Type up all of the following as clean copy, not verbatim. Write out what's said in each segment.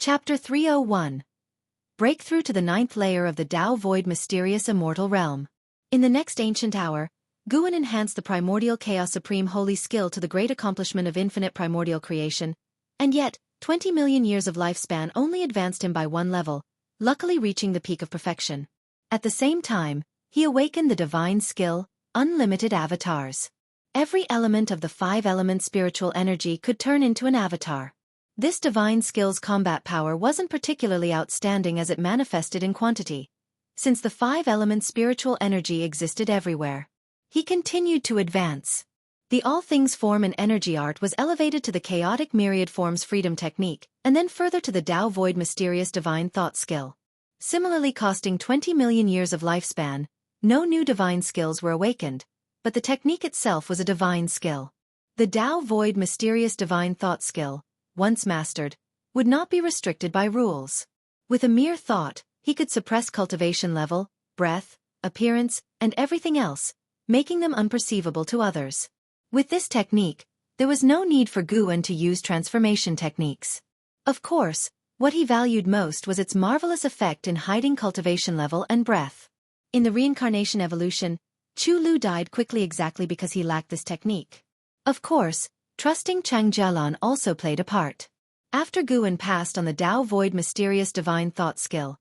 Chapter 301. Breakthrough to the ninth layer of the Tao Void Mysterious Immortal Realm. In the next ancient hour, Guan enhanced the primordial chaos supreme holy skill to the great accomplishment of infinite primordial creation, and yet, 20 million years of lifespan only advanced him by one level, luckily reaching the peak of perfection. At the same time, he awakened the divine skill, unlimited avatars. Every element of the 5-element spiritual energy could turn into an avatar. This divine skill's combat power wasn't particularly outstanding as it manifested in quantity, since the 5-element spiritual energy existed everywhere. He continued to advance. The all things form and energy art was elevated to the chaotic myriad forms freedom technique, and then further to the Tao Void mysterious divine thought skill. Similarly costing 20 million years of lifespan, no new divine skills were awakened, but the technique itself was a divine skill. The Tao Void mysterious divine thought skill, once mastered, would not be restricted by rules. With a mere thought, he could suppress cultivation level, breath, appearance, and everything else, making them unperceivable to others. With this technique, there was no need for Guan to use transformation techniques. Of course, what he valued most was its marvelous effect in hiding cultivation level and breath. In the reincarnation evolution, Chu Lu died quickly exactly because he lacked this technique. Of course, trusting Chang Jialan also played a part. After Guan passed on the Tao Void mysterious divine thought skill,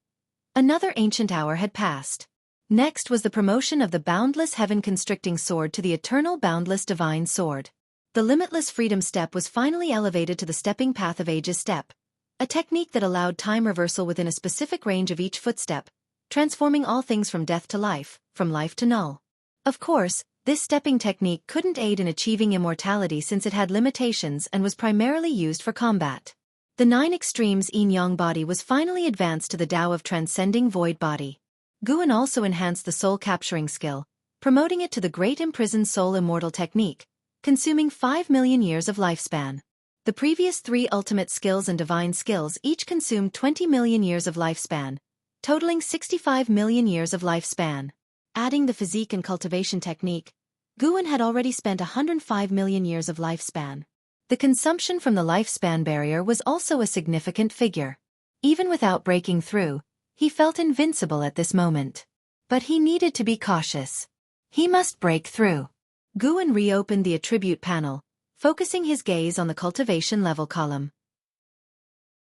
another ancient hour had passed. Next was the promotion of the boundless heaven-constricting sword to the eternal boundless divine sword. The limitless freedom step was finally elevated to the stepping path of ages step, a technique that allowed time reversal within a specific range of each footstep, transforming all things from death to life, from life to null. Of course, this stepping technique couldn't aid in achieving immortality since it had limitations and was primarily used for combat. The 9 extremes yin-yang body was finally advanced to the Tao of transcending void body. Guan also enhanced the soul capturing skill, promoting it to the great imprisoned soul immortal technique, consuming 5 million years of lifespan. The previous 3 ultimate skills and divine skills each consumed 20 million years of lifespan, totaling 65 million years of lifespan. Adding the physique and cultivation technique, Guan had already spent 105 million years of lifespan. The consumption from the lifespan barrier was also a significant figure. Even without breaking through, he felt invincible at this moment. But he needed to be cautious. He must break through. Guan reopened the attribute panel, focusing his gaze on the cultivation level column.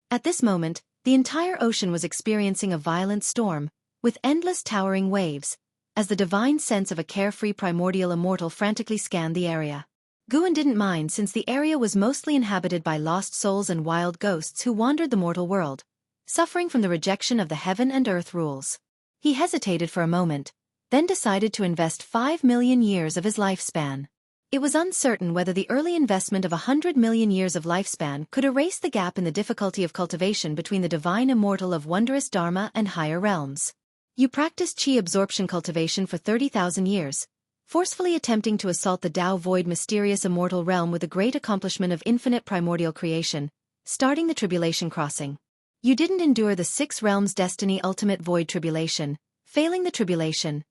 At this moment, the entire ocean was experiencing a violent storm, with endless towering waves, as the divine sense of a carefree primordial immortal frantically scanned the area. Guan didn't mind since the area was mostly inhabited by lost souls and wild ghosts who wandered the mortal world, suffering from the rejection of the heaven and earth rules. He hesitated for a moment, then decided to invest 5 million years of his lifespan. It was uncertain whether the early investment of 100 million years of lifespan could erase the gap in the difficulty of cultivation between the divine immortal of wondrous Dharma and higher realms. You practiced chi absorption cultivation for 30,000 years, forcefully attempting to assault the Tao Void mysterious immortal realm with the great accomplishment of infinite primordial creation, starting the tribulation crossing. You didn't endure the 6 realms destiny ultimate void tribulation, failing the tribulation.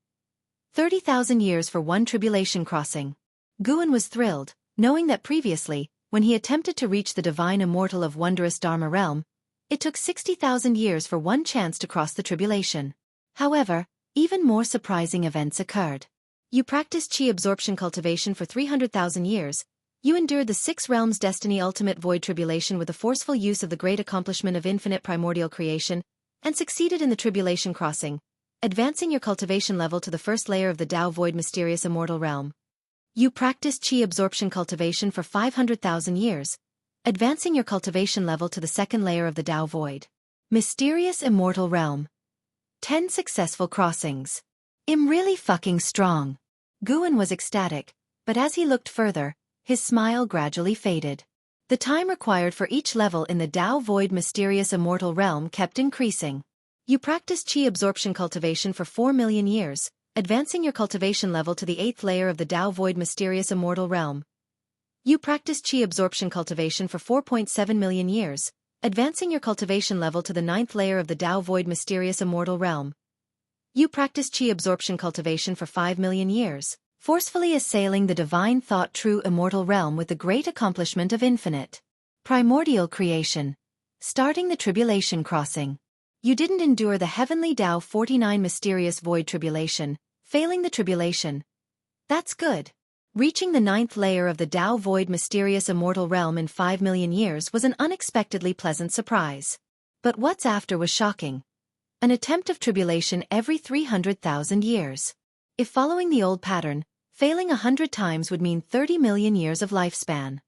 30,000 years for one tribulation crossing. Guan was thrilled, knowing that previously, when he attempted to reach the divine immortal of wondrous Dharma realm, it took 60,000 years for one chance to cross the tribulation. However, even more surprising events occurred. You practiced chi absorption cultivation for 300,000 years, you endured the 6 realms destiny ultimate void tribulation with the forceful use of the great accomplishment of infinite primordial creation, and succeeded in the tribulation crossing, advancing your cultivation level to the first layer of the Tao Void mysterious immortal realm. You practiced chi absorption cultivation for 500,000 years, advancing your cultivation level to the second layer of the Tao Void mysterious immortal realm. 10 successful crossings. I'm really fucking strong. Guan was ecstatic, but as he looked further, his smile gradually faded. The time required for each level in the Tao Void mysterious immortal realm kept increasing. You practiced chi absorption cultivation for 4 million years, advancing your cultivation level to the 8th layer of the Tao Void mysterious immortal realm. You practiced chi absorption cultivation for 4.7 million years, advancing your cultivation level to the 9th layer of the Tao Void mysterious immortal realm. You practiced chi absorption cultivation for 5 million years, forcefully assailing the divine thought true immortal realm with the great accomplishment of infinite primordial creation, Starting the tribulation crossing. You didn't endure the heavenly Tao 49 mysterious void tribulation, failing the tribulation. That's good. Reaching the 9th layer of the Tao void mysterious immortal realm in 5 million years was an unexpectedly pleasant surprise. But what's after was shocking. An attempt of tribulation every 300,000 years. If following the old pattern, failing 100 times would mean 30 million years of lifespan.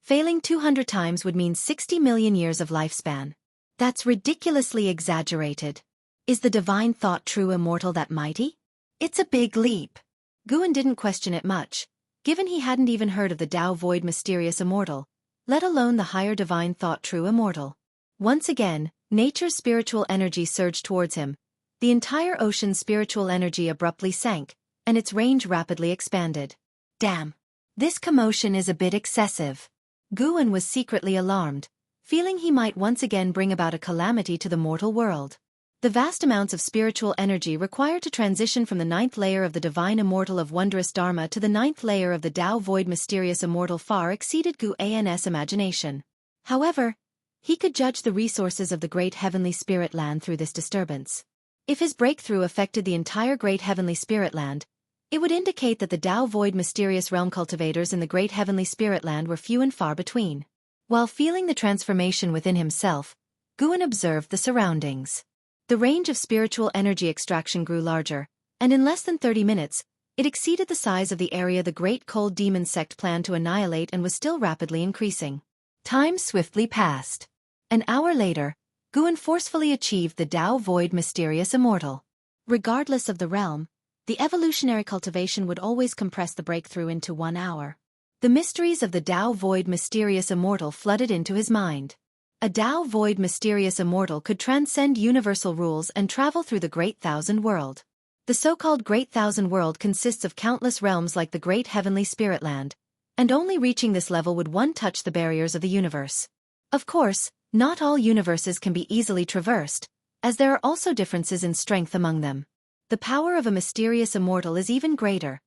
Failing 200 times would mean 60 million years of lifespan. That's ridiculously exaggerated. Is the divine thought true immortal that mighty? It's a big leap. Guan didn't question it much, given he hadn't even heard of the Tao void mysterious immortal, let alone the higher divine thought true immortal. Once again, nature's spiritual energy surged towards him. The entire ocean's spiritual energy abruptly sank, and its range rapidly expanded. Damn. This commotion is a bit excessive. Guan was secretly alarmed, feeling he might once again bring about a calamity to the mortal world. The vast amounts of spiritual energy required to transition from the 9th layer of the divine immortal of wondrous Dharma to the 9th layer of the Tao void mysterious immortal far exceeded Guan's imagination. However, he could judge the resources of the great heavenly spirit land through this disturbance. If his breakthrough affected the entire great heavenly spirit land, it would indicate that the Tao void mysterious realm cultivators in the great heavenly spirit land were few and far between. While feeling the transformation within himself, Guan observed the surroundings. The range of spiritual energy extraction grew larger, and in less than 30 minutes, it exceeded the size of the area the great cold demon sect planned to annihilate and was still rapidly increasing. Time swiftly passed. An hour later, Guan forcefully achieved the Tao void mysterious immortal. Regardless of the realm, the evolutionary cultivation would always compress the breakthrough into 1 hour. The mysteries of the Tao void mysterious immortal flooded into his mind. A Tao void mysterious immortal could transcend universal rules and travel through the Great Thousand World. The so-called Great Thousand World consists of countless realms like the Great Heavenly Spirit Land, and only reaching this level would one touch the barriers of the universe. Of course, not all universes can be easily traversed, as there are also differences in strength among them. The power of a mysterious immortal is even greater,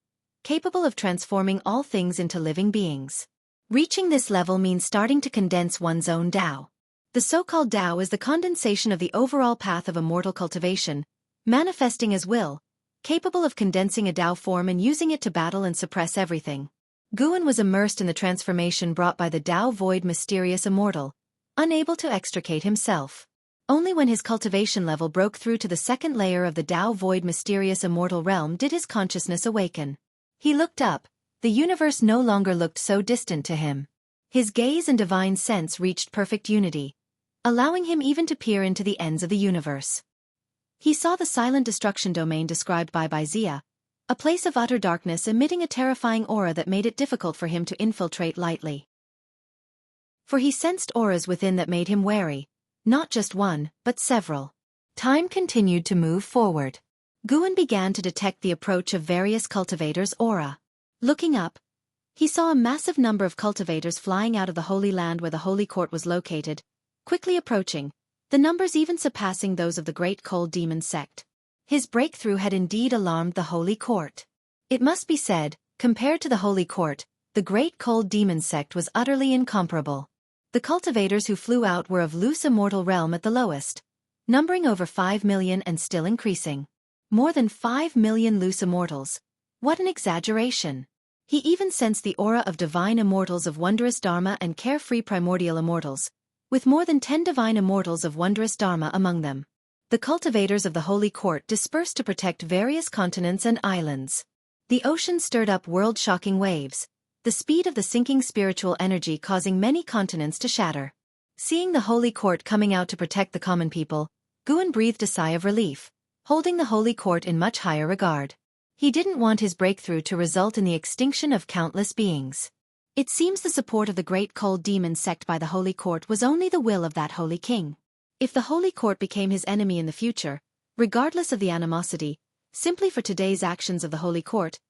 capable of transforming all things into living beings. Reaching this level means starting to condense one's own Tao. The so-called Tao is the condensation of the overall path of immortal cultivation, manifesting as will, capable of condensing a Tao form and using it to battle and suppress everything. Guan was immersed in the transformation brought by the Tao void mysterious immortal, unable to extricate himself. Only when his cultivation level broke through to the 2nd layer of the Tao void mysterious immortal realm did his consciousness awaken. He looked up. The universe no longer looked so distant to him. His gaze and divine sense reached perfect unity, allowing him even to peer into the ends of the universe. He saw the silent destruction domain described by Zia, a place of utter darkness emitting a terrifying aura that made it difficult for him to infiltrate lightly. For he sensed auras within that made him wary, not just one, but several. Time continued to move forward. Guan began to detect the approach of various cultivators' aura. Looking up, he saw a massive number of cultivators flying out of the Holy Land where the Holy Court was located, quickly approaching, the numbers even surpassing those of the Great Cold Demon sect. His breakthrough had indeed alarmed the Holy Court. It must be said, compared to the Holy Court, the Great Cold Demon sect was utterly incomparable. The cultivators who flew out were of loose immortal realm at the lowest, numbering over 5 million and still increasing. More than 5 million loose immortals. What an exaggeration. He even sensed the aura of divine immortals of wondrous Dharma and carefree primordial immortals, with more than 10 divine immortals of wondrous Dharma among them. The cultivators of the Holy Court dispersed to protect various continents and islands. The ocean stirred up world-shocking waves, the speed of the sinking spiritual energy causing many continents to shatter. Seeing the Holy Court coming out to protect the common people, Guan breathed a sigh of relief, holding the Holy Court in much higher regard. He didn't want his breakthrough to result in the extinction of countless beings. It seems the support of the Great Cold Demon sect by the Holy Court was only the will of that Holy King. If the Holy Court became his enemy in the future, regardless of the animosity, simply for today's actions of the Holy Court,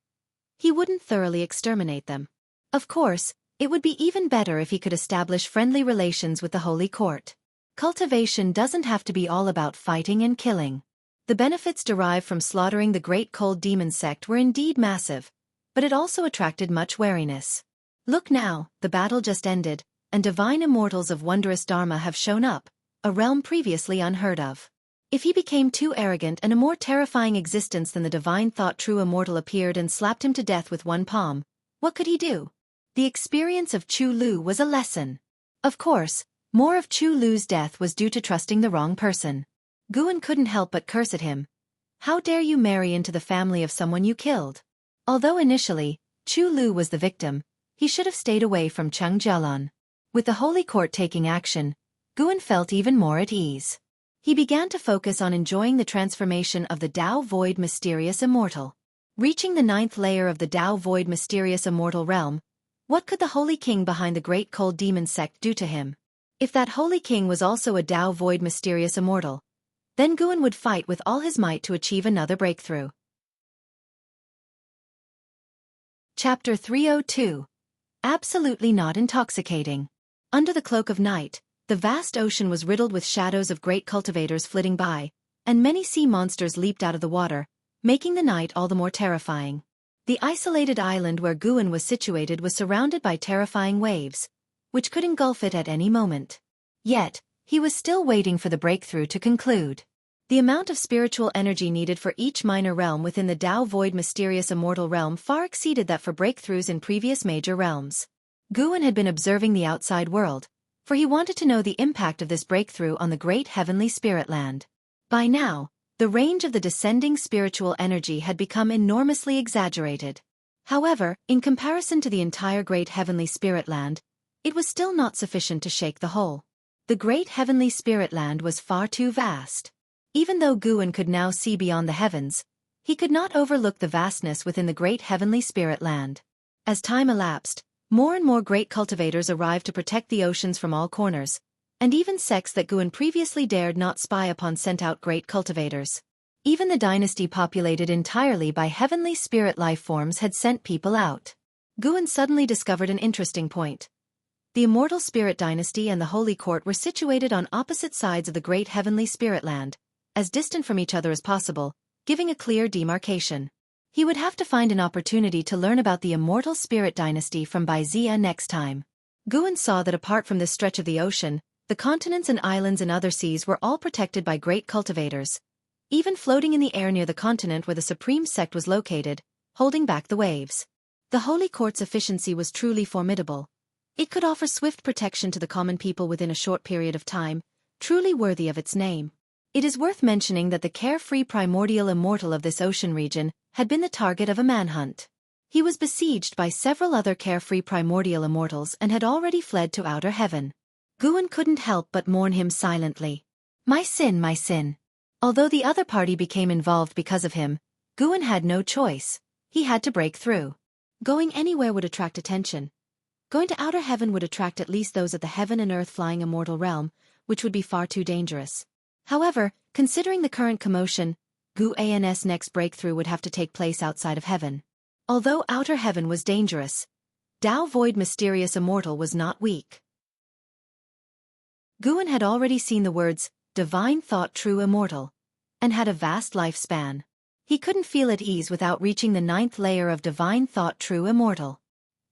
he wouldn't thoroughly exterminate them. Of course, it would be even better if he could establish friendly relations with the Holy Court. Cultivation doesn't have to be all about fighting and killing. The benefits derived from slaughtering the Great Cold Demon sect were indeed massive, but it also attracted much wariness. Look now, the battle just ended, and divine immortals of wondrous dharma have shown up, a realm previously unheard of. If he became too arrogant and a more terrifying existence than the divine thought true immortal appeared and slapped him to death with one palm, what could he do? The experience of Chu Lu was a lesson. Of course, more of Chu Lu's death was due to trusting the wrong person. Guan couldn't help but curse at him. How dare you marry into the family of someone you killed? Although initially, Chu Lu was the victim, he should have stayed away from Cheng Jialan. With the Holy Court taking action, Guan felt even more at ease. He began to focus on enjoying the transformation of the Tao Void Mysterious Immortal. Reaching the 9th layer of the Tao Void Mysterious Immortal realm, what could the Holy King behind the Great Cold Demon sect do to him? If that Holy King was also a Tao Void Mysterious Immortal, then Guan would fight with all his might to achieve another breakthrough. Chapter 302. Absolutely not intoxicating. Under the cloak of night, the vast ocean was riddled with shadows of great cultivators flitting by, and many sea monsters leaped out of the water, making the night all the more terrifying. The isolated island where Guan was situated was surrounded by terrifying waves, which could engulf it at any moment. Yet, he was still waiting for the breakthrough to conclude. The amount of spiritual energy needed for each minor realm within the Tao Void Mysterious Immortal realm far exceeded that for breakthroughs in previous major realms. Guan had been observing the outside world, for he wanted to know the impact of this breakthrough on the great heavenly spirit land. By now, the range of the descending spiritual energy had become enormously exaggerated. However, in comparison to the entire great heavenly spirit land, it was still not sufficient to shake the whole. The great heavenly spirit land was far too vast. Even though Guan could now see beyond the heavens, he could not overlook the vastness within the great heavenly spirit land. As time elapsed, more and more great cultivators arrived to protect the oceans from all corners, and even sects that Guan previously dared not spy upon sent out great cultivators. Even the dynasty populated entirely by heavenly spirit life forms had sent people out. Guan suddenly discovered an interesting point. The immortal spirit dynasty and the Holy Court were situated on opposite sides of the great heavenly spirit land, as distant from each other as possible, giving a clear demarcation. He would have to find an opportunity to learn about the immortal spirit dynasty from Bai Zia next time. Guan saw that apart from this stretch of the ocean, the continents and islands and other seas were all protected by great cultivators, even floating in the air near the continent where the supreme sect was located, holding back the waves. The Holy Court's efficiency was truly formidable. It could offer swift protection to the common people within a short period of time, truly worthy of its name. It is worth mentioning that the carefree primordial immortal of this ocean region had been the target of a manhunt. He was besieged by several other carefree primordial immortals and had already fled to outer heaven. Guan couldn't help but mourn him silently. My sin, my sin. Although the other party became involved because of him, Guan had no choice. He had to break through. Going anywhere would attract attention. Going to outer heaven would attract at least those at the heaven and earth flying immortal realm, which would be far too dangerous. However, considering the current commotion, Guan's next breakthrough would have to take place outside of heaven. Although outer heaven was dangerous, Tao Void Mysterious Immortal was not weak. Guan had already seen the words, Divine Thought True Immortal, and had a vast lifespan. He couldn't feel at ease without reaching the 9th layer of Divine Thought True Immortal.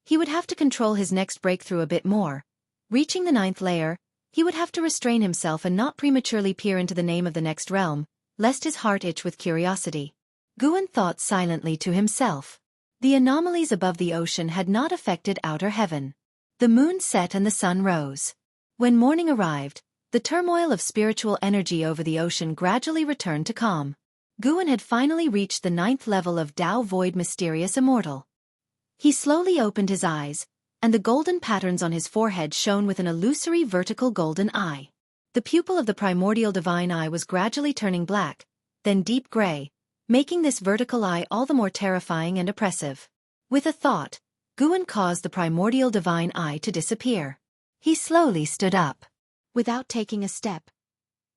He would have to control his next breakthrough a bit more. Reaching the 9th layer, he would have to restrain himself and not prematurely peer into the name of the next realm, lest his heart itch with curiosity. Guan thought silently to himself. The anomalies above the ocean had not affected outer heaven. The moon set and the sun rose. When morning arrived, the turmoil of spiritual energy over the ocean gradually returned to calm. Guan had finally reached the 9th level of Tao Void Mysterious Immortal. He slowly opened his eyes, and the golden patterns on his forehead shone with an illusory vertical golden eye. The pupil of the primordial divine eye was gradually turning black, then deep gray, making this vertical eye all the more terrifying and oppressive. With a thought, Guan caused the primordial divine eye to disappear. He slowly stood up. Without taking a step,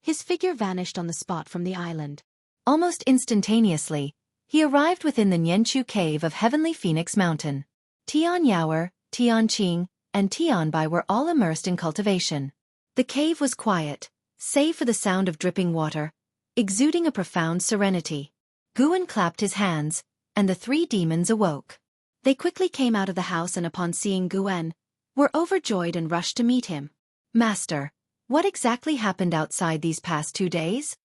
his figure vanished on the spot from the island. Almost instantaneously, he arrived within the Nianchu cave of Heavenly Phoenix Mountain. Tian Yaoer, Tian Qing, and Tian Bai were all immersed in cultivation. The cave was quiet, save for the sound of dripping water, exuding a profound serenity. Guan clapped his hands, and the 3 demons awoke. They quickly came out of the house and upon seeing Guan, were overjoyed and rushed to meet him. Master, what exactly happened outside these past 2 days?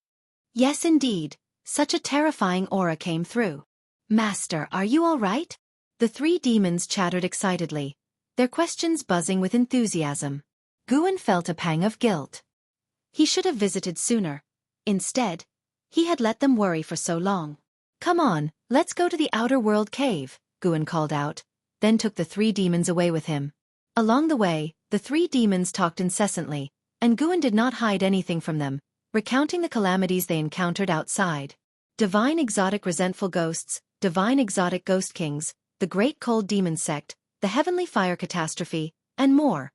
Yes indeed, such a terrifying aura came through. Master, are you all right? The 3 demons chattered excitedly, their questions buzzing with enthusiasm. Guan felt a pang of guilt. He should have visited sooner. Instead, he had let them worry for so long. Come on, let's go to the outer world cave, Guan called out, then took the 3 demons away with him. Along the way, the 3 demons talked incessantly, and Guan did not hide anything from them, recounting the calamities they encountered outside. Divine exotic resentful ghosts, divine exotic ghost kings, the great cold demon sect, the heavenly fire catastrophe, and more.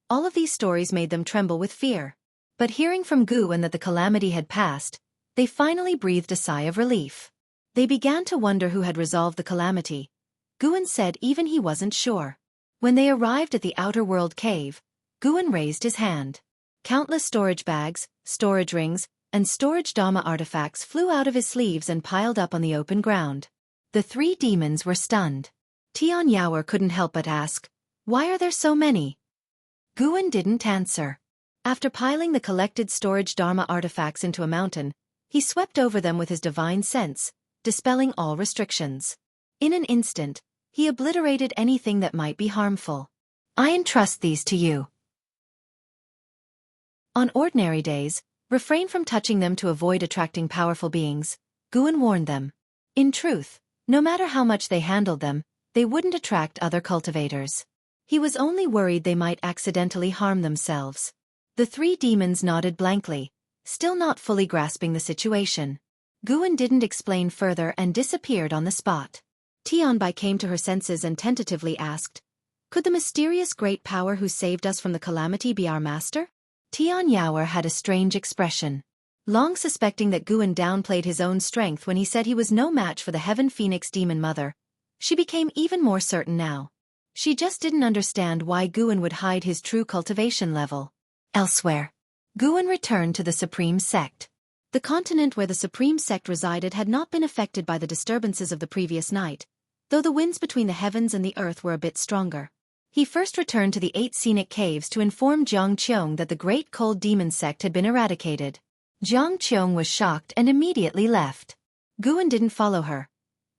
All of these stories made them tremble with fear. But hearing from Guan that the calamity had passed, they finally breathed a sigh of relief. They began to wonder who had resolved the calamity. Guan said even he wasn't sure. When they arrived at the outer world cave, Guan raised his hand. Countless storage bags, storage rings, and storage Dharma artifacts flew out of his sleeves and piled up on the open ground. The 3 demons were stunned. Tian Yaoer couldn't help but ask, "Why are there so many?" Guan didn't answer. After piling the collected storage Dharma artifacts into a mountain, he swept over them with his divine sense, dispelling all restrictions. In an instant, he obliterated anything that might be harmful. I entrust these to you. On ordinary days, refrain from touching them to avoid attracting powerful beings, Guan warned them. In truth, no matter how much they handled them, they wouldn't attract other cultivators. He was only worried they might accidentally harm themselves. The 3 demons nodded blankly, still not fully grasping the situation. Guan didn't explain further and disappeared on the spot. Tianbai came to her senses and tentatively asked, "Could the mysterious great power who saved us from the calamity be our master?" Tian Yaoer had a strange expression. Long suspecting that Guan downplayed his own strength when he said he was no match for the Heaven Phoenix Demon Mother, she became even more certain now. She just didn't understand why Guan would hide his true cultivation level. Elsewhere, Guan returned to the Supreme Sect. The continent where the Supreme Sect resided had not been affected by the disturbances of the previous night, though the winds between the heavens and the earth were a bit stronger. He first returned to the 8 scenic caves to inform Jiang Qiong that the great cold demon sect had been eradicated. Jiang Qiong was shocked and immediately left. Guan didn't follow her.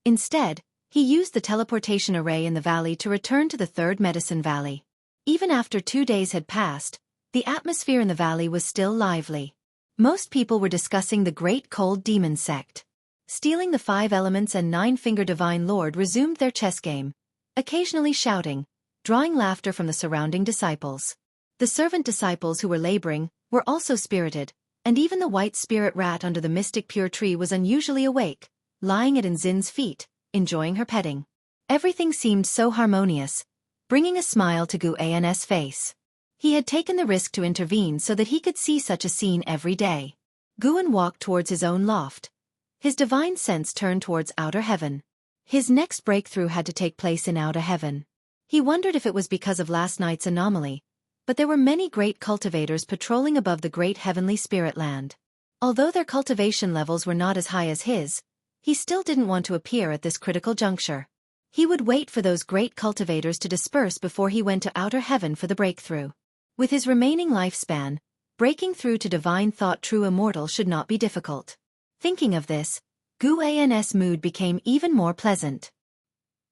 Instead, he used the teleportation array in the valley to return to the 3rd Medicine Valley. Even after 2 days had passed, the atmosphere in the valley was still lively. Most people were discussing the great cold demon sect. Stealing the 5 elements and 9-finger divine lord resumed their chess game, occasionally shouting, drawing laughter from the surrounding disciples. The servant disciples who were laboring were also spirited, and even the white spirit rat under the mystic pure tree was unusually awake, lying at Enzin's feet, enjoying her petting. Everything seemed so harmonious, bringing a smile to Guan's face. He had taken the risk to intervene so that he could see such a scene every day. Guan walked towards his own loft. His divine sense turned towards outer heaven. His next breakthrough had to take place in outer heaven. He wondered if it was because of last night's anomaly, but there were many great cultivators patrolling above the great heavenly spirit land. Although their cultivation levels were not as high as his, he still didn't want to appear at this critical juncture. He would wait for those great cultivators to disperse before he went to outer heaven for the breakthrough. With his remaining lifespan, breaking through to divine thought true immortal should not be difficult. Thinking of this, Guan's mood became even more pleasant.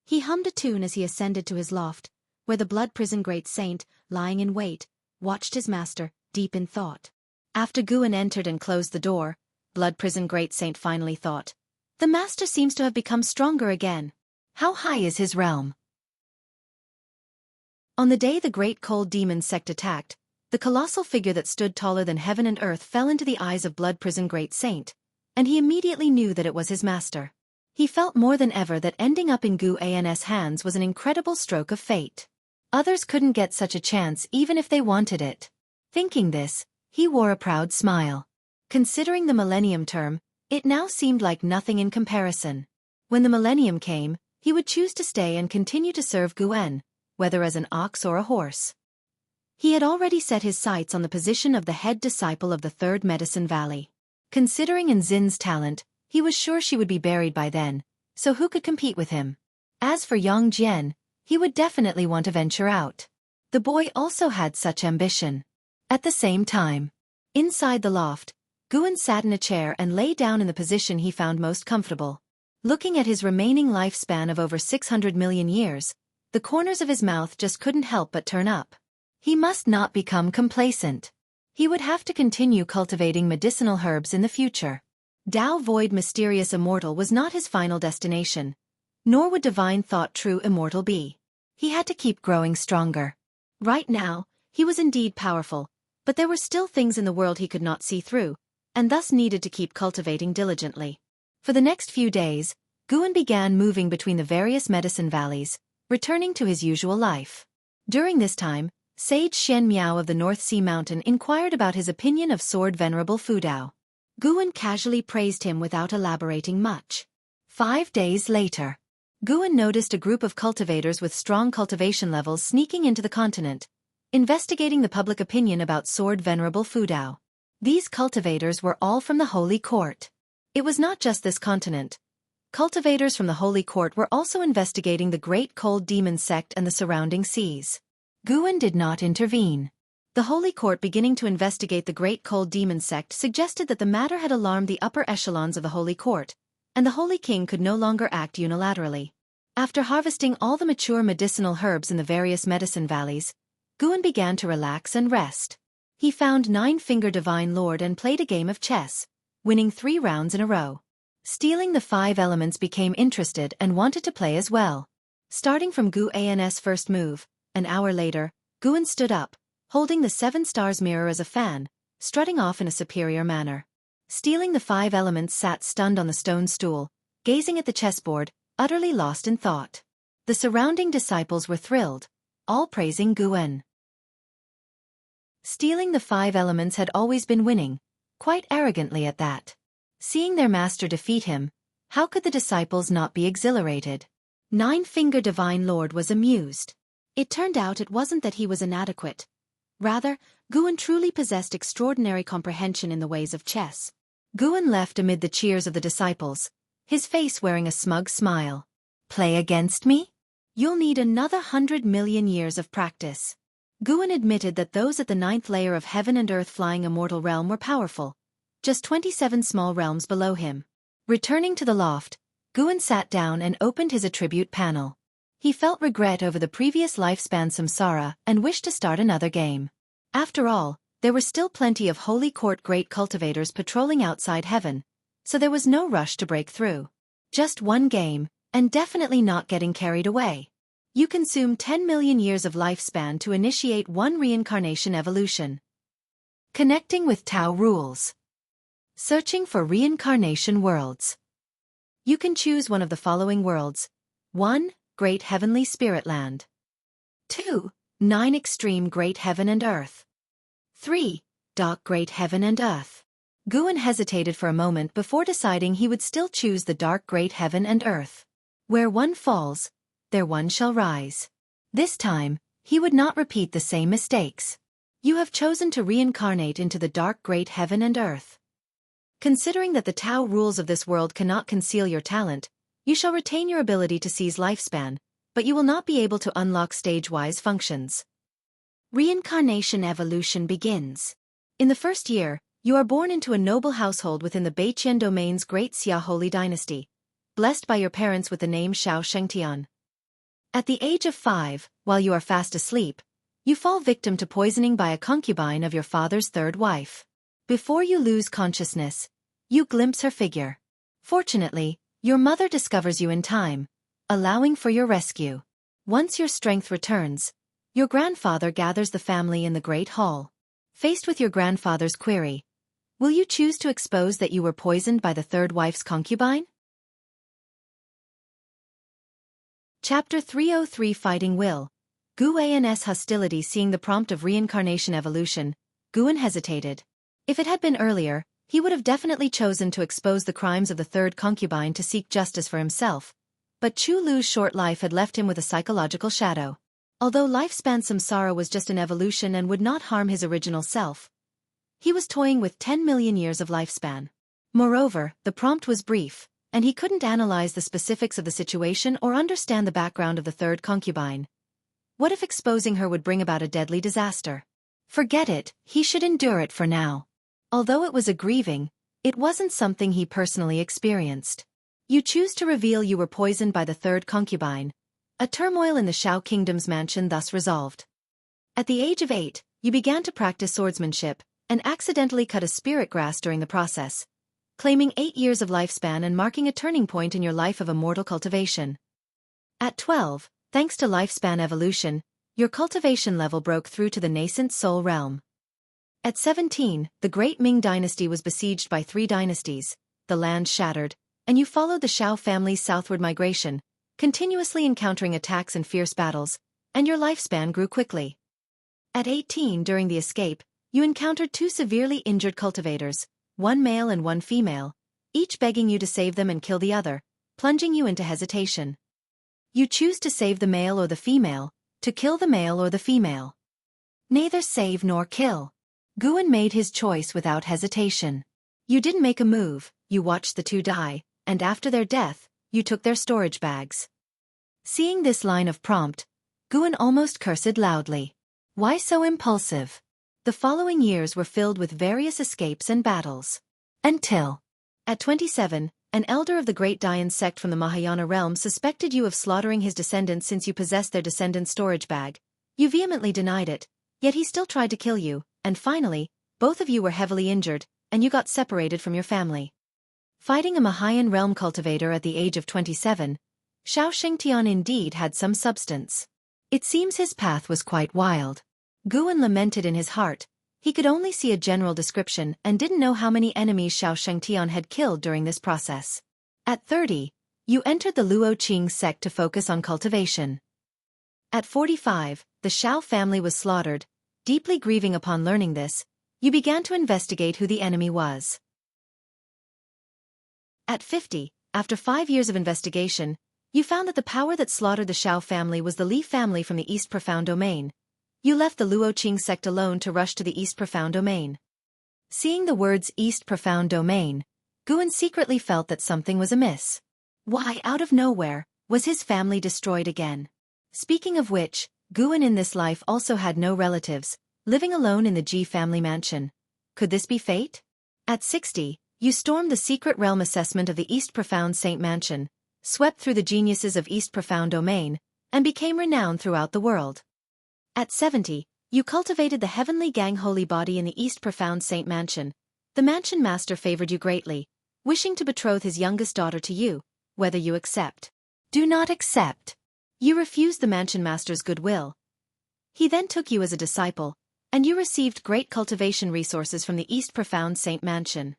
He hummed a tune as he ascended to his loft, where the blood prison great saint, lying in wait, watched his master, deep in thought. After Guan entered and closed the door, blood prison great saint finally thought, "The master seems to have become stronger again. How high is his realm?" On the day the great cold demon sect attacked, the colossal figure that stood taller than heaven and earth fell into the eyes of blood prison great saint, and he immediately knew that it was his master. He felt more than ever that ending up in Guan's hands was an incredible stroke of fate. Others couldn't get such a chance even if they wanted it. Thinking this, he wore a proud smile. Considering the millennium term, it now seemed like nothing in comparison. When the millennium came, he would choose to stay and continue to serve Guan, whether as an ox or a horse. He had already set his sights on the position of the head disciple of the 3rd Medicine Valley. Considering Enzin's talent, he was sure she would be buried by then, so who could compete with him? As for Yang Jian, he would definitely want to venture out. The boy also had such ambition. At the same time, inside the loft, Guan sat in a chair and lay down in the position he found most comfortable. Looking at his remaining lifespan of over 600 million years, the corners of his mouth just couldn't help but turn up. He must not become complacent. He would have to continue cultivating medicinal herbs in the future. Tao Void Mysterious Immortal was not his final destination, nor would Divine Thought True Immortal be. He had to keep growing stronger. Right now, he was indeed powerful, but there were still things in the world he could not see through, and thus needed to keep cultivating diligently. For the next few days, Guan began moving between the various medicine valleys, returning to his usual life. During this time, Sage Shen Miao of the North Sea Mountain inquired about his opinion of Sword Venerable Fudao. Guan casually praised him without elaborating much. 5 days later, Guan noticed a group of cultivators with strong cultivation levels sneaking into the continent, investigating the public opinion about Sword Venerable Fudao. These cultivators were all from the Holy Court. It was not just this continent. Cultivators from the Holy Court were also investigating the Great Cold Demon sect and the surrounding seas. Guan did not intervene. The Holy Court beginning to investigate the Great Cold Demon sect suggested that the matter had alarmed the upper echelons of the Holy Court, and the Holy King could no longer act unilaterally. After harvesting all the mature medicinal herbs in the various medicine valleys, Guan began to relax and rest. He found 9-Finger Divine Lord and played a game of chess, winning 3 rounds in a row. Stealing the 5 Elements became interested and wanted to play as well. Starting from Guan's first move, an hour later, Guan stood up, holding the 7 stars mirror as a fan, strutting off in a superior manner. Stealing the 5 Elements sat stunned on the stone stool, gazing at the chessboard, utterly lost in thought. The surrounding disciples were thrilled, all praising Guan. Stealing the 5 Elements had always been winning, quite arrogantly at that. Seeing their master defeat him, how could the disciples not be exhilarated? 9-Finger Divine Lord was amused. It turned out it wasn't that he was inadequate. Rather, Guan truly possessed extraordinary comprehension in the ways of chess. Guan left amid the cheers of the disciples, his face wearing a smug smile. Play against me? You'll need another 100 million years of practice. Guan admitted that those at the 9th layer of heaven and earth flying immortal realm were powerful, just 27 small realms below him. Returning to the loft, Guan sat down and opened his attribute panel. He felt regret over the previous lifespan samsara and wished to start another game. After all, there were still plenty of Holy Court great cultivators patrolling outside heaven, so there was no rush to break through. Just one game, and definitely not getting carried away. You consume 10 million years of lifespan to initiate 1 reincarnation evolution. Connecting with Tao rules. Searching for reincarnation worlds. You can choose one of the following worlds. 1. Great Heavenly Spirit Land. 2. 9 Extreme Great Heaven and Earth. 3. Dark Great Heaven and Earth. Guan hesitated for a moment before deciding he would still choose the Dark Great Heaven and Earth. Where one falls, there one shall rise. This time, he would not repeat the same mistakes. You have chosen to reincarnate into the Dark Great Heaven and Earth. Considering that the Tao rules of this world cannot conceal your talent, you shall retain your ability to seize lifespan, but you will not be able to unlock stage-wise functions. Reincarnation evolution begins. In the first year, you are born into a noble household within the Beiqian domain's Great Xia Holy Dynasty, blessed by your parents with the name Shao Shengtian. At the age of 5, while you are fast asleep, you fall victim to poisoning by a concubine of your father's 3rd wife. Before you lose consciousness, you glimpse her figure. Fortunately, your mother discovers you in time, allowing for your rescue. Once your strength returns, your grandfather gathers the family in the Great Hall. Faced with your grandfather's query, will you choose to expose that you were poisoned by the 3rd wife's concubine? Chapter 303 Fighting Will. Guan's hostility. Seeing the prompt of reincarnation evolution, Guan hesitated. If it had been earlier, he would have definitely chosen to expose the crimes of the 3rd concubine to seek justice for himself. But Chu Lu's short life had left him with a psychological shadow. Although lifespan samsara was just an evolution and would not harm his original self, he was toying with 10 million years of lifespan. Moreover, the prompt was brief, and he couldn't analyze the specifics of the situation or understand the background of the 3rd concubine. What if exposing her would bring about a deadly disaster? Forget it, he should endure it for now. Although it was a grieving, it wasn't something he personally experienced. You choose to reveal you were poisoned by the third concubine. A turmoil in the Shao Kingdom's mansion thus resolved. At the age of 8, you began to practice swordsmanship, and accidentally cut a spirit grass during the process, claiming 8 years of lifespan and marking a turning point in your life of immortal cultivation. At 12, thanks to lifespan evolution, your cultivation level broke through to the nascent soul realm. At 17, the great Ming dynasty was besieged by 3 dynasties, the land shattered, and you followed the Shao family's southward migration, continuously encountering attacks and fierce battles, and your lifespan grew quickly. At 18, during the escape, you encountered 2 severely injured cultivators, one male and one female, each begging you to save them and kill the other, plunging you into hesitation. You choose to save the male or the female, to kill the male or the female. Neither save nor kill. Guan made his choice without hesitation. You didn't make a move, you watched the 2 die, and after their death, you took their storage bags. Seeing this line of prompt, Guan almost cursed loudly. Why so impulsive? The following years were filled with various escapes and battles. Until, at 27, an elder of the great Dayan sect from the Mahayana realm suspected you of slaughtering his descendants since you possessed their descendants' storage bag. You vehemently denied it, yet he still tried to kill you, and finally, both of you were heavily injured, and you got separated from your family. Fighting a Mahayan realm cultivator at the age of 27, Shao Shengtian indeed had some substance. It seems his path was quite wild. Guan lamented in his heart. He could only see a general description and didn't know how many enemies Shao Shengtian had killed during this process. At 30, you entered the Luo Qing sect to focus on cultivation. At 45, the Shao family was slaughtered. Deeply grieving upon learning this, you began to investigate who the enemy was. At 50, after 5 years of investigation, you found that the power that slaughtered the Shao family was the Li family from the East Profound Domain. You left the Luo Qing sect alone to rush to the East Profound Domain. Seeing the words East Profound Domain, Guan secretly felt that something was amiss. Why, out of nowhere, was his family destroyed again? Speaking of which, Guan in this life also had no relatives, living alone in the Ji family mansion. Could this be fate? At 60, you stormed the secret realm assessment of the East Profound Saint Mansion, swept through the geniuses of East Profound Domain, and became renowned throughout the world. At 70, you cultivated the heavenly gang holy body in the East Profound Saint Mansion. The mansion master favored you greatly, wishing to betroth his youngest daughter to you, whether you accept. Do not accept. You refused the mansion master's goodwill. He then took you as a disciple, and you received great cultivation resources from the East Profound Saint Mansion.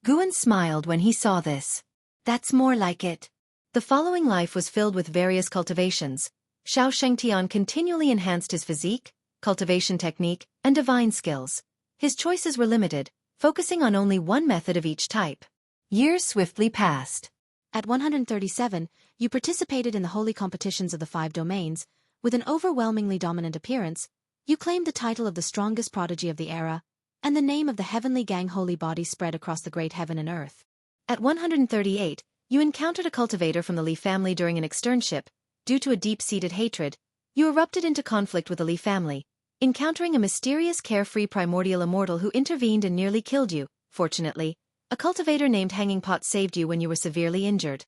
Guan smiled when he saw this. That's more like it. The following life was filled with various cultivations. Shao Shengtian continually enhanced his physique, cultivation technique, and divine skills. His choices were limited, focusing on only one method of each type. Years swiftly passed. At 137, you participated in the holy competitions of the 5 domains. With an overwhelmingly dominant appearance, you claimed the title of the strongest prodigy of the era, and the name of the heavenly gang holy body spread across the great heaven and earth. At 138, you encountered a cultivator from the Li family during an externship. Due to a deep-seated hatred, you erupted into conflict with the Li family, encountering a mysterious carefree primordial immortal who intervened and nearly killed you. Fortunately, a cultivator named Hanging Pot saved you when you were severely injured.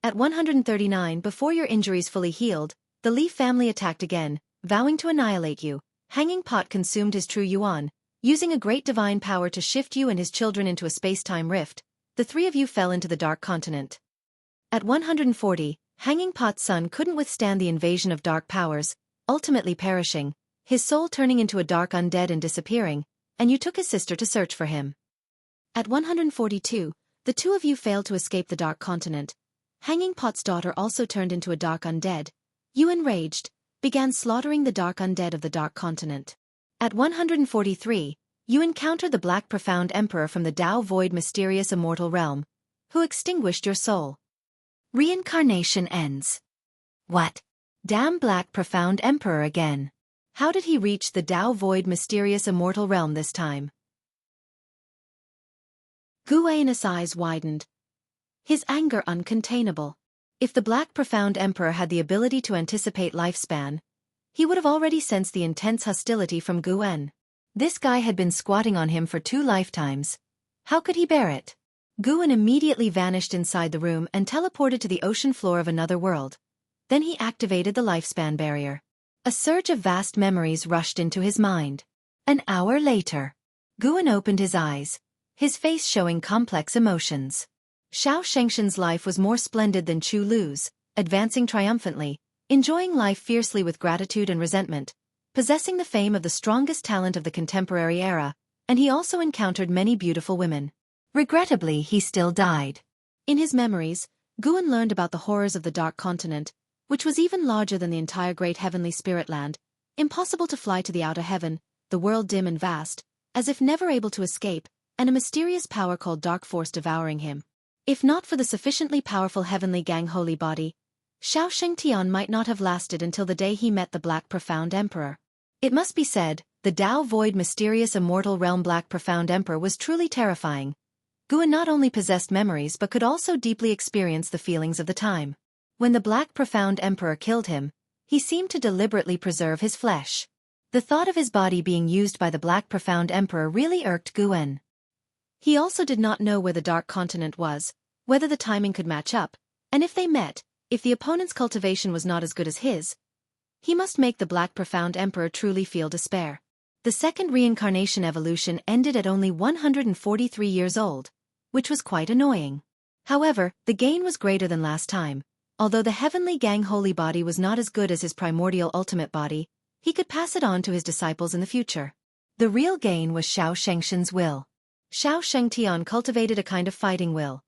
At 139, before your injuries fully healed, the Li family attacked again, vowing to annihilate you. Hanging Pot consumed his true yuan, using a great divine power to shift you and his children into a space-time rift. The 3 of you fell into the Dark Continent. At 140, Hanging Pot's son couldn't withstand the invasion of dark powers, ultimately perishing, his soul turning into a dark undead and disappearing, and you took his sister to search for him. At 142, the 2 of you failed to escape the Dark Continent. Hanging Pot's daughter also turned into a dark undead. You, enraged, began slaughtering the dark undead of the Dark Continent. At 143, you encountered the Black Profound Emperor from the Tao Void mysterious immortal realm, who extinguished your soul. Reincarnation ends. What? Damn Black Profound Emperor again. How did he reach the Tao Void mysterious immortal realm this time? Guan's eyes widened, his anger uncontainable. If the Black Profound Emperor had the ability to anticipate lifespan, he would have already sensed the intense hostility from Gu-en. This guy had been squatting on him for 2 lifetimes. How could he bear it? Gu-en immediately vanished inside the room and teleported to the ocean floor of another world. Then he activated the lifespan barrier. A surge of vast memories rushed into his mind. An hour later, Gu-en opened his eyes, his face showing complex emotions. Xiao Shengshan's life was more splendid than Chu Lu's, advancing triumphantly, enjoying life fiercely with gratitude and resentment, possessing the fame of the strongest talent of the contemporary era, and he also encountered many beautiful women. Regrettably, he still died. In his memories, Gu-en learned about the horrors of the Dark Continent, which was even larger than the entire great heavenly spirit land, impossible to fly to the outer heaven, the world dim and vast, as if never able to escape, and a mysterious power called Dark Force devouring him. If not for the sufficiently powerful heavenly gang holy body, Xiao Shengtian might not have lasted until the day he met the Black Profound Emperor. It must be said, the Tao Void mysterious immortal realm Black Profound Emperor was truly terrifying. Gu-en not only possessed memories but could also deeply experience the feelings of the time. When the Black Profound Emperor killed him, he seemed to deliberately preserve his flesh. The thought of his body being used by the Black Profound Emperor really irked Gu-en. He also did not know where the Dark Continent was, whether the timing could match up, and if they met, if the opponent's cultivation was not as good as his, he must make the Black Profound Emperor truly feel despair. The second reincarnation evolution ended at only 143 years old, which was quite annoying. However, the gain was greater than last time. Although the heavenly gang holy body was not as good as his primordial ultimate body, he could pass it on to his disciples in the future. The real gain was Xiao Shengshan's will. Xiao Shengtian cultivated a kind of fighting will.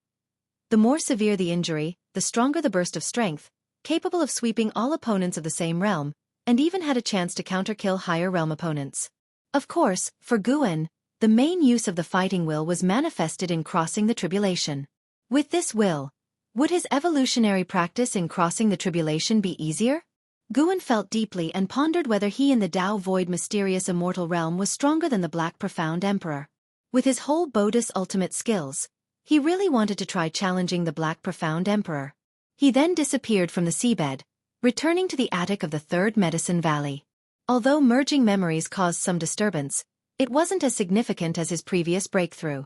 The more severe the injury, the stronger the burst of strength, capable of sweeping all opponents of the same realm, and even had a chance to counter-kill higher realm opponents. Of course, for Gu-en, the main use of the fighting will was manifested in crossing the tribulation. With this will, would his evolutionary practice in crossing the tribulation be easier? Gu-en felt deeply and pondered whether he in the Tao Void mysterious immortal realm was stronger than the Black Profound Emperor. With his whole Bodhi's ultimate skills, he really wanted to try challenging the Black Profound Emperor. He then disappeared from the seabed, returning to the attic of the Third Medicine Valley. Although merging memories caused some disturbance, it wasn't as significant as his previous breakthrough.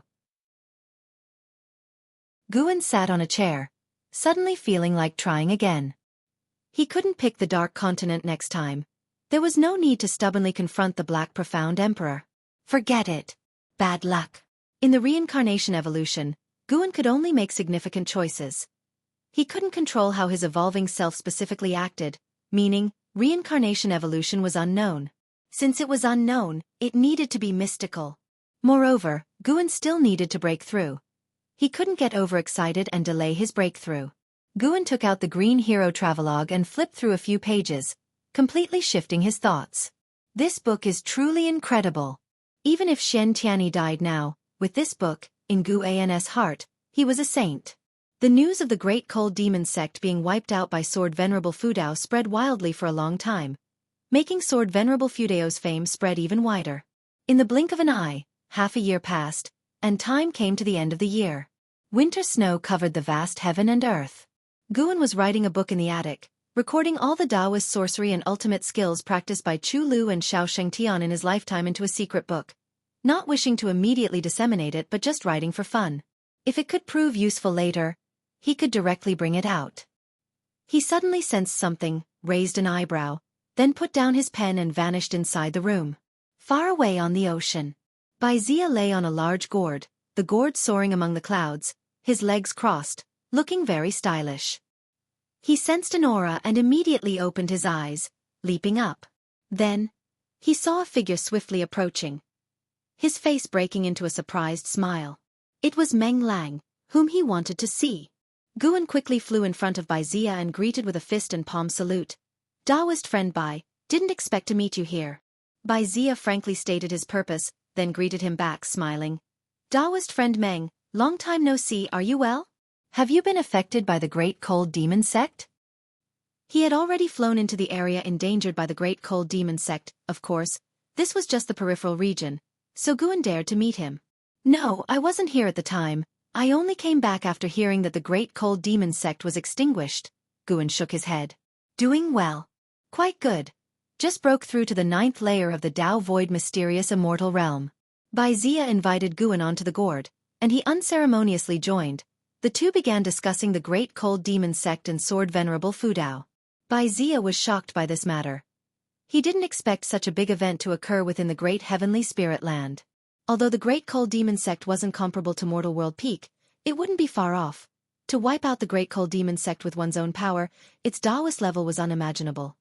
Gu-en sat on a chair, suddenly feeling like trying again. He couldn't pick the Dark Continent next time. There was no need to stubbornly confront the Black Profound Emperor. Forget it. Bad luck. In the reincarnation evolution, Gu-en could only make significant choices. He couldn't control how his evolving self specifically acted, meaning, reincarnation evolution was unknown. Since it was unknown, it needed to be mystical. Moreover, Gu-en still needed to break through. He couldn't get overexcited and delay his breakthrough. Gu-en took out the Green Hero Travelogue and flipped through a few pages, completely shifting his thoughts. This book is truly incredible. Even if Shen Tianyi died now, with this book, in Gu-en's heart, he was a saint. The news of the Great Cold Demon sect being wiped out by Sword Venerable Fudao spread wildly for a long time, making Sword Venerable Fudao's fame spread even wider. In the blink of an eye, half a year passed, and time came to the end of the year. Winter snow covered the vast heaven and earth. Gu-en was writing a book in the attic, recording all the Taoist sorcery and ultimate skills practiced by Chu Lu and Xiao Shengtian in his lifetime into a secret book, not wishing to immediately disseminate it but just writing for fun. If it could prove useful later, he could directly bring it out. He suddenly sensed something, raised an eyebrow, then put down his pen and vanished inside the room. Far away on the ocean, Bai Zia lay on a large gourd, the gourd soaring among the clouds, his legs crossed, looking very stylish. He sensed an aura and immediately opened his eyes, leaping up. Then, he saw a figure swiftly approaching, his face breaking into a surprised smile. It was Meng Lang, whom he wanted to see. Gu-en quickly flew in front of Bai Zia and greeted with a fist and palm salute. Taoist friend Bai, didn't expect to meet you here. Bai Zia frankly stated his purpose, then greeted him back smiling. Taoist friend Meng, long time no see, are you well? Have you been affected by the Great Cold Demon sect? He had already flown into the area endangered by the Great Cold Demon sect, of course. This was just the peripheral region, so Gu-en dared to meet him. No, I wasn't here at the time. I only came back after hearing that the Great Cold Demon sect was extinguished. Gu-en shook his head. Doing well. Quite good. just broke through to the 9th layer of the Tao Void mysterious immortal realm. Bai Zia invited Guan onto the gourd, and he unceremoniously joined. The two began discussing the Great Cold Demon Sect and Sword Venerable Fu Dao. Bai Zia was shocked by this matter. He didn't expect such a big event to occur within the Great Heavenly Spirit Land. Although the Great Cold Demon Sect wasn't comparable to Mortal World Peak, it wouldn't be far off. To wipe out the Great Cold Demon Sect with one's own power, its Taoist level was unimaginable.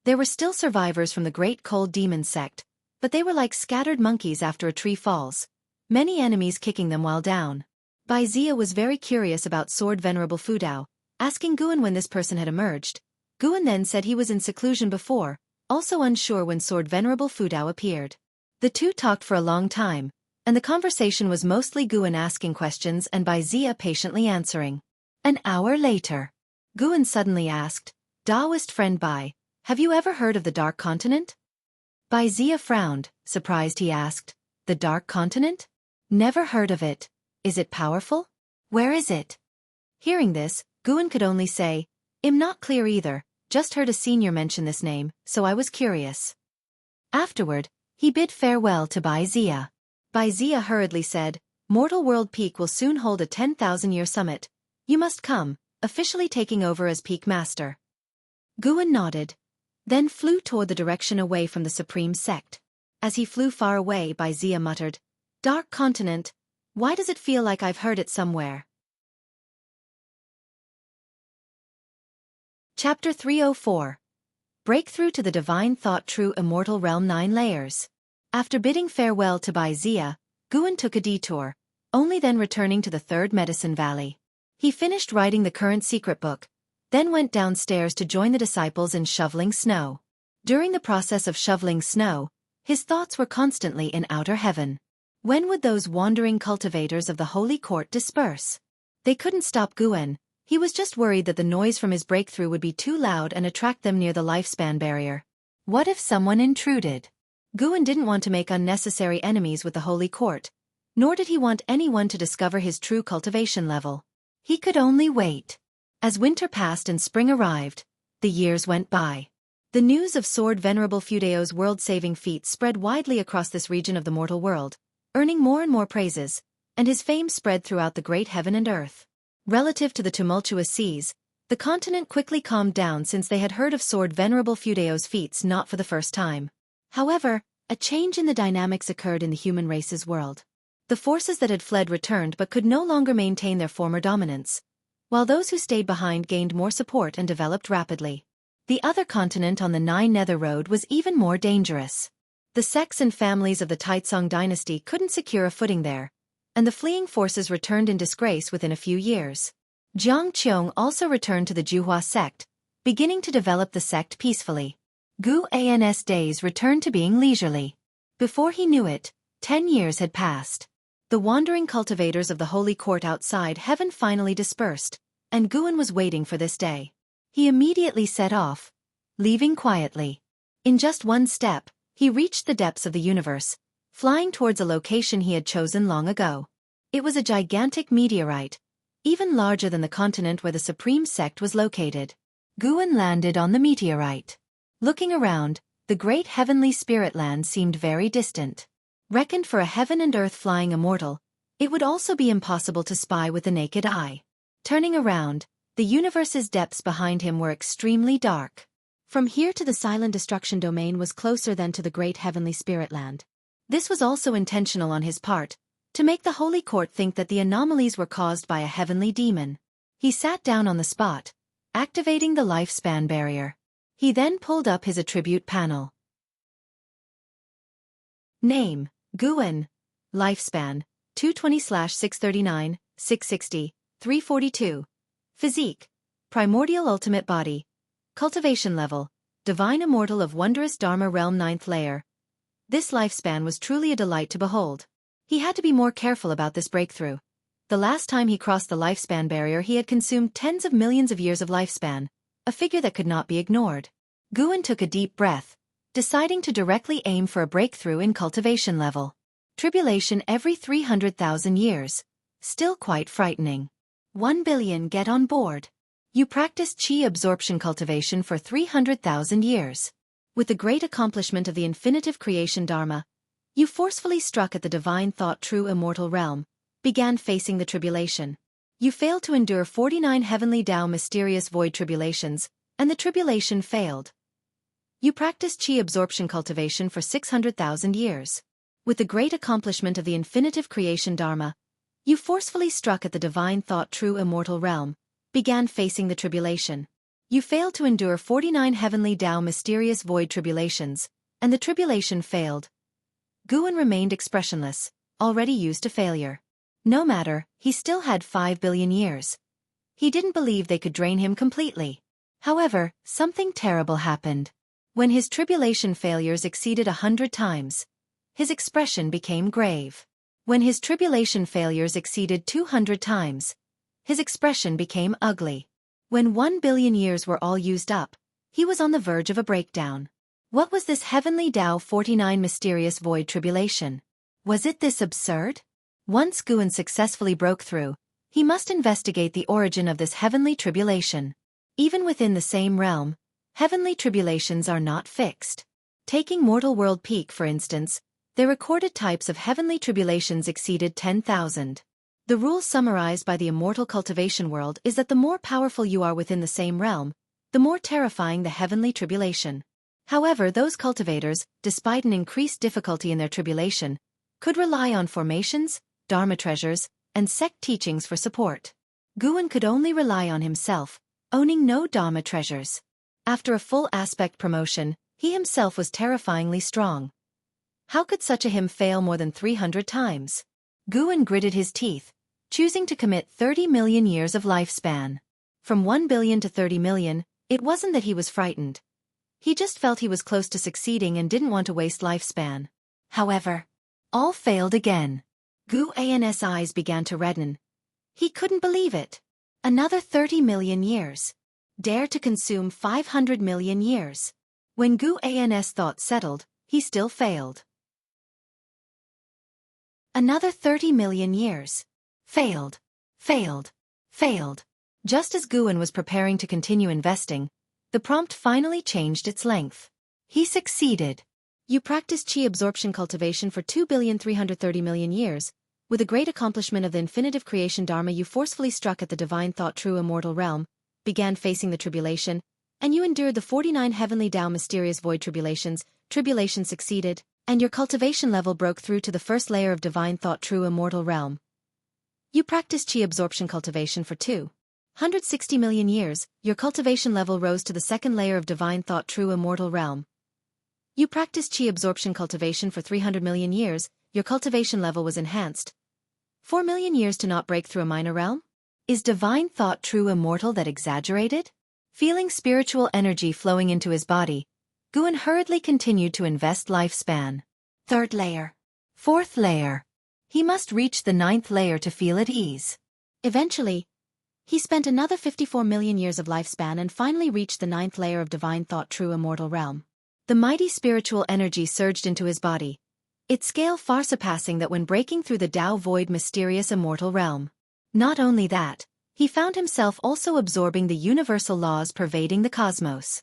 There were still survivors from the Great Cold Demon Sect, but they were like scattered monkeys after a tree falls, many enemies kicking them while down. Bai Zia was very curious about Sword Venerable Fu Dao, asking Guan when this person had emerged. Guan then said he was in seclusion before, also unsure when Sword Venerable Fu Dao appeared. The two talked for a long time, and the conversation was mostly Guan asking questions and Bai Zia patiently answering. An hour later, Guan suddenly asked, Taoist friend Bai, have you ever heard of the Dark Continent? Bai Zia frowned, surprised he asked, the Dark Continent? Never heard of it. Is it powerful? Where is it? Hearing this, Guan could only say, I'm not clear either, just heard a senior mention this name, so I was curious. Afterward, he bid farewell to Bai Zia. Bai Zia hurriedly said, Mortal World Peak will soon hold a 10,000-year summit. You must come, officially taking over as Peak Master. Guan nodded, then flew toward the direction away from the Supreme Sect. As he flew far away, Bai Zia muttered, Dark Continent, why does it feel like I've heard it somewhere? Chapter 304. Breakthrough to the Divine Thought True Immortal Realm 9 Layers. After bidding farewell to Bai Zia, Guan took a detour, only then returning to the Third Medicine Valley. He finished writing the current secret book, then went downstairs to join the disciples in shoveling snow. During the process of shoveling snow, his thoughts were constantly in outer heaven. When would those wandering cultivators of the Holy Court disperse? They couldn't stop Guan. He was just worried that the noise from his breakthrough would be too loud and attract them near the lifespan barrier. What if someone intruded? Guan didn't want to make unnecessary enemies with the Holy Court, nor did he want anyone to discover his true cultivation level. He could only wait. As winter passed and spring arrived, the years went by. The news of Sword Venerable Fu Dao's world-saving feats spread widely across this region of the mortal world, earning more and more praises, and his fame spread throughout the great heaven and earth. Relative to the tumultuous seas, the continent quickly calmed down since they had heard of Sword Venerable Fu Dao's feats not for the first time. However, a change in the dynamics occurred in the human race's world. The forces that had fled returned but could no longer maintain their former dominance, while those who stayed behind gained more support and developed rapidly. The other continent on the Nine Nether Road was even more dangerous. The sects and families of the Taizong dynasty couldn't secure a footing there, and the fleeing forces returned in disgrace within a few years. Jiang Qiong also returned to the Juhua sect, beginning to develop the sect peacefully. Gu An's days returned to being leisurely. Before he knew it, 10 years had passed. The wandering cultivators of the Holy Court outside heaven finally dispersed, and Guan was waiting for this day. He immediately set off, leaving quietly. In just one step, he reached the depths of the universe, flying towards a location he had chosen long ago. It was a gigantic meteorite, even larger than the continent where the Supreme Sect was located. Guan landed on the meteorite. Looking around, the great heavenly spirit land seemed very distant. Reckoned for a heaven and earth flying immortal, it would also be impossible to spy with the naked eye. Turning around, the universe's depths behind him were extremely dark. From here to the silent destruction domain was closer than to the great heavenly spirit land. This was also intentional on his part, to make the Holy Court think that the anomalies were caused by a heavenly demon. He sat down on the spot, activating the lifespan barrier. He then pulled up his attribute panel. Name: Guan. Lifespan: 220/639, 660, 342. Physique: Primordial Ultimate Body. Cultivation level: Divine Immortal of Wondrous Dharma Realm 9th Layer. This lifespan was truly a delight to behold. He had to be more careful about this breakthrough. The last time he crossed the lifespan barrier he had consumed tens of millions of years of lifespan, a figure that could not be ignored. Guan took a deep breath, deciding to directly aim for a breakthrough in cultivation level. Tribulation every 300,000 years. Still quite frightening. 1 billion get on board. You practiced chi absorption cultivation for 300,000 years. With the great accomplishment of the infinitive creation dharma, you forcefully struck at the divine thought true immortal realm, began facing the tribulation. You failed to endure 49 heavenly Tao mysterious void tribulations, and the tribulation failed. You practiced chi absorption cultivation for 600,000 years. With the great accomplishment of the infinitive creation dharma, you forcefully struck at the divine thought true immortal realm, began facing the tribulation. You failed to endure 49 heavenly Tao mysterious void tribulations, and the tribulation failed. Guan remained expressionless, already used to failure. No matter, he still had 5 billion years. He didn't believe they could drain him completely. However, something terrible happened. When his tribulation failures exceeded 100 times, his expression became grave. When his tribulation failures exceeded 200 times, his expression became ugly. When 1 billion years were all used up, he was on the verge of a breakdown. What was this heavenly Tao 49 mysterious void tribulation? Was it this absurd? Once Guan successfully broke through, he must investigate the origin of this heavenly tribulation. Even within the same realm, heavenly tribulations are not fixed. Taking Mortal World Peak for instance, their recorded types of heavenly tribulations exceeded 10,000. The rule summarized by the immortal cultivation world is that the more powerful you are within the same realm, the more terrifying the heavenly tribulation. However, those cultivators, despite an increased difficulty in their tribulation, could rely on formations, dharma treasures, and sect teachings for support. Guan could only rely on himself, owning no dharma treasures. After a full aspect promotion, he himself was terrifyingly strong. How could such a him fail more than 300 times? Guan gritted his teeth, choosing to commit 30 million years of lifespan. From 1 billion to 30 million, it wasn't that he was frightened. He just felt he was close to succeeding and didn't want to waste lifespan. However, all failed again. Guan's eyes began to redden. He couldn't believe it. Another 30 million years. Dare to consume 500 million years. When Guan's thought settled, he still failed. Another 30 million years. Failed. Failed. Failed. Just as Guan was preparing to continue investing, the prompt finally changed its length. He succeeded. You practiced chi absorption cultivation for 2,330,000,000 years. With the great accomplishment of the infinitive creation dharma, you forcefully struck at the divine thought true immortal realm, began facing the tribulation, and you endured the 49 heavenly Tao mysterious void tribulations. Tribulation succeeded, and your cultivation level broke through to the first layer of divine thought true immortal realm. You practiced chi absorption cultivation for 260 million years. Your cultivation level rose to the second layer of divine thought true immortal realm. You practiced chi absorption cultivation for 300 million years. Your cultivation level was enhanced. 4 million years to not break through a minor realm? Is divine thought true immortal that exaggerated? Feeling spiritual energy flowing into his body, Guan hurriedly continued to invest lifespan. Third layer. Fourth layer. He must reach the 9th layer to feel at ease. Eventually, he spent another 54 million years of lifespan and finally reached the 9th layer of divine thought true immortal realm. The mighty spiritual energy surged into his body, its scale far surpassing that when breaking through the Tao void mysterious immortal realm. Not only that, he found himself also absorbing the universal laws pervading the cosmos.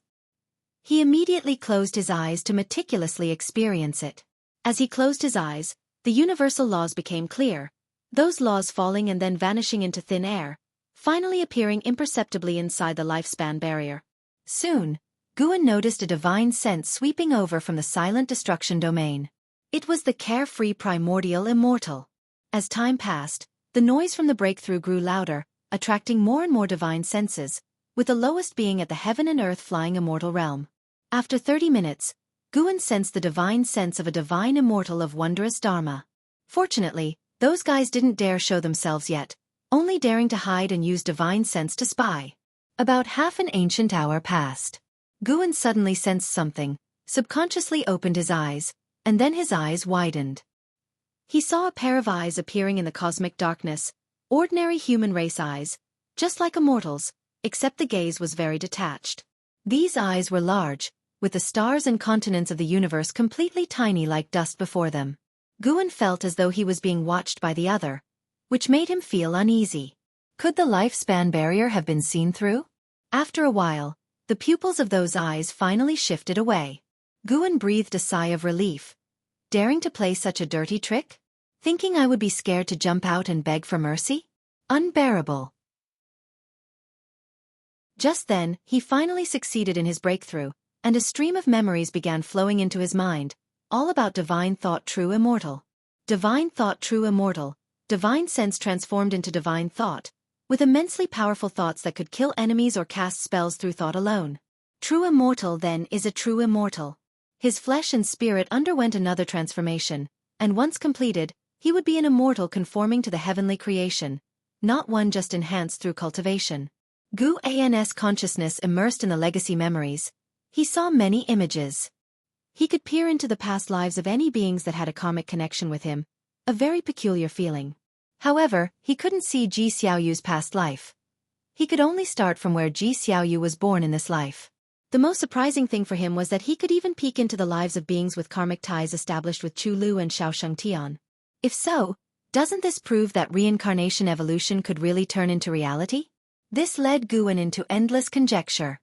He immediately closed his eyes to meticulously experience it. As he closed his eyes, the universal laws became clear, those laws falling and then vanishing into thin air, finally appearing imperceptibly inside the lifespan barrier. Soon, Guan noticed a divine sense sweeping over from the silent destruction domain. It was the carefree primordial immortal. As time passed, the noise from the breakthrough grew louder, attracting more and more divine senses, with the lowest being at the heaven and earth flying immortal realm. After 30 minutes, Guan sensed the divine sense of a divine immortal of wondrous dharma. Fortunately, those guys didn't dare show themselves yet, only daring to hide and use divine sense to spy. About half an ancient hour passed. Guan suddenly sensed something, subconsciously opened his eyes, and then his eyes widened. He saw a pair of eyes appearing in the cosmic darkness, ordinary human race eyes, just like immortals, except the gaze was very detached. These eyes were large, with the stars and continents of the universe completely tiny like dust before them. Guan felt as though he was being watched by the other, which made him feel uneasy. Could the lifespan barrier have been seen through? After a while, the pupils of those eyes finally shifted away. Guan breathed a sigh of relief. Daring to play such a dirty trick? Thinking I would be scared to jump out and beg for mercy? Unbearable. Just then, he finally succeeded in his breakthrough, and a stream of memories began flowing into his mind, all about Divine Thought True Immortal. Divine Thought True Immortal, Divine Sense transformed into Divine Thought, with immensely powerful thoughts that could kill enemies or cast spells through thought alone. True Immortal then is a true immortal. His flesh and spirit underwent another transformation, and once completed, he would be an immortal conforming to the heavenly creation, not one just enhanced through cultivation. Guan's consciousness immersed in the legacy memories. He saw many images. He could peer into the past lives of any beings that had a karmic connection with him, a very peculiar feeling. However, he couldn't see Ji Xiaoyu's past life. He could only start from where Ji Xiaoyu was born in this life. The most surprising thing for him was that he could even peek into the lives of beings with karmic ties established with Chu Lu and Xiaosheng Tian. If so, doesn't this prove that reincarnation evolution could really turn into reality? This led Guan into endless conjecture.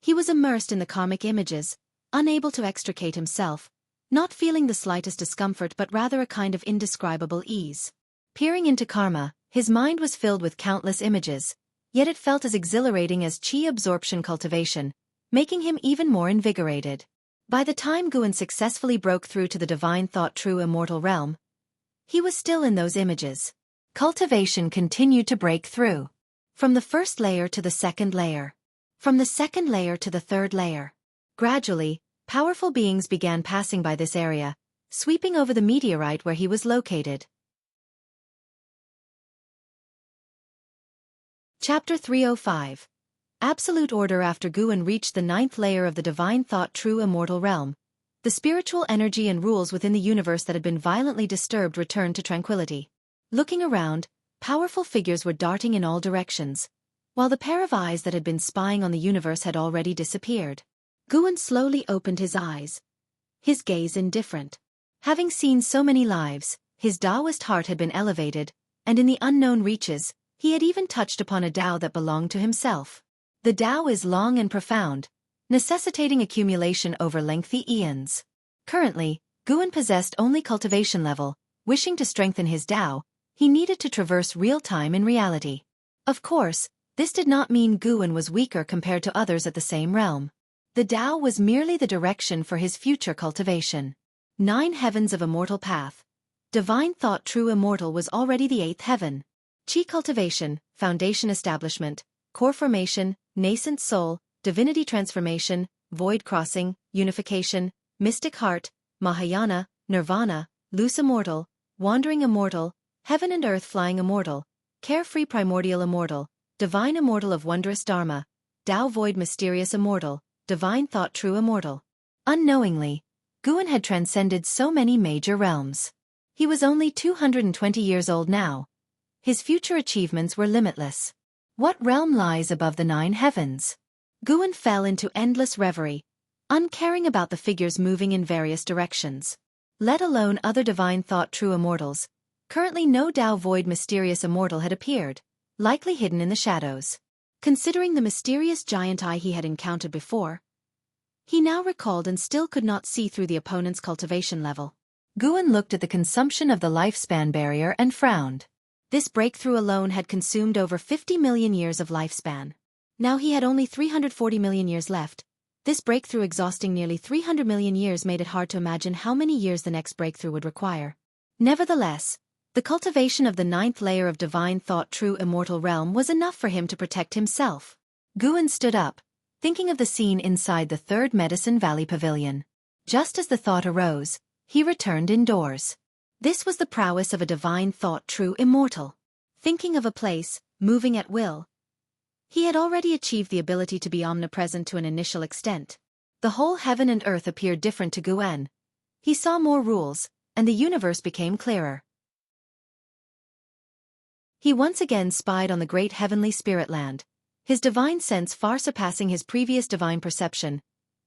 He was immersed in the karmic images, unable to extricate himself, not feeling the slightest discomfort but rather a kind of indescribable ease. Peering into karma, his mind was filled with countless images, yet it felt as exhilarating as chi absorption cultivation, making him even more invigorated. By the time Guan successfully broke through to the Divine Thought True Immortal realm, he was still in those images. Cultivation continued to break through. From the first layer to the second layer. From the second layer to the third layer. Gradually, powerful beings began passing by this area, sweeping over the meteorite where he was located. Chapter 305. Absolute Order. After Guan reached the 9th layer of the Divine Thought True Immortal realm, the spiritual energy and rules within the universe that had been violently disturbed returned to tranquility. Looking around, powerful figures were darting in all directions, while the pair of eyes that had been spying on the universe had already disappeared. Guan slowly opened his eyes, his gaze indifferent. Having seen so many lives, his Taoist heart had been elevated, and in the unknown reaches, he had even touched upon a Tao that belonged to himself. The Tao is long and profound, necessitating accumulation over lengthy eons. Currently, Guan possessed only cultivation level. Wishing to strengthen his Tao, he needed to traverse real time in reality. Of course, this did not mean Guan was weaker compared to others at the same realm. The Tao was merely the direction for his future cultivation. 9 heavens of immortal path. Divine Thought True Immortal was already the 8th heaven. Chi cultivation, foundation establishment, core formation, nascent soul, divinity transformation, void crossing, unification, mystic heart, Mahayana, nirvana, loose immortal, wandering immortal, heaven and earth flying immortal, carefree primordial immortal, divine immortal of wondrous dharma, Tao void mysterious immortal, divine thought true immortal. Unknowingly, Guan had transcended so many major realms. He was only 220 years old now. His future achievements were limitless. What realm lies above the 9 heavens? Guan fell into endless reverie, uncaring about the figures moving in various directions. Let alone other divine thought true immortals. Currently no Tao void mysterious immortal had appeared, likely hidden in the shadows. Considering the mysterious giant eye he had encountered before, he now recalled and still could not see through the opponent's cultivation level. Guan looked at the consumption of the lifespan barrier and frowned. This breakthrough alone had consumed over 50 million years of lifespan. Now he had only 340 million years left. This breakthrough exhausting nearly 300 million years made it hard to imagine how many years the next breakthrough would require. Nevertheless, the cultivation of the 9th layer of divine thought true immortal realm was enough for him to protect himself. Guan stood up, thinking of the scene inside the 3rd Medicine Valley Pavilion. Just as the thought arose, he returned indoors. This was the prowess of a divine thought true immortal. Thinking of a place, moving at will, he had already achieved the ability to be omnipresent to an initial extent. The whole heaven and earth appeared different to Guan. He saw more rules, and the universe became clearer. He once again spied on the great heavenly spirit land, his divine sense far surpassing his previous divine perception,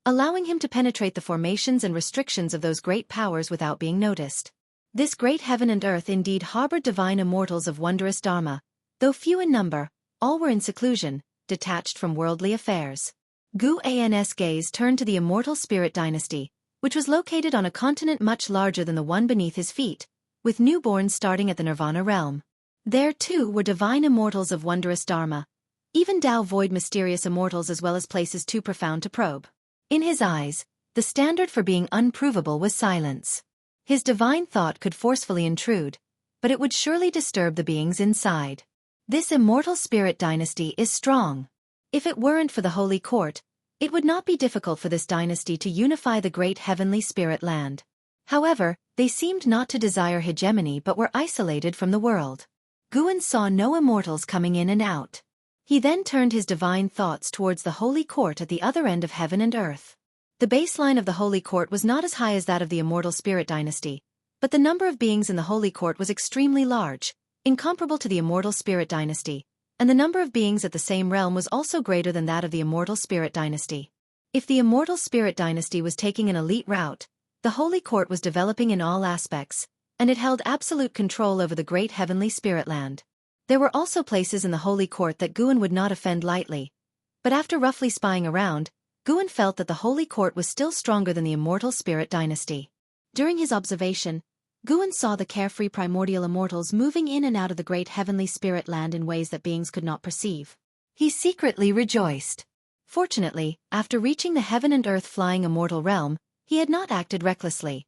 allowing him to penetrate the formations and restrictions of those great powers without being noticed. This great heaven and earth indeed harbored divine immortals of wondrous dharma, though few in number. All were in seclusion, detached from worldly affairs. Gu-An's gaze turned to the immortal spirit dynasty, which was located on a continent much larger than the one beneath his feet, with newborns starting at the Nirvana realm. There, too, were divine immortals of wondrous dharma, even Tao void mysterious immortals as well as places too profound to probe. In his eyes, the standard for being unprovable was silence. His divine thought could forcefully intrude, but it would surely disturb the beings inside. This immortal spirit dynasty is strong. If it weren't for the Holy Court, it would not be difficult for this dynasty to unify the great heavenly spirit land. However, they seemed not to desire hegemony but were isolated from the world. Guan saw no immortals coming in and out. He then turned his divine thoughts towards the Holy Court at the other end of heaven and earth. The baseline of the Holy Court was not as high as that of the immortal spirit dynasty, but the number of beings in the Holy Court was extremely large, incomparable to the immortal spirit dynasty, and the number of beings at the same realm was also greater than that of the immortal spirit dynasty. If the immortal spirit dynasty was taking an elite route, the Holy Court was developing in all aspects, and it held absolute control over the great heavenly spirit land. There were also places in the Holy Court that Guan would not offend lightly, but after roughly spying around, Guan felt that the Holy Court was still stronger than the immortal spirit dynasty. During his observation, Guan saw the carefree primordial immortals moving in and out of the great heavenly spirit land in ways that beings could not perceive. He secretly rejoiced. Fortunately, after reaching the heaven and earth flying immortal realm, he had not acted recklessly.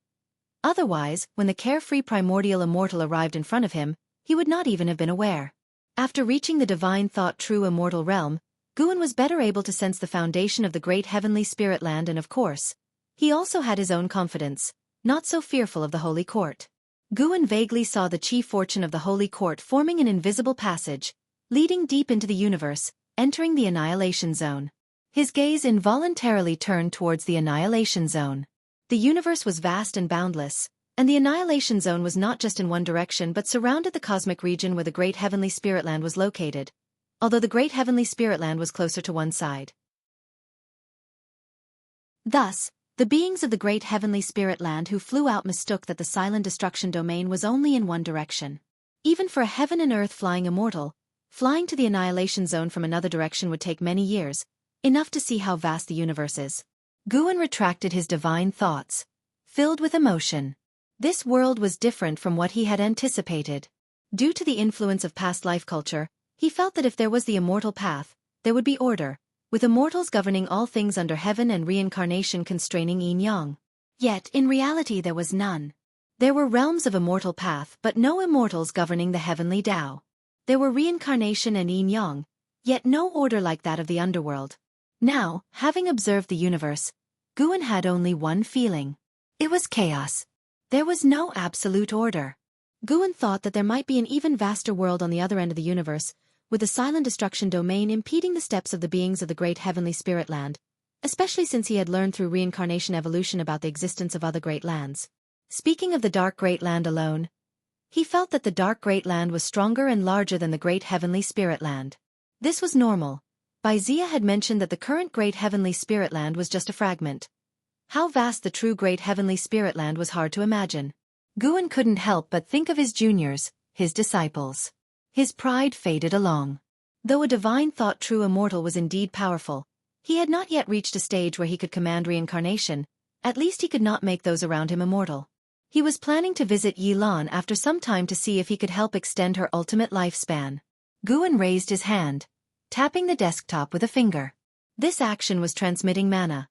Otherwise, when the carefree primordial immortal arrived in front of him, he would not even have been aware. After reaching the divine thought true immortal realm, Guan was better able to sense the foundation of the great heavenly spirit land and of course, he also had his own confidence, not so fearful of the Holy Court. Guan vaguely saw the chief fortune of the Holy Court forming an invisible passage, leading deep into the universe, entering the annihilation zone. His gaze involuntarily turned towards the annihilation zone. The universe was vast and boundless, and the annihilation zone was not just in one direction but surrounded the cosmic region where the great heavenly spirit land was located, although the great heavenly spirit land was closer to one side. Thus, the beings of the great heavenly spirit land who flew out mistook that the silent destruction domain was only in one direction. Even for a heaven and earth flying immortal, flying to the annihilation zone from another direction would take many years, enough to see how vast the universe is. Guan retracted his divine thoughts, filled with emotion. This world was different from what he had anticipated. Due to the influence of past life culture, he felt that if there was the immortal path, there would be order, with immortals governing all things under heaven and reincarnation constraining yin-yang. Yet, in reality there was none. There were realms of immortal path but no immortals governing the heavenly Tao. There were reincarnation and yin-yang, yet no order like that of the underworld. Now, having observed the universe, Guan had only one feeling. It was chaos. There was no absolute order. Guan thought that there might be an even vaster world on the other end of the universe, with the silent destruction domain impeding the steps of the beings of the great heavenly spirit land, especially since he had learned through reincarnation evolution about the existence of other great lands. Speaking of the dark great land alone, he felt that the dark great land was stronger and larger than the great heavenly spirit land. This was normal. Zia had mentioned that the current great heavenly spirit land was just a fragment. How vast the true great heavenly spirit land was hard to imagine. Guan couldn't help but think of his juniors, his disciples. His pride faded along. Though a divine thought true immortal was indeed powerful, he had not yet reached a stage where he could command reincarnation, at least he could not make those around him immortal. He was planning to visit Yilan after some time to see if he could help extend her ultimate lifespan. Guan raised his hand, tapping the desktop with a finger. This action was transmitting mana.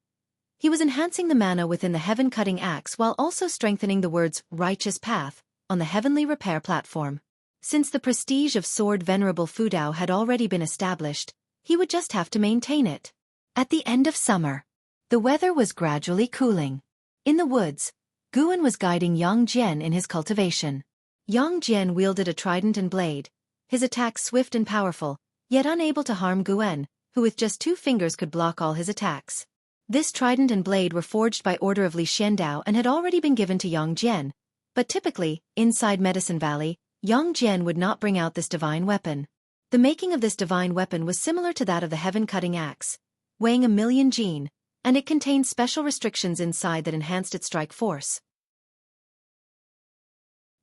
He was enhancing the mana within the heaven-cutting axe while also strengthening the words righteous path on the heavenly repair platform. Since the prestige of Sword Venerable Fudao had already been established, he would just have to maintain it. At the end of summer, the weather was gradually cooling. In the woods, Guan was guiding Yang Jian in his cultivation. Yang Jian wielded a trident and blade, his attacks swift and powerful, yet unable to harm Guan, who with just 2 fingers could block all his attacks. This trident and blade were forged by order of Li Xiandao and had already been given to Yang Jian, but typically, inside Medicine Valley, Yang Jian would not bring out this divine weapon. The making of this divine weapon was similar to that of the heaven-cutting axe, weighing 1,000,000 jin, and it contained special restrictions inside that enhanced its strike force.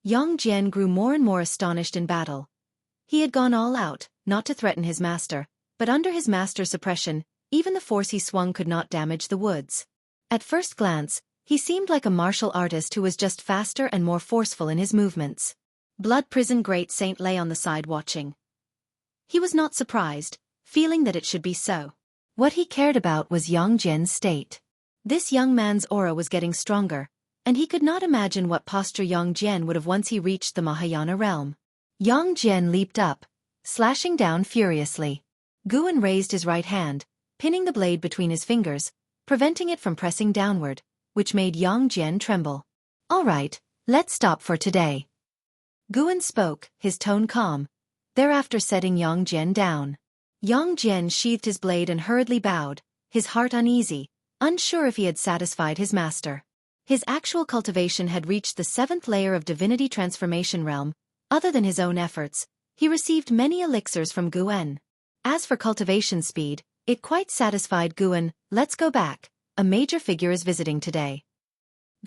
Yang Jian grew more and more astonished in battle. He had gone all out, not to threaten his master, but under his master's suppression, even the force he swung could not damage the woods. At first glance, he seemed like a martial artist who was just faster and more forceful in his movements. Blood Prison Great Saint lay on the side watching. He was not surprised, feeling that it should be so. What he cared about was Yang Jian's state. This young man's aura was getting stronger, and he could not imagine what posture Yang Jian would have once he reached the Mahayana realm. Yang Jian leaped up, slashing down furiously. Guan raised his right hand, pinning the blade between his fingers, preventing it from pressing downward, which made Yang Jian tremble. "All right, let's stop for today." Guan spoke, his tone calm, thereafter setting Yang Jian down. Yang Jian sheathed his blade and hurriedly bowed, his heart uneasy, unsure if he had satisfied his master. His actual cultivation had reached the 7th layer of divinity transformation realm. Other than his own efforts, he received many elixirs from Guan. As for cultivation speed, it quite satisfied Guan. "Let's go back, a major figure is visiting today."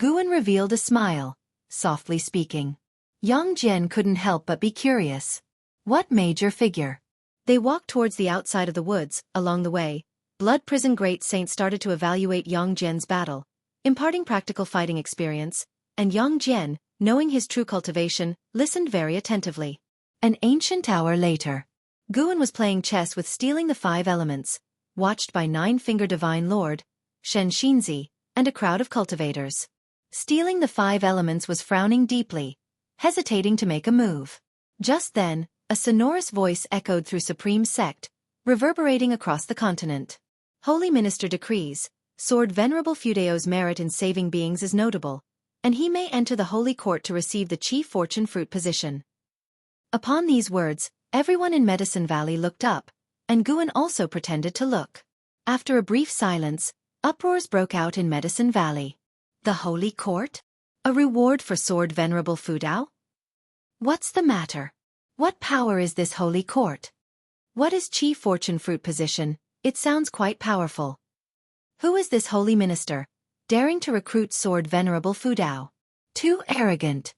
Guan revealed a smile, softly speaking. Yang Jian couldn't help but be curious. What major figure? They walked towards the outside of the woods. Along the way, Blood Prison Great Saint started to evaluate Yang Jian's battle, imparting practical fighting experience, and Yang Jian, knowing his true cultivation, listened very attentively. An ancient hour later, Guan was playing chess with Stealing the 5 Elements, watched by 9-Finger Divine Lord, Shen Xinzi, and a crowd of cultivators. Stealing the 5 Elements was frowning deeply, hesitating to make a move. Just then, a sonorous voice echoed through Supreme Sect, reverberating across the continent. "Holy Minister decrees, Sword Venerable Fudeo's merit in saving beings is notable, and he may enter the Holy Court to receive the Chief Fortune Fruit position." Upon these words, everyone in Medicine Valley looked up, and Guan also pretended to look. After a brief silence, uproars broke out in Medicine Valley. "The Holy Court? A reward for Sword Venerable Fudao? What's the matter? What power is this Holy Court? What is Chief Fortune Fruit position? It sounds quite powerful. Who is this holy minister, daring to recruit Sword Venerable Fudao? Too arrogant."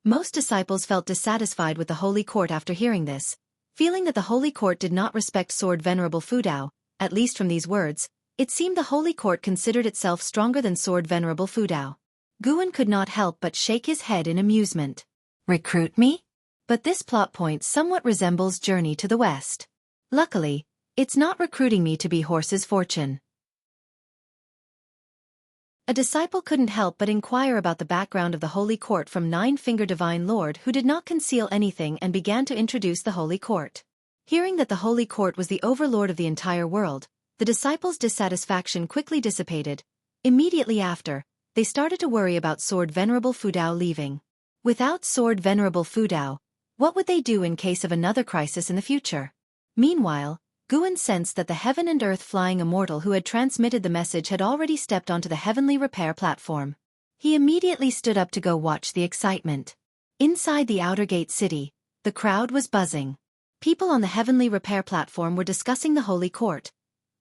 Most disciples felt dissatisfied with the Holy Court after hearing this, feeling that the Holy Court did not respect Sword Venerable Fudao. At least from these words, it seemed the Holy Court considered itself stronger than Sword Venerable Fudao. Guan could not help but shake his head in amusement. "Recruit me? But this plot point somewhat resembles Journey to the West. Luckily, it's not recruiting me to be Horse's Fortune." A disciple couldn't help but inquire about the background of the Holy Court from 9-Finger Divine Lord, who did not conceal anything and began to introduce the Holy Court. Hearing that the Holy Court was the overlord of the entire world, the disciples' dissatisfaction quickly dissipated. Immediately after, they started to worry about Sword Venerable Fudao leaving. Without Sword Venerable Fudao, what would they do in case of another crisis in the future? Meanwhile, Guan sensed that the heaven and earth flying immortal who had transmitted the message had already stepped onto the heavenly repair platform. He immediately stood up to go watch the excitement. Inside the outer gate city, the crowd was buzzing. People on the heavenly repair platform were discussing the Holy Court,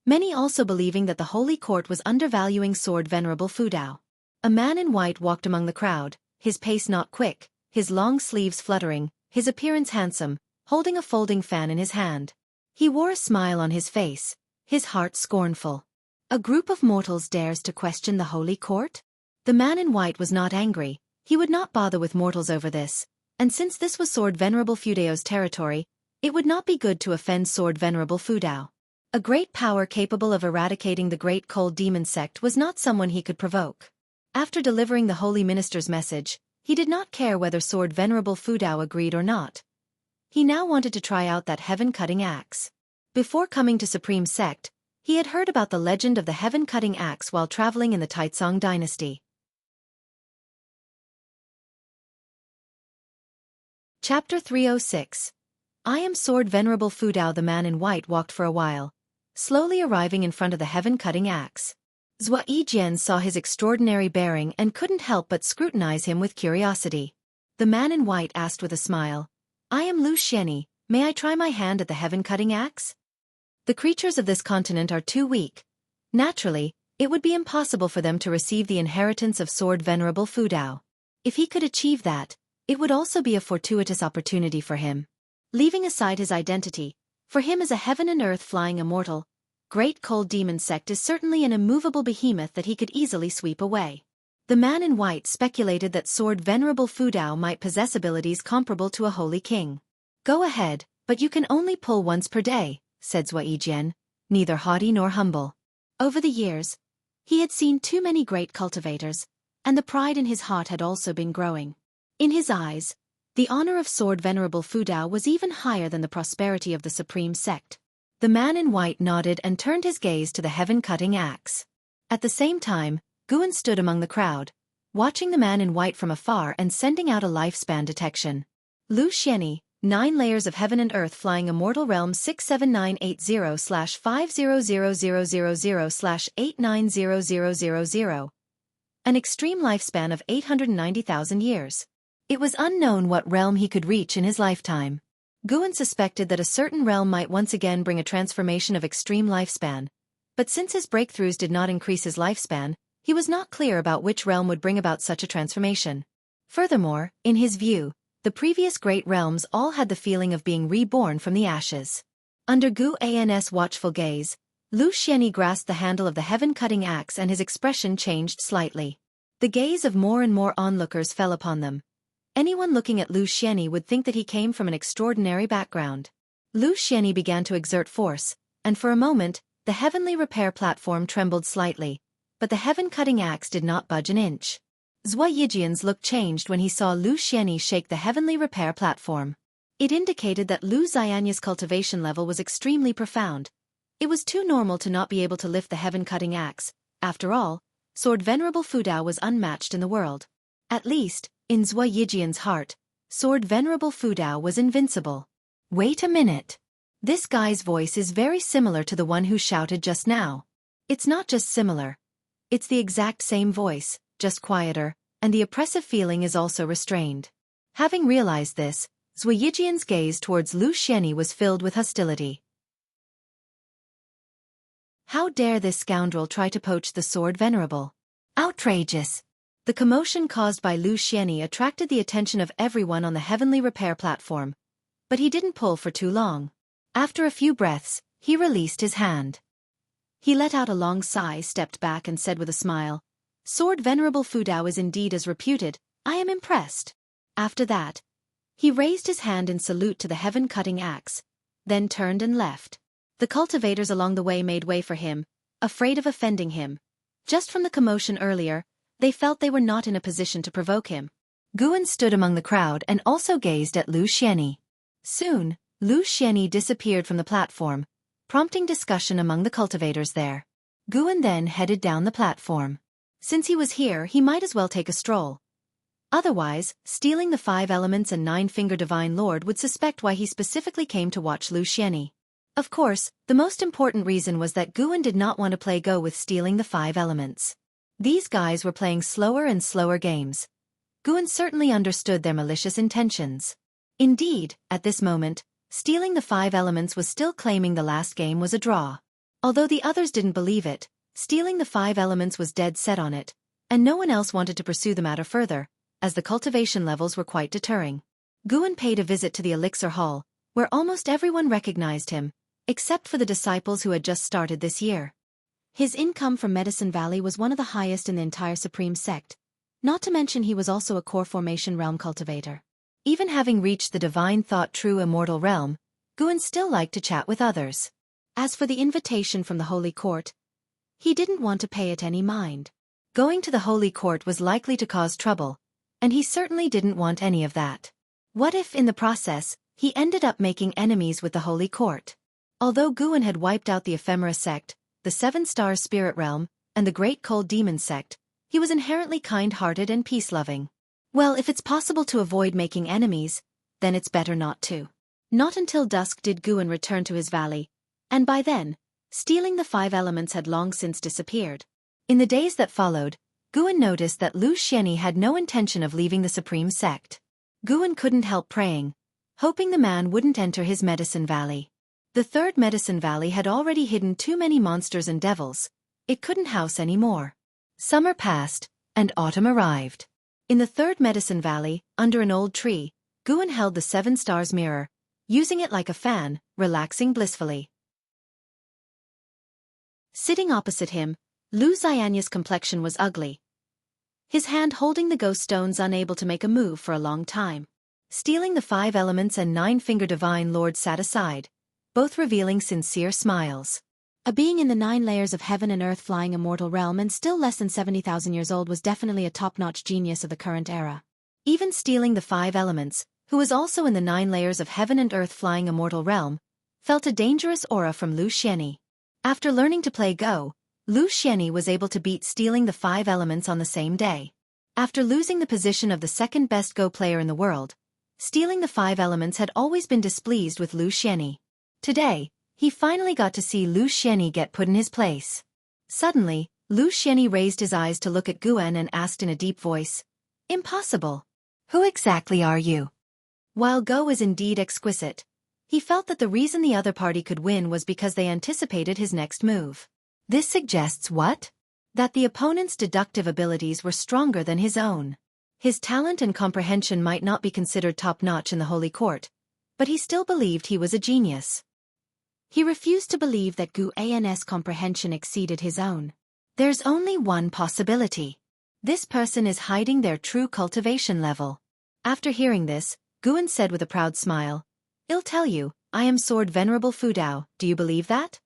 many also believing that the Holy Court was undervaluing Sword Venerable Fudao. A man in white walked among the crowd, his pace not quick, his long sleeves fluttering, his appearance handsome, holding a folding fan in his hand. He wore a smile on his face, his heart scornful. A group of mortals dares to question the Holy Court? The man in white was not angry, he would not bother with mortals over this, and since this was Sword Venerable Fudeo's territory, it would not be good to offend Sword Venerable Fudao. A great power capable of eradicating the great cold demon sect was not someone he could provoke. After delivering the holy minister's message, he did not care whether Sword Venerable Fudao agreed or not. He now wanted to try out that heaven-cutting axe. Before coming to Supreme Sect, he had heard about the legend of the heaven-cutting axe while traveling in the Taizong dynasty. Chapter 306. I am Sword Venerable Fudao. The man in white walked for a while, slowly arriving in front of the heaven-cutting axe. Zhua Yijian saw his extraordinary bearing and couldn't help but scrutinize him with curiosity. The man in white asked with a smile, "I am Lu Xianyi, may I try my hand at the heaven-cutting axe?" The creatures of this continent are too weak. Naturally, it would be impossible for them to receive the inheritance of Sword Venerable Fudao. If he could achieve that, it would also be a fortuitous opportunity for him. Leaving aside his identity, For him as a heaven and earth flying immortal, great cold demon sect is certainly an immovable behemoth that he could easily sweep away. The man in white speculated that Sword Venerable Fudao might possess abilities comparable to a holy king. Go ahead, but you can only pull once per day, said Zhuayijian, neither haughty nor humble. Over the years, he had seen too many great cultivators, and the pride in his heart had also been growing. In his eyes, the honor of Sword Venerable Fudao was even higher than the prosperity of the supreme sect. The man in white nodded and turned his gaze to the heaven-cutting axe. At the same time, Guan stood among the crowd, watching the man in white from afar and sending out a lifespan detection. Lu Xianyi, 9 layers of heaven and earth flying immortal realm 67980/500000/890000. An extreme lifespan of 890,000 years. It was unknown what realm he could reach in his lifetime. Guan suspected that a certain realm might once again bring a transformation of extreme lifespan, but since his breakthroughs did not increase his lifespan, he was not clear about which realm would bring about such a transformation. Furthermore, in his view, the previous great realms all had the feeling of being reborn from the ashes. Under Gu An's watchful gaze, Lu Xianyi grasped the handle of the heaven-cutting axe and his expression changed slightly. The gaze of more and more onlookers fell upon them. Anyone looking at Lu Xianyi would think that he came from an extraordinary background. Lu Xianyi began to exert force, and for a moment, the heavenly repair platform trembled slightly, but the heaven-cutting axe did not budge an inch. Zhuayijian's look changed when he saw Lu Xianyi shake the heavenly repair platform. It indicated that Lu Xianyi's cultivation level was extremely profound. It was too normal to not be able to lift the heaven-cutting axe. After all, Sword Venerable Fudao was unmatched in the world. At least, in Zhuayijian's heart, Sword Venerable Fudao was invincible. Wait a minute. This guy's voice is very similar to the one who shouted just now. It's not just similar. It's the exact same voice, just quieter, and the oppressive feeling is also restrained. Having realized this, Zhuayijian's gaze towards Lu Xianyi was filled with hostility. How dare this scoundrel try to poach the Sword Venerable? Outrageous! The commotion caused by Lu Xianyi attracted the attention of everyone on the heavenly repair platform, but he didn't pull for too long. After a few breaths, he released his hand. He let out a long sigh, stepped back and said with a smile, Sword Venerable Fudao is indeed as reputed, I am impressed. After that, he raised his hand in salute to the heaven-cutting axe, then turned and left. The cultivators along the way made way for him, afraid of offending him. Just from the commotion earlier, they felt they were not in a position to provoke him. Guan stood among the crowd and also gazed at Lu Xianyi. Soon, Lu Xianyi disappeared from the platform, prompting discussion among the cultivators there. Guan then headed down the platform. Since he was here, he might as well take a stroll. Otherwise, stealing the 5 elements and 9-finger Divine Lord would suspect why he specifically came to watch Lu Xianyi. Of course, the most important reason was that Guan did not want to play go with stealing the 5 elements. These guys were playing slower and slower games. Guan certainly understood their malicious intentions. Indeed, at this moment, stealing the 5 elements was still claiming the last game was a draw. Although the others didn't believe it, stealing the 5 elements was dead set on it, and no one else wanted to pursue the matter further, as the cultivation levels were quite deterring. Guan paid a visit to the Elixir Hall, where almost everyone recognized him, except for the disciples who had just started this year. His income from Medicine Valley was one of the highest in the entire Supreme Sect, not to mention he was also a core formation realm cultivator. Even having reached the divine thought true immortal realm, Guan still liked to chat with others. As for the invitation from the Holy Court, he didn't want to pay it any mind. Going to the Holy Court was likely to cause trouble, and he certainly didn't want any of that. What if, in the process, he ended up making enemies with the Holy Court? Although Guan had wiped out the Ephemera sect, the 7 Stars Spirit Realm, and the Great Cold Demon sect, he was inherently kind-hearted and peace-loving. Well, if it's possible to avoid making enemies, then it's better not to. Not until dusk did Guan return to his valley, and by then, stealing the 5 elements had long since disappeared. In the days that followed, Guan noticed that Lu Xianyi had no intention of leaving the Supreme Sect. Guan couldn't help praying, hoping the man wouldn't enter his Medicine Valley. The 3rd Medicine Valley had already hidden too many monsters and devils. It couldn't house any more. Summer passed, and autumn arrived. In the 3rd Medicine Valley, under an old tree, Guan held the 7 Stars mirror, using it like a fan, relaxing blissfully. Sitting opposite him, Lu Xianya's complexion was ugly, his hand holding the ghost stones, unable to make a move for a long time. Stealing the 5 elements and 9-finger divine lord sat aside, both revealing sincere smiles. A being in the 9 layers of heaven and earth flying immortal realm and still less than 70,000 years old was definitely a top-notch genius of the current era. Even stealing the 5 elements, who was also in the 9 layers of heaven and earth flying immortal realm, felt a dangerous aura from Lu Xianyi. After learning to play Go, Lu Xianyi was able to beat stealing the 5 elements on the same day. After losing the position of the second best Go player in the world, stealing the 5 elements had always been displeased with Lu Xianyi. Today, he finally got to see Lu Xianyi get put in his place. Suddenly, Lu Xianyi raised his eyes to look at Guan and asked in a deep voice, "Impossible. Who exactly are you?" While Go is indeed exquisite, he felt that the reason the other party could win was because they anticipated his next move. This suggests what? That the opponent's deductive abilities were stronger than his own. His talent and comprehension might not be considered top-notch in the Holy Court, but he still believed he was a genius. He refused to believe that Guan's comprehension exceeded his own. There's only one possibility. This person is hiding their true cultivation level. After hearing this, Guan said with a proud smile, "I'll tell you, I am Sword Venerable Fudao, do you believe that?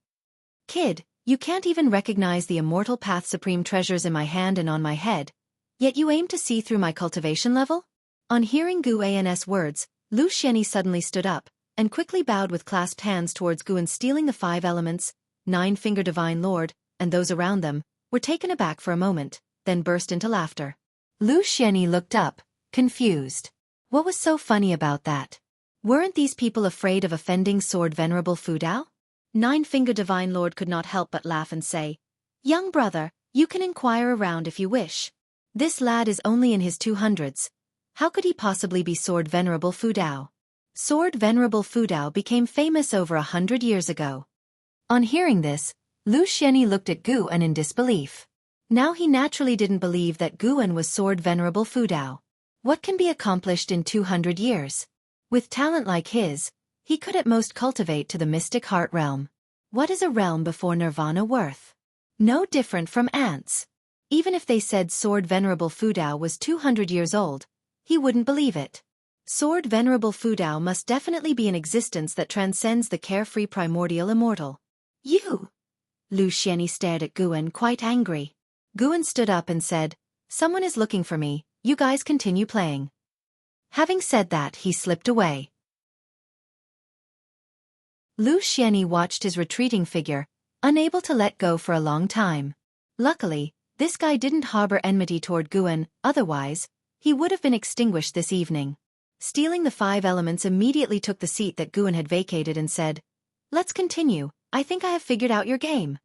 Kid, you can't even recognize the immortal path supreme treasures in my hand and on my head, yet you aim to see through my cultivation level?" On hearing Guan's words, Lu Xianyi suddenly stood up, and quickly bowed with clasped hands towards Guan. Stealing the 5 elements, 9-finger divine lord, and those around them, were taken aback for a moment, then burst into laughter. Lu Xianyi looked up, confused. What was so funny about that? Weren't these people afraid of offending Sword Venerable Fudao? 9-finger divine lord could not help but laugh and say, "Young brother, you can inquire around if you wish. This lad is only in his 200s. How could he possibly be Sword Venerable Fudao?" Sword Venerable Fudao became famous over 100 years ago. On hearing this, Lu Xianyi looked at Guan in disbelief. Now he naturally didn't believe that Guan was Sword Venerable Fudao. What can be accomplished in 200 years? With talent like his, he could at most cultivate to the mystic heart realm. What is a realm before nirvana worth? No different from ants. Even if they said Sword Venerable Fudao was 200 years old, he wouldn't believe it. Sword Venerable Fudao must definitely be an existence that transcends the carefree primordial immortal. "You!" Lu Xianyi stared at Guan, quite angry. Guan stood up and said, "Someone is looking for me, you guys continue playing." Having said that, he slipped away. Lu Xianyi watched his retreating figure, unable to let go for a long time. Luckily, this guy didn't harbor enmity toward Guan, otherwise, he would have been extinguished this evening. Stealing the 5 elements immediately took the seat that Guan had vacated and said, "Let's continue, I think I have figured out your game."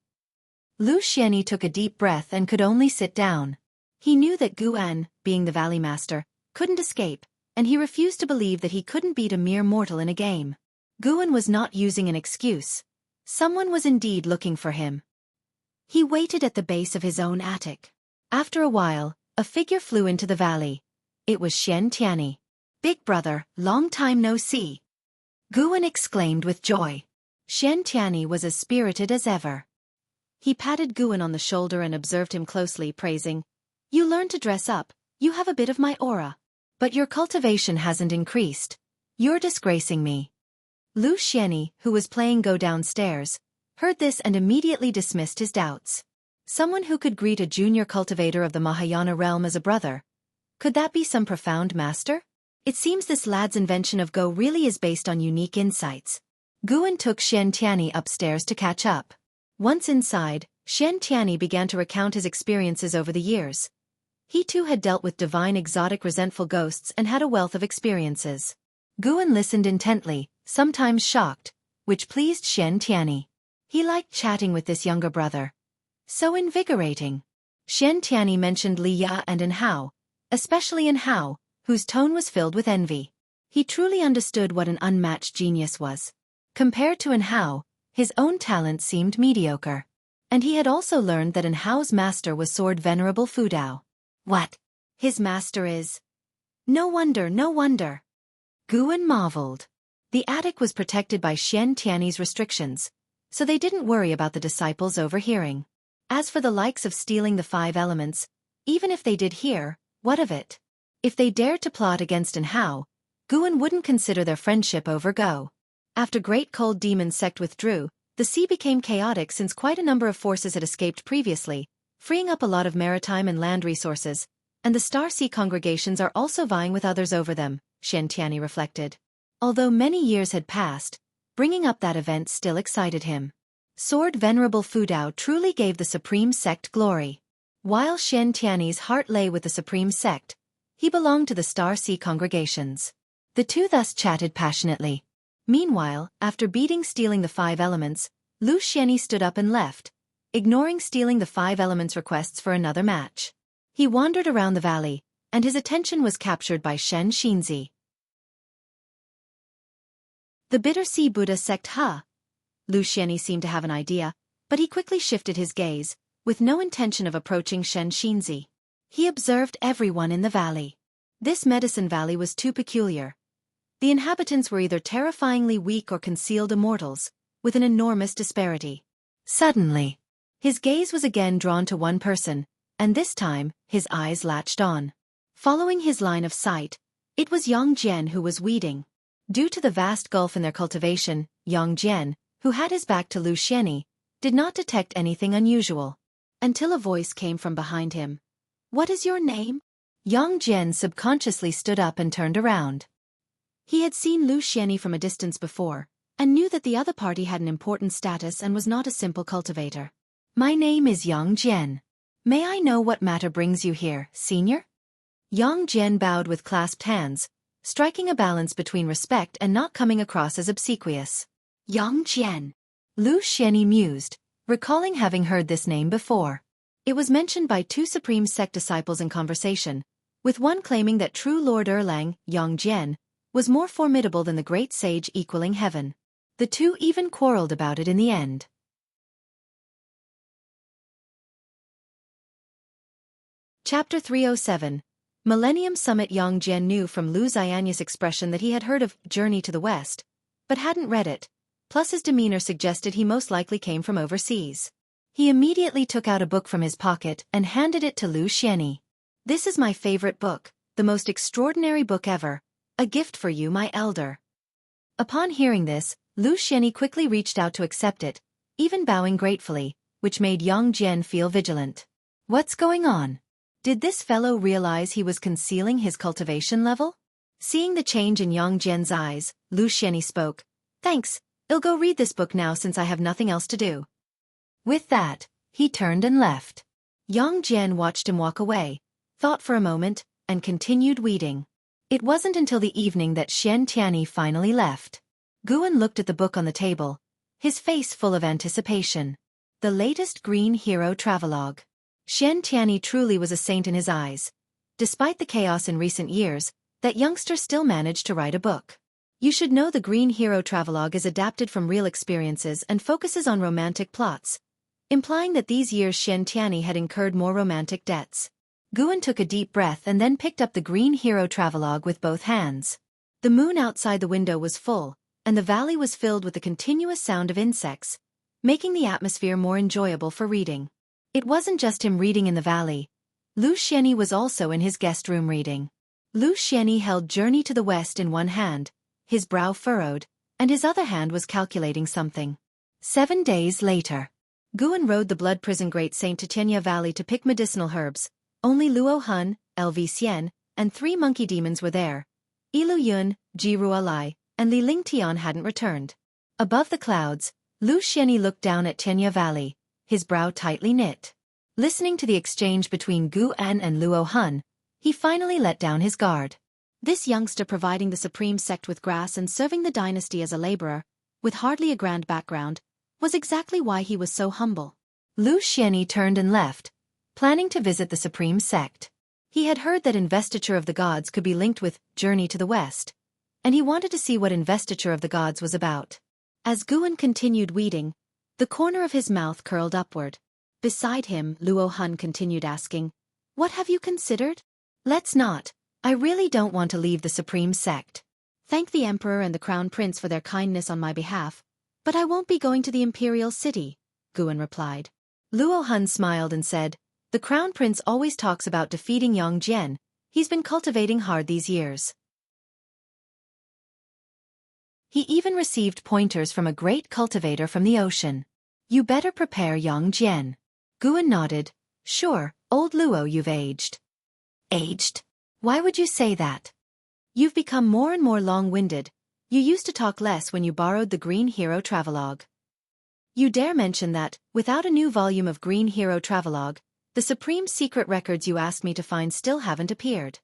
Lu Xianyi took a deep breath and could only sit down. He knew that Guan, being the Valley Master, couldn't escape, and he refused to believe that he couldn't beat a mere mortal in a game. Guan was not using an excuse. Someone was indeed looking for him. He waited at the base of his own attic. After a while, a figure flew into the valley. It was Shen Tianyi. "Big brother, long time no see." Guan exclaimed with joy. Shen Tianyi was as spirited as ever. He patted Guan on the shoulder and observed him closely, praising, "You learned to dress up, you have a bit of my aura. But your cultivation hasn't increased. You're disgracing me." Lu Xianyi, who was playing Go downstairs, heard this and immediately dismissed his doubts. Someone who could greet a junior cultivator of the Mahayana realm as a brother. Could that be some profound master? It seems this lad's invention of Go really is based on unique insights. Guan took Shen Tianyi upstairs to catch up. Once inside, Shen Tianyi began to recount his experiences over the years. He too had dealt with divine exotic resentful ghosts and had a wealth of experiences. Guan listened intently, sometimes shocked, which pleased Shen Tianyi. He liked chatting with this younger brother. So invigorating. Shen Tianyi mentioned Li Ya and En Hao, especially En Hao, whose tone was filled with envy. He truly understood what an unmatched genius was. Compared to En Hao, his own talent seemed mediocre. And he had also learned that En Hao's master was Sword Venerable Fudao. What? His master is? No wonder, no wonder. Guan marveled. The attic was protected by Xian Tiany's restrictions, so they didn't worry about the disciples overhearing. As for the likes of stealing the 5 elements, even if they did hear, what of it? If they dared to plot against and how, Guan wouldn't consider their friendship over go. After Great Cold Demon sect withdrew, the sea became chaotic since quite a number of forces had escaped previously, freeing up a lot of maritime and land resources, and the Star Sea congregations are also vying with others over them, Xian Tiany reflected. Although many years had passed, bringing up that event still excited him. Sword Venerable Fudao truly gave the Supreme Sect glory. While Xian Tiany's heart lay with the Supreme Sect, he belonged to the Star Sea congregations. The two thus chatted passionately. Meanwhile, after beating stealing the 5 elements, Lu Xianyi stood up and left, ignoring stealing the 5 elements requests for another match. He wandered around the valley, and his attention was captured by Shen Xinzi. The Bitter Sea Buddha sect Lu Xianyi seemed to have an idea, but he quickly shifted his gaze, with no intention of approaching Shen Xinzi. He observed everyone in the valley. This medicine valley was too peculiar. The inhabitants were either terrifyingly weak or concealed immortals, with an enormous disparity. Suddenly, his gaze was again drawn to one person, and this time, his eyes latched on. Following his line of sight, it was Yang Jian who was weeding. Due to the vast gulf in their cultivation, Yang Jian, who had his back to Lu Xianyi, did not detect anything unusual. Until a voice came from behind him. "What is your name?" Yang Jian subconsciously stood up and turned around. He had seen Lu Xianyi from a distance before, and knew that the other party had an important status and was not a simple cultivator. "My name is Yang Jian. May I know what matter brings you here, senior?" Yang Jian bowed with clasped hands, striking a balance between respect and not coming across as obsequious. Yang Jian. Lu Xianyi mused, recalling having heard this name before. It was mentioned by 2 Supreme Sect disciples in conversation, with one claiming that true Lord Erlang, Yang Jian, was more formidable than the great sage equaling heaven. The two even quarreled about it in the end. Chapter 307. Millennium Summit. Yang Jian knew from Lu Xianyi's expression that he had heard of Journey to the West, but hadn't read it, plus his demeanor suggested he most likely came from overseas. He immediately took out a book from his pocket and handed it to Lu Xianyi. "This is my favorite book, the most extraordinary book ever, a gift for you, my elder." Upon hearing this, Lu Xianyi quickly reached out to accept it, even bowing gratefully, which made Yang Jian feel vigilant. What's going on? Did this fellow realize he was concealing his cultivation level? Seeing the change in Yang Jian's eyes, Lu Xianyi spoke. "Thanks, I'll go read this book now since I have nothing else to do." With that, he turned and left. Yang Jian watched him walk away, thought for a moment, and continued weeding. It wasn't until the evening that Xian Tiany finally left. Guan looked at the book on the table, his face full of anticipation. The latest Green Hero Travelogue. Xian Tiany truly was a saint in his eyes. Despite the chaos in recent years, that youngster still managed to write a book. You should know the Green Hero Travelogue is adapted from real experiences and focuses on romantic plots, implying that these years Xian Tiany had incurred more romantic debts. Guan took a deep breath and then picked up the Green Hero Travelogue with both hands. The moon outside the window was full, and the valley was filled with the continuous sound of insects, making the atmosphere more enjoyable for reading. It wasn't just him reading in the valley. Lu Xianyi was also in his guest room reading. Lu Xianyi held Journey to the West in one hand, his brow furrowed, and his other hand was calculating something. 7 days later. Guan rode the Blood Prison Great Saint to Tenya Valley to pick medicinal herbs. Only Luo Hun, LV Xian, and 3 monkey demons were there. Ilu Yun, Ji Rualai, and Li Lingtian hadn't returned. Above the clouds, Lu Xianyi looked down at Tenya Valley, his brow tightly knit. Listening to the exchange between Guan and Luo Hun, he finally let down his guard. This youngster providing the Supreme Sect with grass and serving the dynasty as a laborer, with hardly a grand background, was exactly why he was so humble. Lu Xianyi turned and left, planning to visit the Supreme Sect. He had heard that Investiture of the Gods could be linked with Journey to the West, and he wanted to see what Investiture of the Gods was about. As Guan continued weeding, the corner of his mouth curled upward. Beside him, Luo Hun continued asking, "What have you considered?" "Let's not. I really don't want to leave the Supreme Sect." Thank the Emperor and the Crown Prince for their kindness on my behalf, but I won't be going to the Imperial City, Guan replied. Luo Hun smiled and said, the Crown Prince always talks about defeating Yang Jian. He's been cultivating hard these years. He even received pointers from a great cultivator from the ocean. You better prepare Yang Jian. Guan nodded. Sure, old Luo, you've aged. Aged? Why would you say that? You've become more and more long-winded. You used to talk less when you borrowed the Green Hero Travelogue. You dare mention that, without a new volume of Green Hero Travelogue, the supreme secret records you asked me to find still haven't appeared.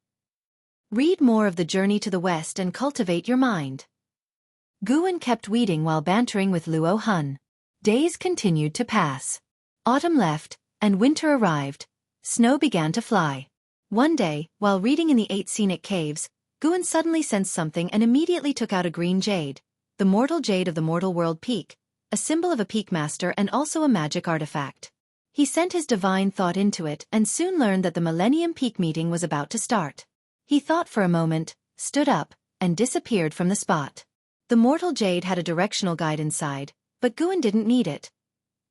Read more of The Journey to the West and cultivate your mind. Guan kept weeding while bantering with Luo Hun. Days continued to pass. Autumn left, and winter arrived. Snow began to fly. One day, while reading in the 8 scenic caves, Guan suddenly sensed something and immediately took out a green jade, the mortal jade of the Mortal World Peak, a symbol of a peak master and also a magic artifact. He sent his divine thought into it and soon learned that the Millennium Peak meeting was about to start. He thought for a moment, stood up, and disappeared from the spot. The mortal jade had a directional guide inside, but Guan didn't need it.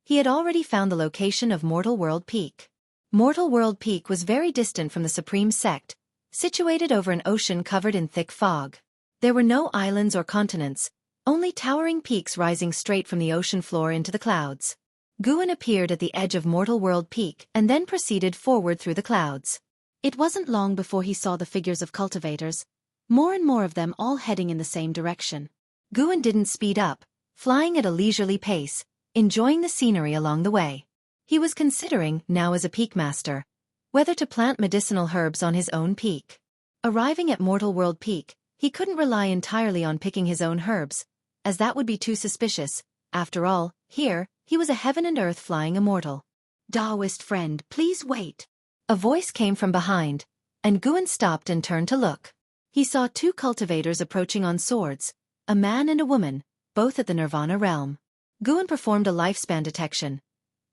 He had already found the location of Mortal World Peak. Mortal World Peak was very distant from the Supreme Sect, situated over an ocean covered in thick fog. There were no islands or continents, only towering peaks rising straight from the ocean floor into the clouds. Guan appeared at the edge of Mortal World Peak and then proceeded forward through the clouds. It wasn't long before he saw the figures of cultivators, more and more of them all heading in the same direction. Guan didn't speed up, flying at a leisurely pace, enjoying the scenery along the way. He was considering, now as a peak master, whether to plant medicinal herbs on his own peak. Arriving at Mortal World Peak, he couldn't rely entirely on picking his own herbs, as that would be too suspicious. After all, here, he was a heaven and earth flying immortal. Taoist friend, please wait. A voice came from behind, and Guan stopped and turned to look. He saw 2 cultivators approaching on swords, a man and a woman, both at the Nirvana realm. Guan performed a lifespan detection.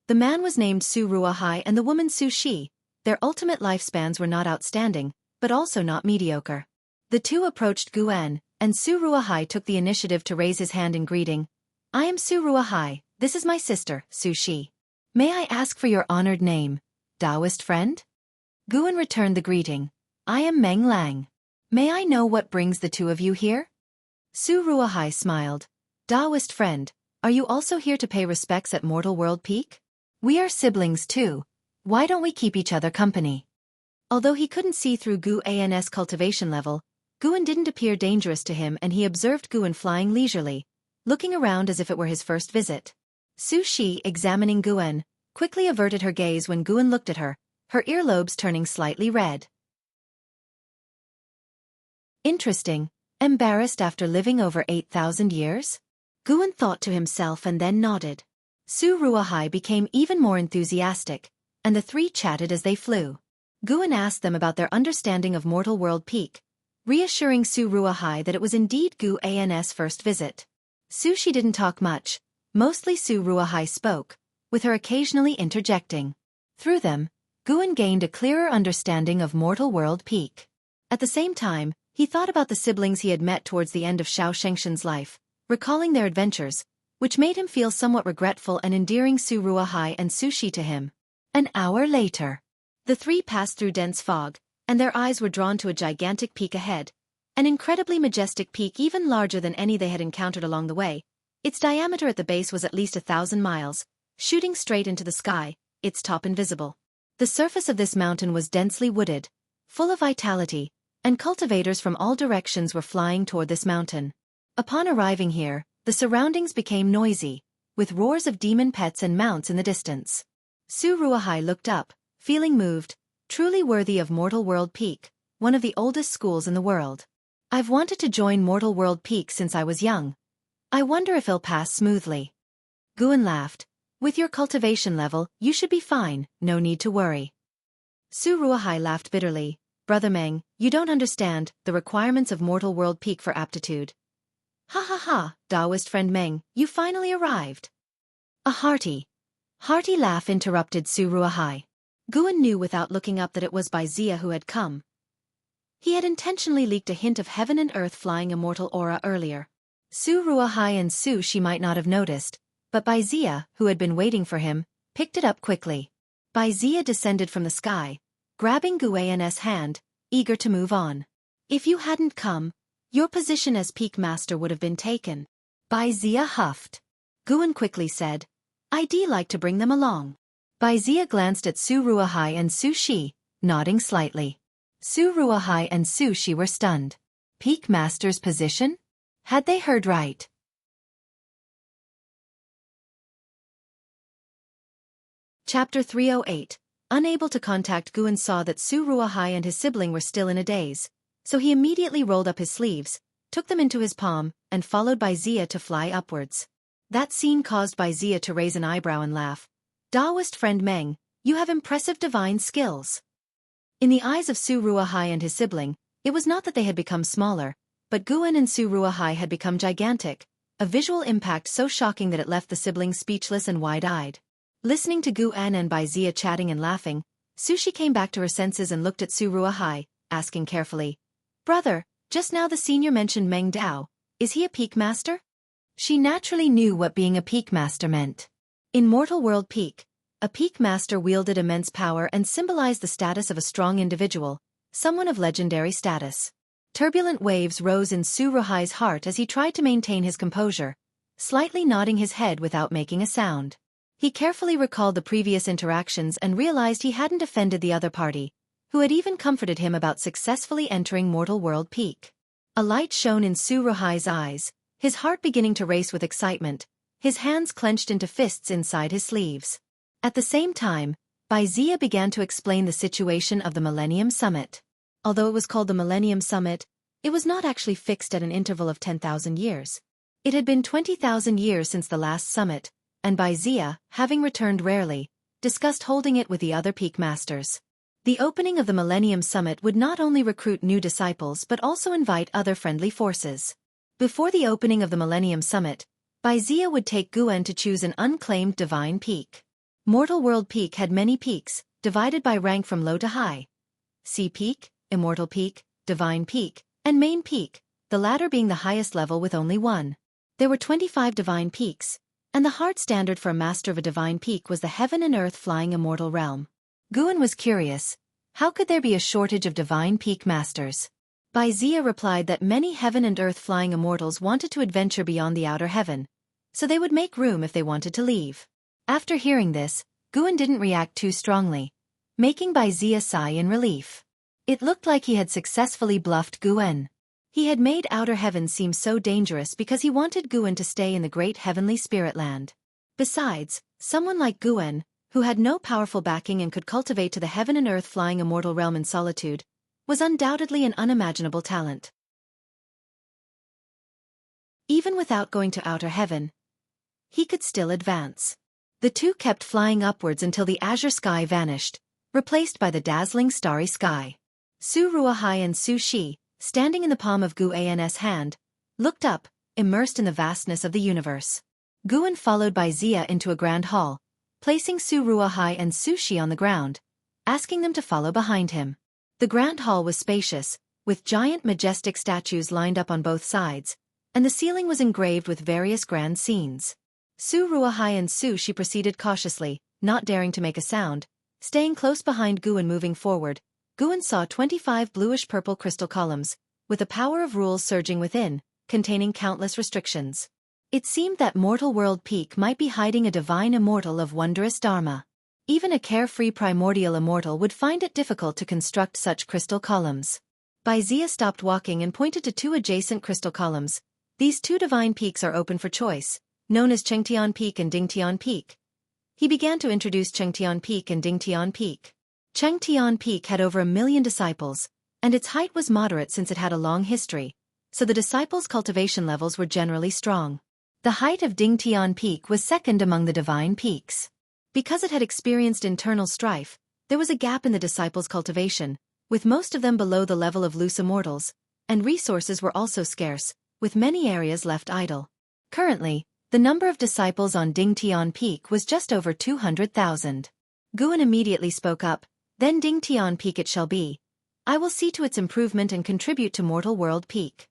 The man was named Su Ruahai and the woman Su Shi. Their ultimate lifespans were not outstanding, but also not mediocre. The 2 approached Guan, and Su Ruahai took the initiative to raise his hand in greeting. I am Su Ruahai, this is my sister, Su Shi. May I ask for your honored name, Taoist friend? Guan returned the greeting. I am Meng Lang. May I know what brings the 2 of you here? Su Ruahai smiled. Taoist friend, are you also here to pay respects at Mortal World Peak? We are siblings too. Why don't we keep each other company? Although he couldn't see through Guan's cultivation level, Guan didn't appear dangerous to him and he observed Guan flying leisurely, looking around as if it were his first visit. Su Shi, examining Guan, quickly averted her gaze when Guan looked at her, her earlobes turning slightly red. Interesting. Embarrassed after living over 8,000 years? Guan thought to himself and then nodded. Su Ruahai became even more enthusiastic, and the 3 chatted as they flew. Guan asked them about their understanding of Mortal World Peak, reassuring Su Ruahai that it was indeed Guan's first visit. Su Shi didn't talk much, mostly Su Ruahai spoke, with her occasionally interjecting. Through them, Guan gained a clearer understanding of Mortal World Peak. At the same time, he thought about the siblings he had met towards the end of Xiao Shengshen's life, recalling their adventures, which made him feel somewhat regretful and endearing Su Ruahai and Su Shi to him. An hour later, the 3 passed through dense fog, and their eyes were drawn to a gigantic peak ahead, an incredibly majestic peak even larger than any they had encountered along the way. Its diameter at the base was at least 1,000 miles, shooting straight into the sky, its top invisible. The surface of this mountain was densely wooded, full of vitality, and cultivators from all directions were flying toward this mountain. Upon arriving here, the surroundings became noisy, with roars of demon pets and mounts in the distance. Su Ruahai looked up, feeling moved, truly worthy of Mortal World Peak, one of the oldest schools in the world. I've wanted to join Mortal World Peak since I was young. I wonder if it'll pass smoothly. Guan laughed. With your cultivation level, you should be fine, no need to worry. Su Ruahai laughed bitterly. Brother Meng, you don't understand the requirements of Mortal World Peak for aptitude. Ha ha ha, Taoist friend Meng, you finally arrived. A hearty laugh interrupted Su Ruahai. Guan knew without looking up that it was Bai Zia who had come. He had intentionally leaked a hint of heaven and earth flying immortal aura earlier. Su Ruahai and Su Shi might not have noticed, but Baizia, who had been waiting for him, picked it up quickly. Baizia descended from the sky, grabbing Guan's hand, eager to move on. If you hadn't come, your position as Peak Master would have been taken. Baizia huffed. Guan quickly said, I'd like to bring them along. Baizia glanced at Su Ruahai and Su Shi, nodding slightly. Su Ruahai and Su Shi were stunned. Peak Master's position? Had they heard right? Chapter 308. Unable to contact Guan saw that Su Ruahai and his sibling were still in a daze, so he immediately rolled up his sleeves, took them into his palm, and followed Baizia to fly upwards. That scene caused Baizia to raise an eyebrow and laugh. Taoist friend Meng, you have impressive divine skills. In the eyes of Su Ruahai and his sibling, it was not that they had become smaller, but Guan and Su Ruahai had become gigantic, a visual impact so shocking that it left the siblings speechless and wide-eyed. Listening to Guan and Baizia chatting and laughing, Su Shi came back to her senses and looked at Su Ruahai, asking carefully, Brother, just now the senior mentioned Meng Dao, is he a Peak Master? She naturally knew what being a Peak Master meant. In Mortal World Peak, a Peak Master wielded immense power and symbolized the status of a strong individual, someone of legendary status. Turbulent waves rose in Su Ruahai's heart as he tried to maintain his composure, slightly nodding his head without making a sound. He carefully recalled the previous interactions and realized he hadn't offended the other party, who had even comforted him about successfully entering Mortal World Peak. A light shone in Su Ruahai's eyes, his heart beginning to race with excitement, his hands clenched into fists inside his sleeves. At the same time, Baizia began to explain the situation of the Millennium Summit. Although it was called the Millennium Summit, it was not actually fixed at an interval of 10,000 years. It had been 20,000 years since the last summit, and Baizia, having returned rarely, discussed holding it with the other Peak Masters. The opening of the Millennium Summit would not only recruit new disciples but also invite other friendly forces. Before the opening of the Millennium Summit, Baizia would take Guan to choose an unclaimed divine peak. Mortal World Peak had many peaks, divided by rank from low to high. Sea Peak, Immortal Peak, Divine Peak, and Main Peak, the latter being the highest level with only one. There were 25 divine peaks, and the hard standard for a master of a divine peak was the heaven and earth flying immortal realm. Guan was curious, how could there be a shortage of divine peak masters? Baizia replied that many heaven and earth flying immortals wanted to adventure beyond the outer heaven, so they would make room if they wanted to leave. After hearing this, Guan didn't react too strongly, making Baizia sigh in relief. It looked like he had successfully bluffed Guan. He had made outer heaven seem so dangerous because he wanted Guan to stay in the great heavenly spirit land. Besides, someone like Guan, who had no powerful backing and could cultivate to the heaven and earth flying immortal realm in solitude, was undoubtedly an unimaginable talent. Even without going to outer heaven, he could still advance. The two kept flying upwards until the azure sky vanished, replaced by the dazzling starry sky. Su Ruahai and Su Shi, standing in the palm of Guan's hand, looked up, immersed in the vastness of the universe. Guan followed Baizia into a grand hall, placing Su Ruahai and Su Shi on the ground, asking them to follow behind him. The grand hall was spacious, with giant majestic statues lined up on both sides, and the ceiling was engraved with various grand scenes. Su Ruahai and Su Shi proceeded cautiously, not daring to make a sound, staying close behind Guan. Moving forward, Guan saw 25 bluish-purple crystal columns, with the power of rules surging within, containing countless restrictions. It seemed that Mortal World Peak might be hiding a divine immortal of wondrous dharma. Even a carefree primordial immortal would find it difficult to construct such crystal columns. Baizia stopped walking and pointed to two adjacent crystal columns. These two divine peaks are open for choice, known as Chengtian Peak and Dingtian Peak. He began to introduce Chengtian Peak and Dingtian Peak. Chengtian Peak had over 1 million disciples, and its height was moderate since it had a long history, so the disciples' cultivation levels were generally strong. The height of Dingtian Peak was second among the divine peaks. Because it had experienced internal strife, there was a gap in the disciples' cultivation, with most of them below the level of loose immortals, and resources were also scarce, with many areas left idle. Currently, the number of disciples on Dingtian Peak was just over 200,000. Guan immediately spoke up, "Then Dingtian Peak it shall be. I will see to its improvement and contribute to Mortal World Peak.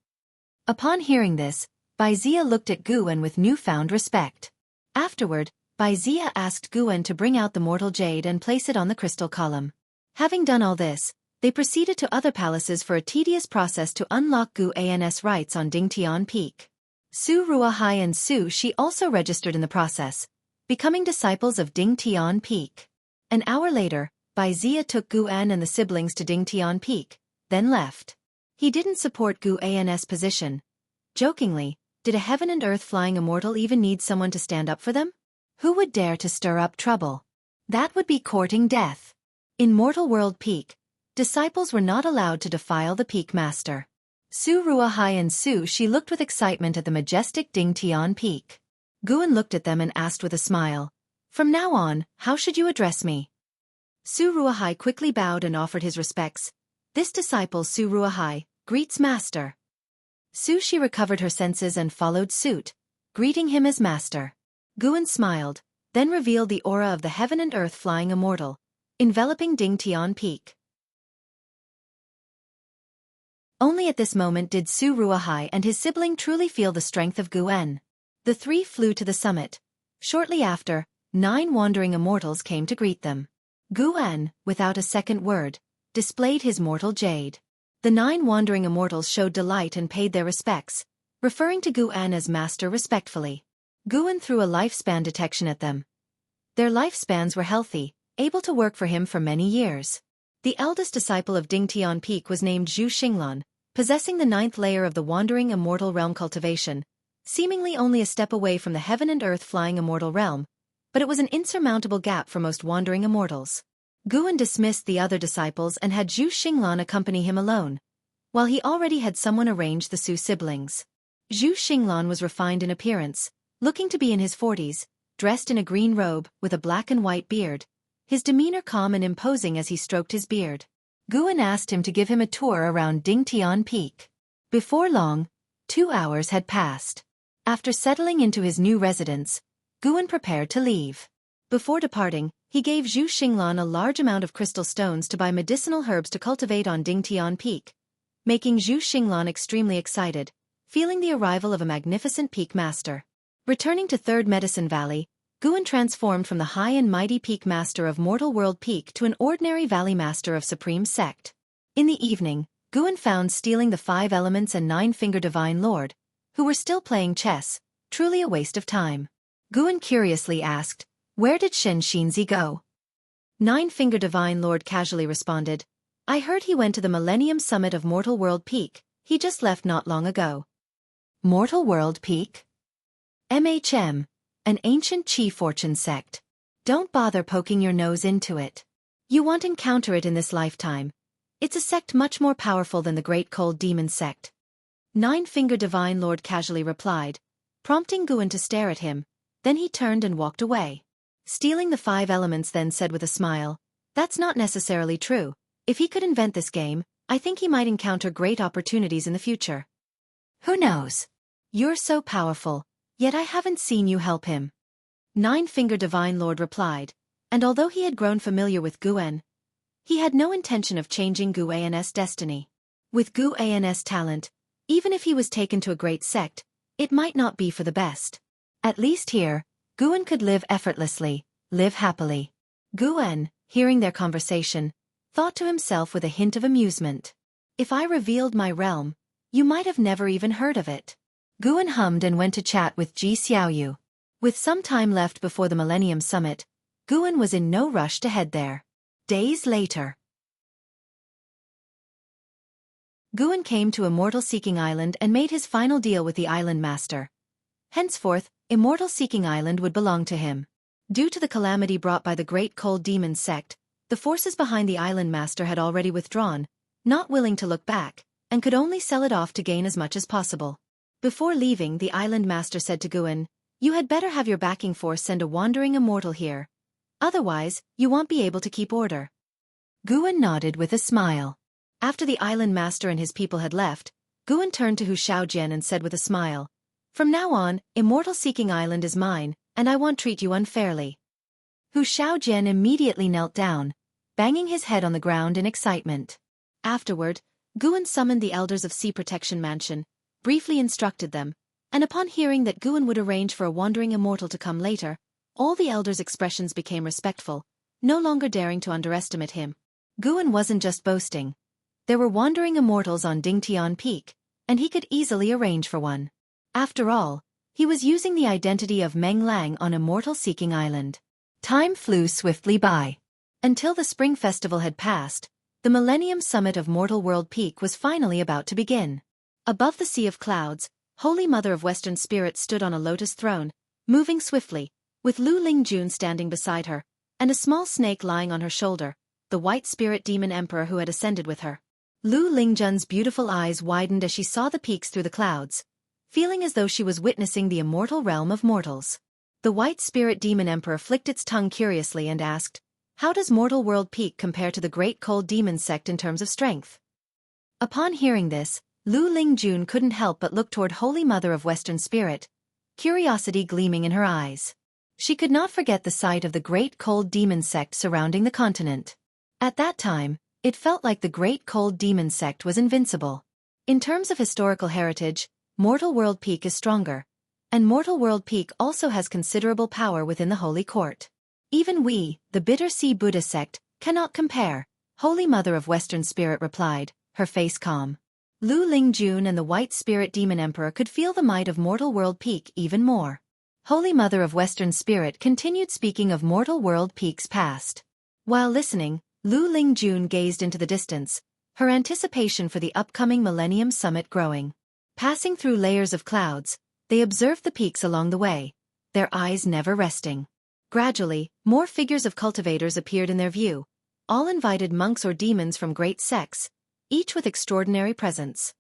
Upon hearing this, Baizia looked at Guwen with newfound respect. Afterward, Baizia asked Guwen to bring out the mortal jade and place it on the crystal column. Having done all this, they proceeded to other palaces for a tedious process to unlock Guan's rights on Dingtian Peak. Su Ruahai and Su Shi also registered in the process, becoming disciples of Dingtian Peak. An hour later, Baizia took Guan and the siblings to Dingtian Peak, then left. He didn't support Guan's position. Jokingly, did a heaven and earth flying immortal even need someone to stand up for them? Who would dare to stir up trouble? That would be courting death. In Mortal World Peak, disciples were not allowed to defile the Peak Master. Su Ruahai and Su Shi looked with excitement at the majestic Dingtian Peak. Guan looked at them and asked with a smile, "From now on, how should you address me?" Su Ruahai quickly bowed and offered his respects. "This disciple Su Ruahai greets Master." Su Shi recovered her senses and followed suit, greeting him as Master. Guan smiled, then revealed the aura of the heaven and earth flying immortal, enveloping Dingtian Peak. Only at this moment did Su Ruahai and his sibling truly feel the strength of Guan. The three flew to the summit. Shortly after, 9 wandering immortals came to greet them. Guan, without a second word, displayed his mortal jade. The 9 wandering immortals showed delight and paid their respects, referring to Guan as Master respectfully. Guan threw a lifespan detection at them. Their lifespans were healthy, able to work for him for many years. The eldest disciple of Dingtian Peak was named Zhu Xinglan, possessing the 9th layer of the Wandering Immortal Realm cultivation, seemingly only a step away from the heaven and earth flying immortal realm, but it was an insurmountable gap for most wandering immortals. Guan dismissed the other disciples and had Zhu Xinglan accompany him alone, while he already had someone arrange the Su siblings. Zhu Xinglan was refined in appearance, looking to be in his 40s, dressed in a green robe with a black and white beard, his demeanor calm and imposing as he stroked his beard. Guan asked him to give him a tour around Dingtian Peak. Before long, 2 hours had passed. After settling into his new residence, Guan prepared to leave. Before departing, he gave Zhu Xinglan a large amount of crystal stones to buy medicinal herbs to cultivate on Dingtian Peak, making Zhu Xinglan extremely excited, feeling the arrival of a magnificent peak master. Returning to Third Medicine Valley, Guan transformed from the high and mighty Peak Master of Mortal World Peak to an ordinary Valley Master of Supreme Sect. In the evening, Guan found stealing the 5 elements and 9-finger Divine Lord, who were still playing chess, truly a waste of time. Guan curiously asked, "Where did Shen Xinzi go?" 9-finger Divine Lord casually responded, "I heard he went to the Millennium Summit of Mortal World Peak. He just left not long ago." Mortal World Peak? MHM, an ancient Qi fortune sect. Don't bother poking your nose into it. You won't encounter it in this lifetime. It's a sect much more powerful than the Great Cold Demon sect. 9-finger Divine Lord casually replied, prompting Guan to stare at him, then he turned and walked away. Stealing the 5 elements then said with a smile, "That's not necessarily true. If he could invent this game, I think he might encounter great opportunities in the future." "Who knows? You're so powerful, yet I haven't seen you help him." 9-finger Divine Lord replied, and although he had grown familiar with Guan, he had no intention of changing Guan's destiny. With Guan's talent, even if he was taken to a great sect, it might not be for the best. At least here, Guan could live effortlessly, live happily. Guan, hearing their conversation, thought to himself with a hint of amusement, "If I revealed my realm, you might have never even heard of it." Guan hummed and went to chat with Ji Xiaoyu. With some time left before the Millennium Summit, Guan was in no rush to head there. Days later, Guan came to Immortal Seeking Island and made his final deal with the island master. Henceforth, Immortal Seeking Island would belong to him. Due to the calamity brought by the Great Cold Demon sect, the forces behind the island master had already withdrawn, not willing to look back, and could only sell it off to gain as much as possible. Before leaving, the island master said to Guan, "You had better have your backing force send a wandering immortal here. Otherwise, you won't be able to keep order." Guan nodded with a smile. After the island master and his people had left, Guan turned to Hu Shaojian and said with a smile, "From now on, Immortal Seeking Island is mine, and I won't treat you unfairly." Hu Shaojian immediately knelt down, banging his head on the ground in excitement. Afterward, Guan summoned the elders of Sea Protection Mansion, briefly instructed them, and upon hearing that Guan would arrange for a wandering immortal to come later, all the elders' expressions became respectful, no longer daring to underestimate him. Guan wasn't just boasting. There were wandering immortals on Dingtian Peak, and he could easily arrange for one. After all, he was using the identity of Meng Lang on Immortal Seeking Island. Time flew swiftly by. Until the Spring Festival had passed, the Millennium Summit of Mortal World Peak was finally about to begin. Above the sea of clouds, Holy Mother of Western Spirit stood on a lotus throne, moving swiftly, with Lu Lingjun standing beside her, and a small snake lying on her shoulder, the white spirit demon emperor who had ascended with her. Lu Lingjun's beautiful eyes widened as she saw the peaks through the clouds, feeling as though she was witnessing the immortal realm of mortals. The white spirit demon emperor flicked its tongue curiously and asked, "How does Mortal World Peak compare to the Great Cold Demon Sect in terms of strength?" Upon hearing this, Lu Lingjun couldn't help but look toward Holy Mother of Western Spirit, curiosity gleaming in her eyes. She could not forget the sight of the Great Cold Demon Sect surrounding the continent. At that time, it felt like the Great Cold Demon Sect was invincible. In terms of historical heritage, Mortal World Peak is stronger, and Mortal World Peak also has considerable power within the Holy Court. Even we, the Bitter Sea Buddha sect, cannot compare, Holy Mother of Western Spirit replied, her face calm. Lu Lingjun and the White Spirit Demon Emperor could feel the might of Mortal World Peak even more. Holy Mother of Western Spirit continued speaking of Mortal World Peak's past. While listening, Lu Lingjun gazed into the distance, her anticipation for the upcoming Millennium Summit growing. Passing through layers of clouds, they observed the peaks along the way, their eyes never resting. Gradually, more figures of cultivators appeared in their view, all invited monks or demons from great sects, each with extraordinary presence.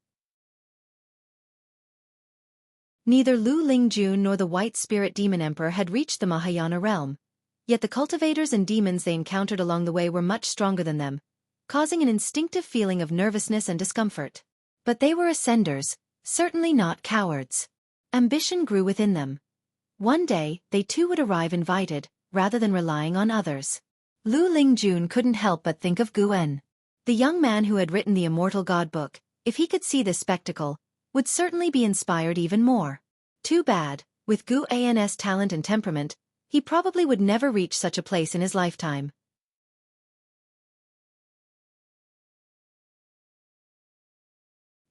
Neither Lu Lingjun nor the White Spirit Demon Emperor had reached the Mahayana realm, yet the cultivators and demons they encountered along the way were much stronger than them, causing an instinctive feeling of nervousness and discomfort. But they were ascenders, certainly not cowards. Ambition grew within them. One day, they too would arrive invited, rather than relying on others. Lu Lingjun couldn't help but think of Guan. The young man who had written the Immortal God Book, if he could see this spectacle, would certainly be inspired even more. Too bad, with Guan's talent and temperament, he probably would never reach such a place in his lifetime.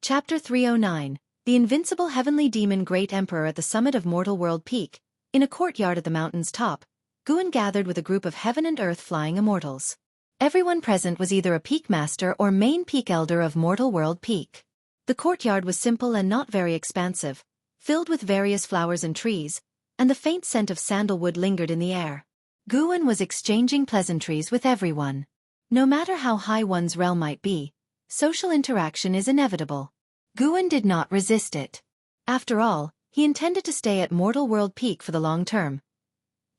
Chapter 309, The Invincible Heavenly Demon Great Emperor at the summit of Mortal World Peak. In a courtyard at the mountain's top, Guan gathered with a group of heaven and earth flying immortals. Everyone present was either a peak master or main peak elder of Mortal World Peak. The courtyard was simple and not very expansive, filled with various flowers and trees, and the faint scent of sandalwood lingered in the air. Guan was exchanging pleasantries with everyone. No matter how high one's realm might be, social interaction is inevitable. Guan did not resist it. After all, he intended to stay at Mortal World Peak for the long term.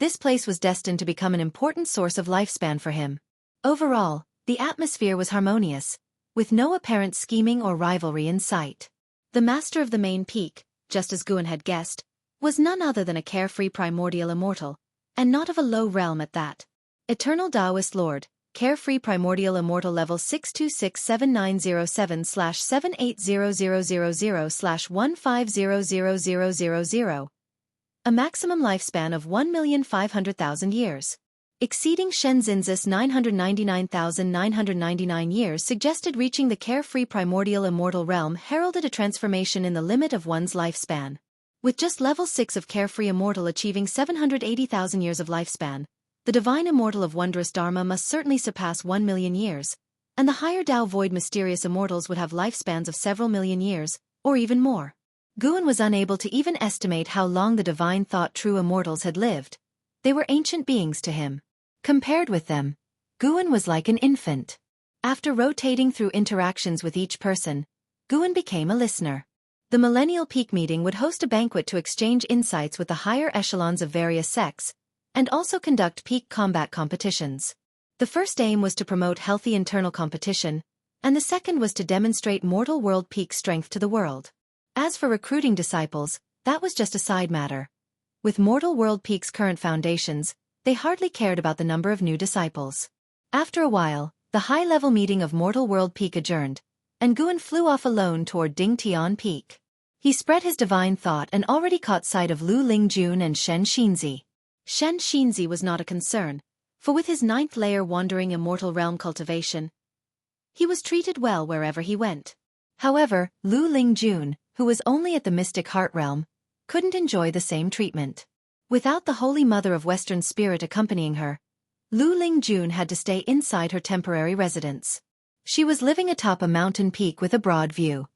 This place was destined to become an important source of lifespan for him. Overall, the atmosphere was harmonious, with no apparent scheming or rivalry in sight. The master of the main peak, just as Guan had guessed, was none other than a carefree primordial immortal, and not of a low realm at that. Eternal Taoist Lord, carefree primordial immortal level 6267907/78000/1500000. A maximum lifespan of 1,500,000 years. Exceeding Shenzin's 999,999 years suggested reaching the carefree primordial immortal realm heralded a transformation in the limit of one's lifespan. With just level 6 of carefree immortal achieving 780,000 years of lifespan, the divine immortal of wondrous Dharma must certainly surpass 1 million years, and the higher Tao Void mysterious immortals would have lifespans of several million years, or even more. Guan was unable to even estimate how long the divine thought true immortals had lived. They were ancient beings to him. Compared with them, Guan was like an infant. After rotating through interactions with each person, Guan became a listener. The Millennial Peak meeting would host a banquet to exchange insights with the higher echelons of various sects, and also conduct peak combat competitions. The first aim was to promote healthy internal competition, and the second was to demonstrate Mortal World Peak strength to the world. As for recruiting disciples, that was just a side matter. With Mortal World Peak's current foundations, they hardly cared about the number of new disciples. After a while, the high-level meeting of Mortal World Peak adjourned, and Guan flew off alone toward Ding Tian Peak. He spread his divine thought and already caught sight of Lu Lingjun and Shen Xinzi. Shen Xinzi was not a concern, for with his 9th layer wandering immortal realm cultivation, he was treated well wherever he went. However, Lu Lingjun, who was only at the mystic heart realm, couldn't enjoy the same treatment. Without the Holy Mother of Western Spirit accompanying her, Lu Lingjun had to stay inside her temporary residence. She was living atop a mountain peak with a broad view.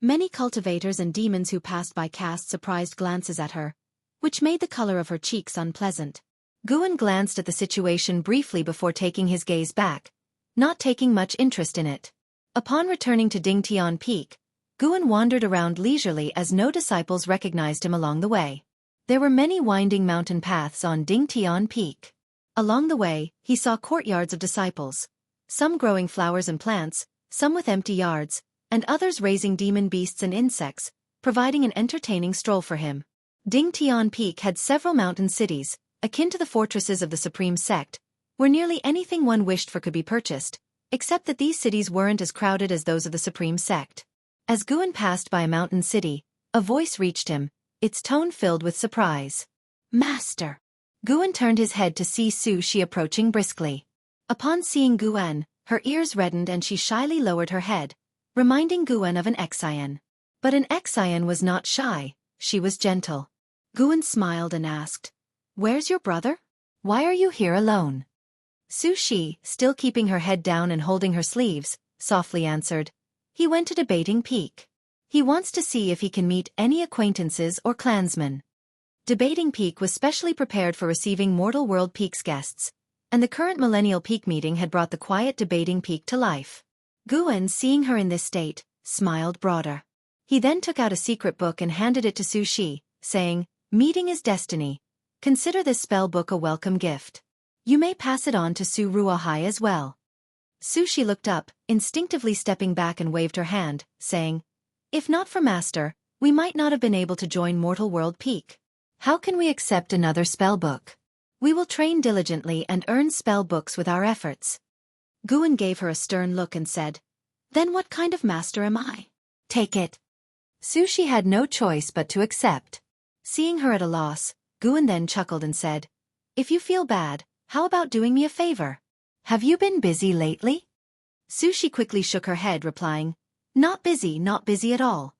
Many cultivators and demons who passed by cast surprised glances at her, which made the color of her cheeks unpleasant. Guan glanced at the situation briefly before taking his gaze back, not taking much interest in it. Upon returning to Ding Tian Peak, Guan wandered around leisurely as no disciples recognized him along the way. There were many winding mountain paths on Ding Tian Peak. Along the way, he saw courtyards of disciples, some growing flowers and plants, some with empty yards, and others raising demon beasts and insects, providing an entertaining stroll for him. Ding Tian Peak had several mountain cities, akin to the fortresses of the Supreme Sect, where nearly anything one wished for could be purchased, except that these cities weren't as crowded as those of the Supreme Sect. As Guan passed by a mountain city, a voice reached him, its tone filled with surprise. "Master!" Guan turned his head to see Su Shi approaching briskly. Upon seeing Guan, her ears reddened and she shyly lowered her head, reminding Guan of an Exian. But an Exian was not shy, she was gentle. Guan smiled and asked, "Where's your brother? Why are you here alone?" Su Shi, still keeping her head down and holding her sleeves, softly answered, "He went to Debating Peak. He wants to see if he can meet any acquaintances or clansmen." Debating Peak was specially prepared for receiving Mortal World Peak's guests, and the current Millennial Peak meeting had brought the quiet Debating Peak to life. Guan, seeing her in this state, smiled broader. He then took out a secret book and handed it to Su Shi, saying, "Meeting is destiny. Consider this spell book a welcome gift. You may pass it on to Su Ruohai as well." Su Shi looked up, instinctively stepping back and waved her hand, saying, "If not for Master, we might not have been able to join Mortal World Peak. How can we accept another spell book? We will train diligently and earn spell books with our efforts." Guan gave her a stern look and said, "Then what kind of master am I? Take it." Su Shi had no choice but to accept. Seeing her at a loss, Guan then chuckled and said, "If you feel bad, how about doing me a favor? Have you been busy lately?" Su Shi quickly shook her head, replying, not busy at all.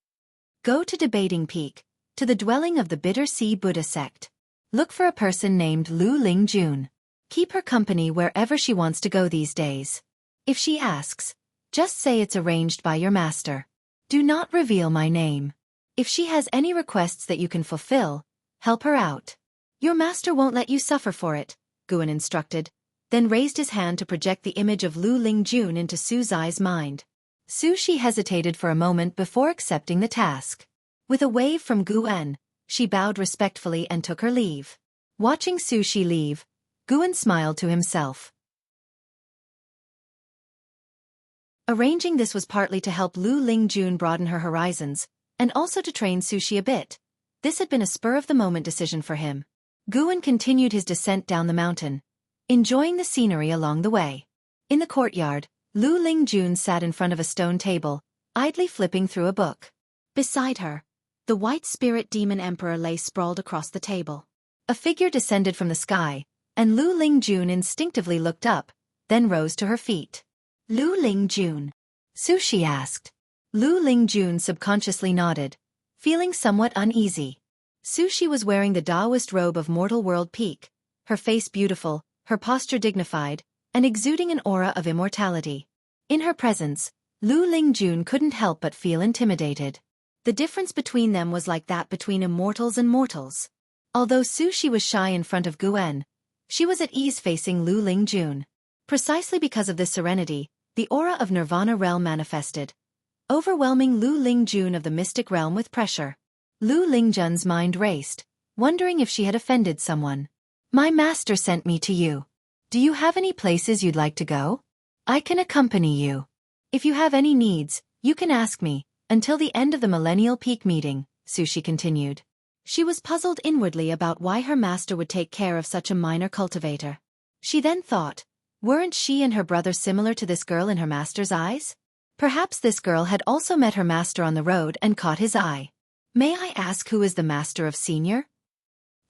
Go to Debating Peak, to the dwelling of the Bitter Sea Buddha sect. Look for a person named Lu Lingjun. Keep her company wherever she wants to go these days. If she asks, just say it's arranged by your master. Do not reveal my name. If she has any requests that you can fulfill, help her out. Your master won't let you suffer for it," Guan instructed, then raised his hand to project the image of Lu Lingjun into Su Zai's mind. Su Shi hesitated for a moment before accepting the task. With a wave from Guan, she bowed respectfully and took her leave. Watching Su Shi leave, Guan smiled to himself. Arranging this was partly to help Lu Lingjun broaden her horizons, and also to train Su Shi a bit. This had been a spur-of-the-moment decision for him. Guan continued his descent down the mountain, enjoying the scenery along the way. In the courtyard, Lu Lingjun sat in front of a stone table, idly flipping through a book. Beside her, the white spirit demon emperor lay sprawled across the table. A figure descended from the sky, and Lu Lingjun instinctively looked up, then rose to her feet. "Lu Lingjun?" Su Shi asked. Lu Lingjun subconsciously nodded, feeling somewhat uneasy. Su Shi was wearing the Taoist robe of Mortal World Peak, her face beautiful, her posture dignified, and exuding an aura of immortality. In her presence, Lu Lingjun couldn't help but feel intimidated. The difference between them was like that between immortals and mortals. Although Su Shi was shy in front of Guan, she was at ease facing Lu Lingjun. Precisely because of this serenity, the aura of Nirvana realm manifested, overwhelming Lu Lingjun of the mystic realm with pressure. Lu Lingjun's mind raced, wondering if she had offended someone. "My master sent me to you. Do you have any places you'd like to go? I can accompany you. If you have any needs, you can ask me, until the end of the Millennial Peak meeting," Su Shi continued. She was puzzled inwardly about why her master would take care of such a minor cultivator. She then thought, weren't she and her brother similar to this girl in her master's eyes? Perhaps this girl had also met her master on the road and caught his eye. May I ask who is the master of Senior?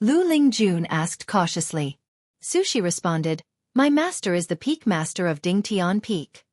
Lu Lingjun asked cautiously. Sushi responded, my master is the Peak Master of Dingtian Peak.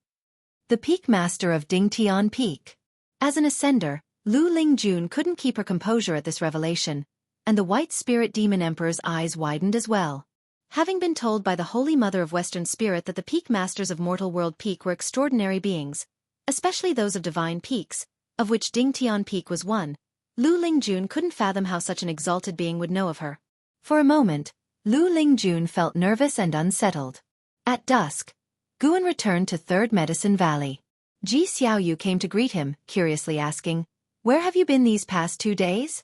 The Peak Master of Dingtian Peak. As an ascender, Lu Lingjun couldn't keep her composure at this revelation, and the White Spirit Demon Emperor's eyes widened as well. Having been told by the Holy Mother of Western Spirit that the Peak Masters of Mortal World Peak were extraordinary beings, especially those of divine peaks, of which Dingtian Peak was one, Lu Lingjun couldn't fathom how such an exalted being would know of her. For a moment, Lu Lingjun felt nervous and unsettled. At dusk, Guan returned to Third Medicine Valley. Ji Xiaoyu came to greet him, curiously asking, where have you been these past 2 days?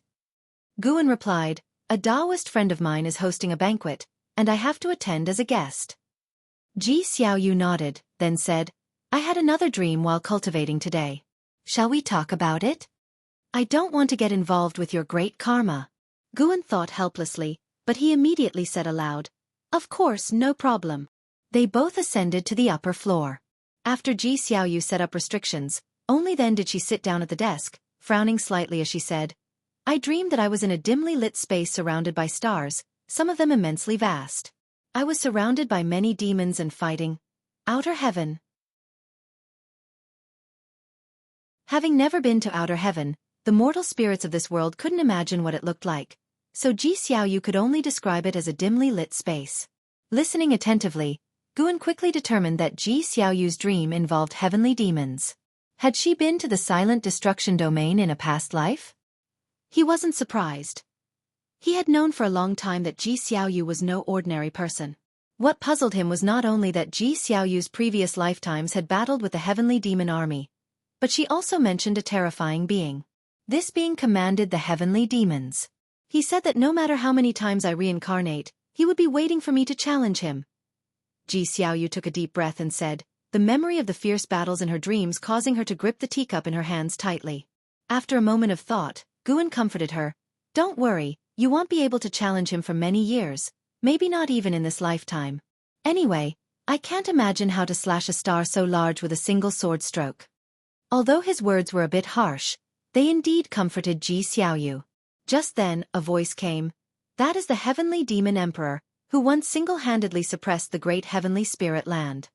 Guan replied, a Taoist friend of mine is hosting a banquet, and I have to attend as a guest. Ji Xiaoyu nodded, then said, I had another dream while cultivating today. Shall we talk about it? I don't want to get involved with your great karma. Guan thought helplessly, but he immediately said aloud, of course, no problem. They both ascended to the upper floor. After Ji Xiaoyu set up restrictions, only then did she sit down at the desk, frowning slightly as she said, I dreamed that I was in a dimly lit space surrounded by stars, some of them immensely vast. I was surrounded by many demons and fighting. Outer heaven. Having never been to outer heaven, the mortal spirits of this world couldn't imagine what it looked like, so Ji Xiaoyu could only describe it as a dimly lit space. Listening attentively, Guan quickly determined that Ji Xiaoyu's dream involved heavenly demons. Had she been to the silent destruction domain in a past life? He wasn't surprised. He had known for a long time that Ji Xiaoyu was no ordinary person. What puzzled him was not only that Ji Xiaoyu's previous lifetimes had battled with the heavenly demon army, but she also mentioned a terrifying being. This being commanded the heavenly demons. He said that no matter how many times I reincarnate, he would be waiting for me to challenge him. Ji Xiaoyu took a deep breath and said, the memory of the fierce battles in her dreams causing her to grip the teacup in her hands tightly. After a moment of thought, Guan comforted her, don't worry, you won't be able to challenge him for many years, maybe not even in this lifetime. Anyway, I can't imagine how to slash a star so large with a single sword stroke. Although his words were a bit harsh, they indeed comforted Ji Xiaoyu. Just then, a voice came. That is the heavenly demon emperor, who once single-handedly suppressed the great heavenly spirit land.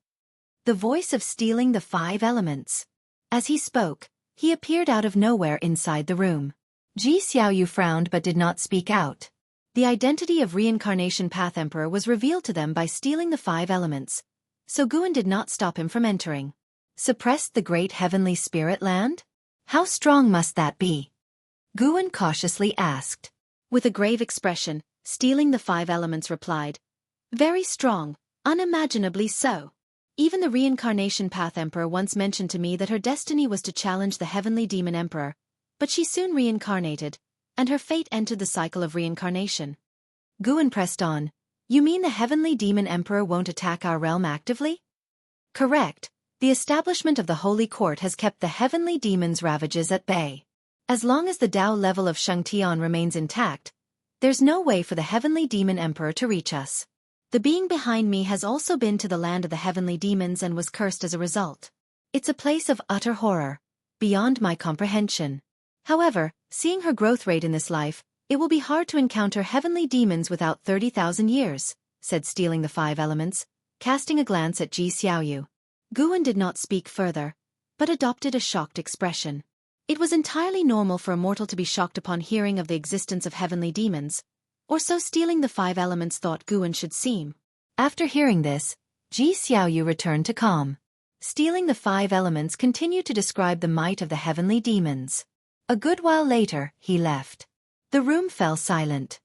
The voice of stealing the 5 elements. As he spoke, he appeared out of nowhere inside the room. Ji Xiaoyu frowned but did not speak out. The identity of Reincarnation Path Emperor was revealed to them by stealing the 5 elements, so Guan did not stop him from entering. Suppressed the great heavenly spirit land? How strong must that be? Guan cautiously asked. With a grave expression, stealing the 5 elements replied, very strong, unimaginably so. Even the Reincarnation Path Emperor once mentioned to me that her destiny was to challenge the heavenly demon emperor, but she soon reincarnated, and her fate entered the cycle of reincarnation. Guan pressed on, you mean the heavenly demon emperor won't attack our realm actively? Correct. The establishment of the Holy Court has kept the heavenly demons' ravages at bay. As long as the Tao level of Shangtian remains intact, there's no way for the heavenly demon emperor to reach us. The being behind me has also been to the land of the heavenly demons and was cursed as a result. It's a place of utter horror, beyond my comprehension. However, seeing her growth rate in this life, it will be hard to encounter heavenly demons without 30,000 years, said stealing the 5 elements, casting a glance at Ji Xiaoyu. Guan did not speak further, but adopted a shocked expression. It was entirely normal for a mortal to be shocked upon hearing of the existence of heavenly demons, or so stealing the 5 elements thought Guan should seem. After hearing this, Ji Xiaoyu returned to calm. Stealing the 5 elements continued to describe the might of the heavenly demons. A good while later, he left. The room fell silent.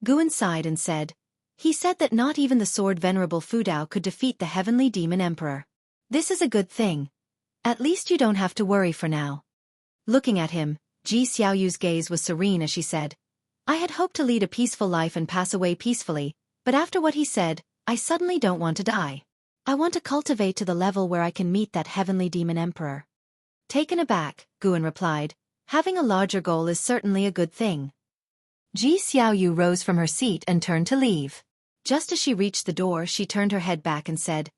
Guan sighed and said, he said that not even the sword Venerable Fudao could defeat the heavenly demon emperor. This is a good thing. At least you don't have to worry for now. Looking at him, Ji Xiaoyu's gaze was serene as she said, I had hoped to lead a peaceful life and pass away peacefully, but after what he said, I suddenly don't want to die. I want to cultivate to the level where I can meet that heavenly demon emperor. Taken aback, Guan replied, having a larger goal is certainly a good thing. Ji Xiaoyu rose from her seat and turned to leave. Just as she reached the door, she turned her head back and said,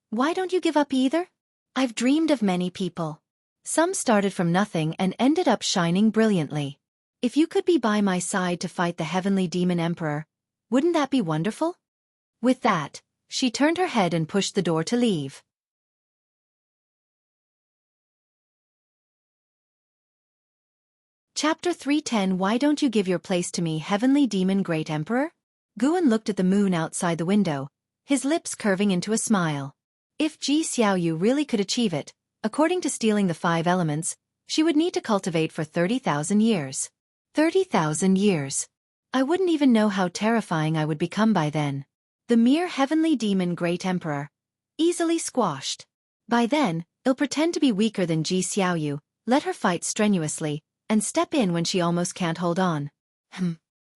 "Why don't you give up either? I've dreamed of many people. Some started from nothing and ended up shining brilliantly. If you could be by my side to fight the heavenly demon emperor, wouldn't that be wonderful?" With that, she turned her head and pushed the door to leave. Chapter 310. Why don't you give your place to me, heavenly demon great emperor? Guan looked at the moon outside the window, his lips curving into a smile. If Ji Xiaoyu really could achieve it, according to stealing the 5 elements, she would need to cultivate for 30,000 years. 30,000 years. I wouldn't even know how terrifying I would become by then. The mere heavenly demon great emperor. Easily squashed. By then, I'll pretend to be weaker than Ji Xiaoyu, let her fight strenuously, and step in when she almost can't hold on.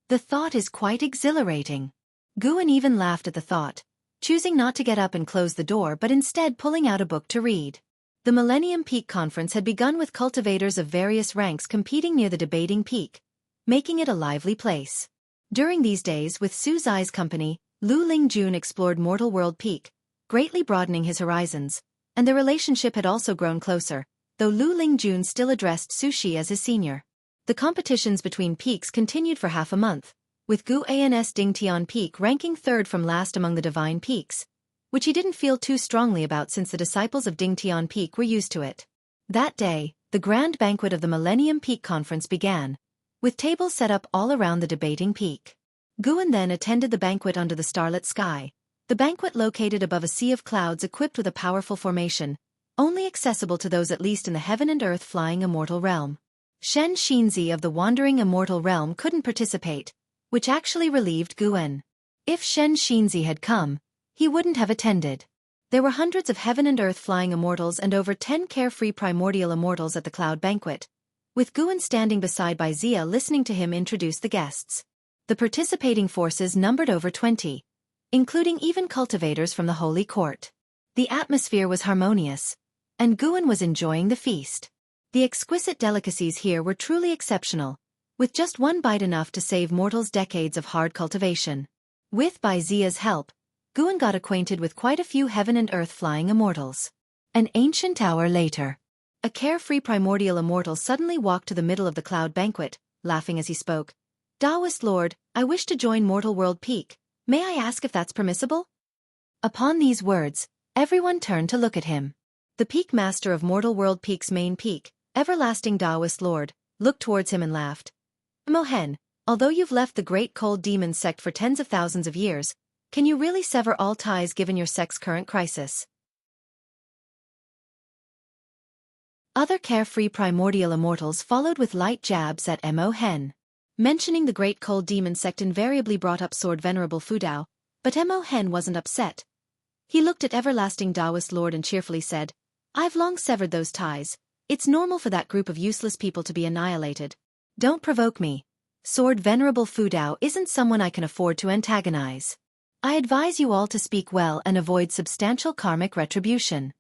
The thought is quite exhilarating. Guan even laughed at the thought, choosing not to get up and close the door but instead pulling out a book to read. The Millennium Peak Conference had begun with cultivators of various ranks competing near the debating peak, making it a lively place. During these days, with Su Zai's company, Lu Lingjun explored Mortal World Peak, greatly broadening his horizons, and their relationship had also grown closer, though Lu Lingjun still addressed Su Shi as his senior. The competitions between peaks continued for half a month, with Gu An's Dingtian Peak ranking 3rd from last among the divine peaks, which he didn't feel too strongly about since the disciples of Dingtian Peak were used to it. That day, the grand banquet of the Millennium Peak Conference began, with tables set up all around the debating peak. Guan then attended the banquet under the starlit sky, the banquet located above a sea of clouds equipped with a powerful formation, only accessible to those at least in the heaven and earth flying immortal realm. Shen Xinzi of the wandering immortal realm couldn't participate, which actually relieved Guan. If Shen Xinzi had come, he wouldn't have attended. There were hundreds of heaven and earth flying immortals and over 10 carefree primordial immortals at the cloud banquet, with Guan standing beside Baizia listening to him introduce the guests. The participating forces numbered over 20, including even cultivators from the Holy Court. The atmosphere was harmonious, and Guan was enjoying the feast. The exquisite delicacies here were truly exceptional, with just one bite enough to save mortals decades of hard cultivation. With Baizia's help, Guan got acquainted with quite a few heaven and earth flying immortals. An ancient hour later, a carefree primordial immortal suddenly walked to the middle of the cloud banquet, laughing as he spoke. "Taoist Lord, I wish to join Mortal World Peak. May I ask if that's permissible?" Upon these words, everyone turned to look at him. The peak master of Mortal World Peak's main peak, Everlasting Taoist Lord, looked towards him and laughed. "Mohen, although you've left the great cold demon sect for tens of thousands of years, can you really sever all ties given your sect's current crisis?" Other carefree primordial immortals followed with light jabs at Mohen. Mentioning the great cold demon sect invariably brought up Sword Venerable Fudao, but Mohen wasn't upset. He looked at Everlasting Taoist Lord and cheerfully said, "I've long severed those ties. It's normal for that group of useless people to be annihilated. Don't provoke me. Sword Venerable Fudao isn't someone I can afford to antagonize. I advise you all to speak well and avoid substantial karmic retribution."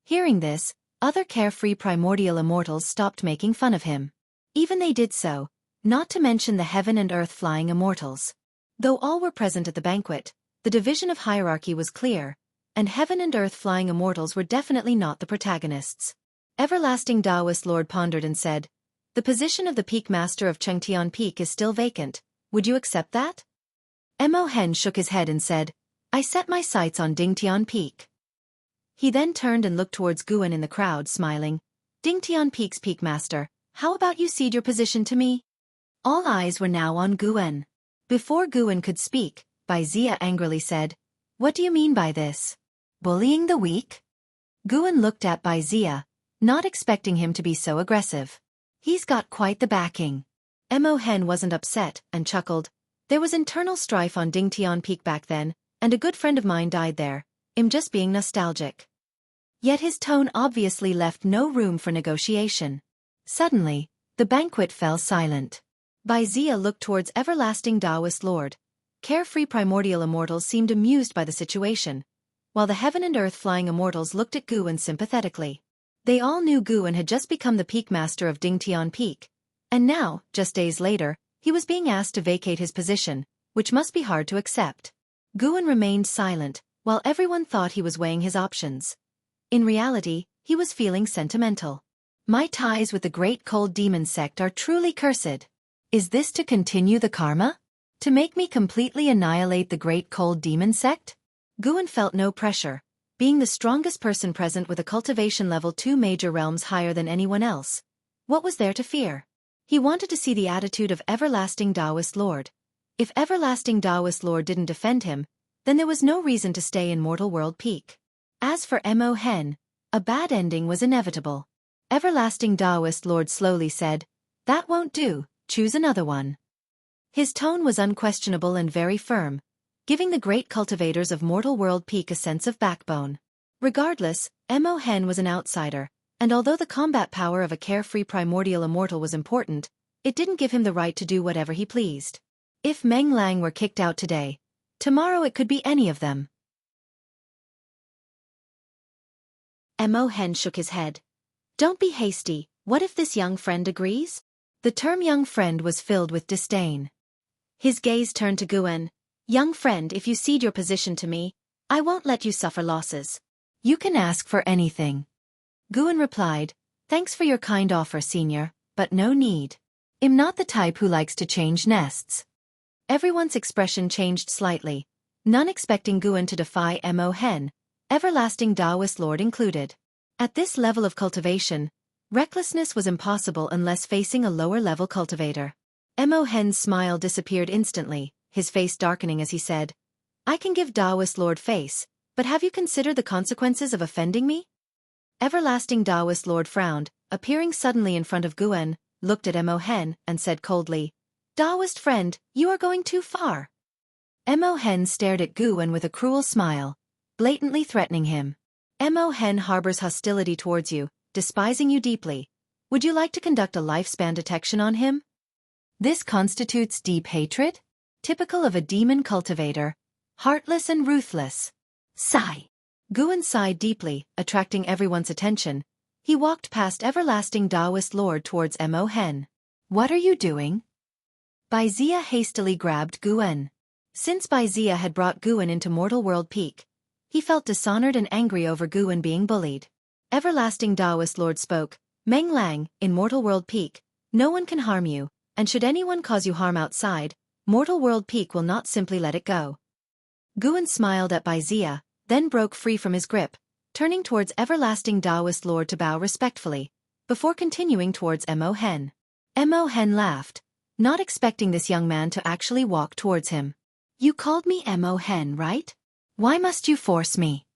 Hearing this, other carefree primordial immortals stopped making fun of him. Even they did so, not to mention the heaven and earth flying immortals. Though all were present at the banquet, the division of hierarchy was clear, and heaven and earth flying immortals were definitely not the protagonists. Everlasting Taoist Lord pondered and said, "The position of the Peak Master of Chengtian Peak is still vacant. Would you accept that?" Mohen shook his head and said, "I set my sights on Dingtian Peak." He then turned and looked towards Guan in the crowd, smiling. "Dingtian Peak's Peak Master, how about you cede your position to me?" All eyes were now on Guan. Before Guan could speak, Baizia angrily said, "What do you mean by this? Bullying the weak?" Guan looked at Baizia, not expecting him to be so aggressive. He's got quite the backing. Mohen wasn't upset, and chuckled. "There was internal strife on Dingtian Peak back then, and a good friend of mine died there. I'm just being nostalgic." Yet his tone obviously left no room for negotiation. Suddenly, the banquet fell silent. Baizia looked towards Everlasting Taoist Lord. Carefree primordial immortals seemed amused by the situation, while the heaven and earth flying immortals looked at Guan sympathetically. They all knew Guan had just become the Peak Master of Dingtian Peak, and now, just days later, He was being asked to vacate his position, which must be hard to accept. Guan remained silent, while everyone thought he was weighing his options. In reality, he was feeling sentimental. My ties with the Great Cold Demon sect are truly cursed. Is this to continue the karma? To make me completely annihilate the Great Cold Demon sect? Guan felt no pressure, being the strongest person present with a cultivation level 2 major realms higher than anyone else. What was there to fear? He wanted to see the attitude of Everlasting Taoist Lord. If Everlasting Taoist Lord didn't defend him, then there was no reason to stay in Mortal World Peak. As for Mo Hen, a bad ending was inevitable. Everlasting Taoist Lord slowly said, "That won't do, choose another one." His tone was unquestionable and very firm, giving the great cultivators of Mortal World Peak a sense of backbone. Regardless, Mo Hen was an outsider, and although the combat power of a carefree primordial immortal was important, it didn't give him the right to do whatever he pleased. If Meng Lang were kicked out today, tomorrow it could be any of them. Mo Hen shook his head. "Don't be hasty, what if this young friend agrees?" The term young friend was filled with disdain. His gaze turned to Guan. "Young friend, if you cede your position to me, I won't let you suffer losses. You can ask for anything." Guan replied, "Thanks for your kind offer, senior, but no need. I'm not the type who likes to change nests." Everyone's expression changed slightly, none expecting Guan to defy Mo Hen, Everlasting Taoist Lord included. At this level of cultivation, recklessness was impossible unless facing a lower-level cultivator. Mo Hen's smile disappeared instantly, his face darkening as he said, "I can give Taoist Lord face, but have you considered the consequences of offending me?" Everlasting Taoist Lord frowned, appearing suddenly in front of Guan, looked at Mo Hen, and said coldly, "Taoist friend, you are going too far." Mo Hen stared at Guan with a cruel smile, blatantly threatening him. Mo Hen harbors hostility towards you, despising you deeply. Would you like to conduct a lifespan detection on him? This constitutes deep hatred? Typical of a demon cultivator, heartless and ruthless. Sigh. Guan sighed deeply, attracting everyone's attention. He walked past Everlasting Taoist Lord towards Mo Hen. "What are you doing?" Baizia hastily grabbed Guan. Since Baizia had brought Guan into Mortal World Peak, he felt dishonored and angry over Guan being bullied. Everlasting Taoist Lord spoke, "Meng Lang, in Mortal World Peak, no one can harm you, and should anyone cause you harm outside, Mortal World Peak will not simply let it go." Guan smiled at Baizia, then broke free from his grip, turning towards Everlasting Taoist Lord to bow respectfully, before continuing towards Mo Hen. Mo Hen laughed, not expecting this young man to actually walk towards him. "You called me Mo Hen, right? Why must you force me?"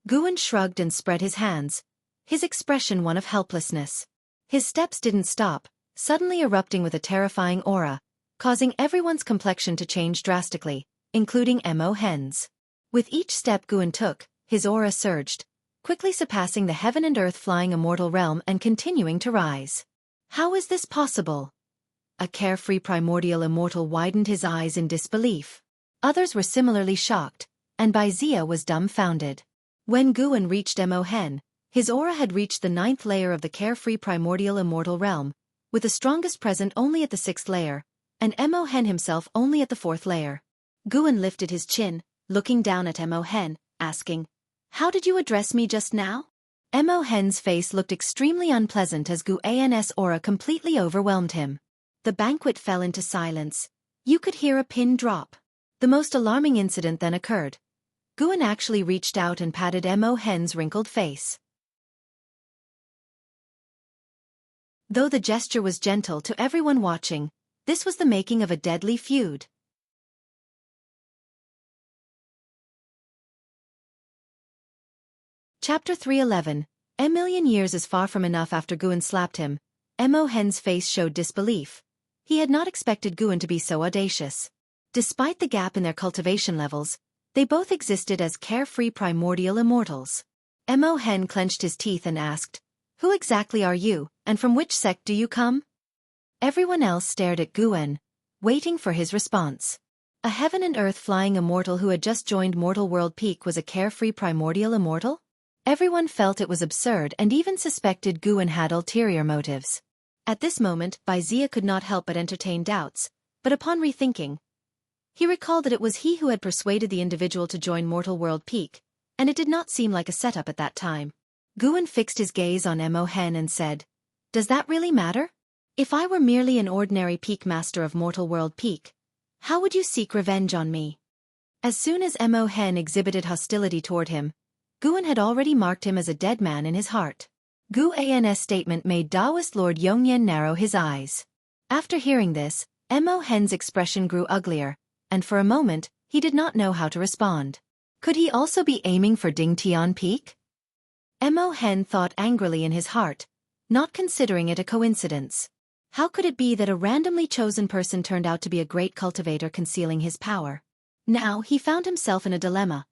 Guan shrugged and spread his hands, his expression one of helplessness. His steps didn't stop, suddenly erupting with a terrifying aura, causing everyone's complexion to change drastically, including Mo Hen's. With each step Guan took, his aura surged, quickly surpassing the heaven and earth flying immortal realm and continuing to rise. How is this possible? A carefree primordial immortal widened his eyes in disbelief. Others were similarly shocked, and Baizia was dumbfounded. When Guan reached Mo Hen, his aura had reached the 9th layer of the carefree primordial immortal realm, with the strongest present only at the 6th layer, and Mo Hen himself only at the 4th layer. Guan lifted his chin, looking down at Mo Hen, asking, "How did you address me just now?" Mo Hen's face looked extremely unpleasant as Guan's aura completely overwhelmed him. The banquet fell into silence. You could hear a pin drop. The most alarming incident then occurred. Guan actually reached out and patted Mo Hen's wrinkled face. Though the gesture was gentle to everyone watching, this was the making of a deadly feud. Chapter 311. A million years is far from enough. After Guan slapped him, Mo Hen's face showed disbelief. He had not expected Guan to be so audacious. Despite the gap in their cultivation levels, they both existed as carefree primordial immortals. Mo Hen clenched his teeth and asked, "Who exactly are you, and from which sect do you come?" Everyone else stared at Guan, waiting for his response. A heaven and earth flying immortal who had just joined Mortal World Peak was a carefree primordial immortal? Everyone felt it was absurd and even suspected Guan had ulterior motives. At this moment, Baizia could not help but entertain doubts, but upon rethinking, he recalled that it was he who had persuaded the individual to join Mortal World Peak, and it did not seem like a setup at that time. Guan fixed his gaze on Mohen and said, "Does that really matter? If I were merely an ordinary Peak Master of Mortal World Peak, how would you seek revenge on me?" As soon as Mohen exhibited hostility toward him, Guan had already marked him as a dead man in his heart. Guan's statement made Taoist Lord Yongyan narrow his eyes. After hearing this, Mohen's expression grew uglier, and for a moment, he did not know how to respond. Could he also be aiming for Dingtian Peak? Mohen thought angrily in his heart, not considering it a coincidence. How could it be that a randomly chosen person turned out to be a great cultivator concealing his power? Now he found himself in a dilemma.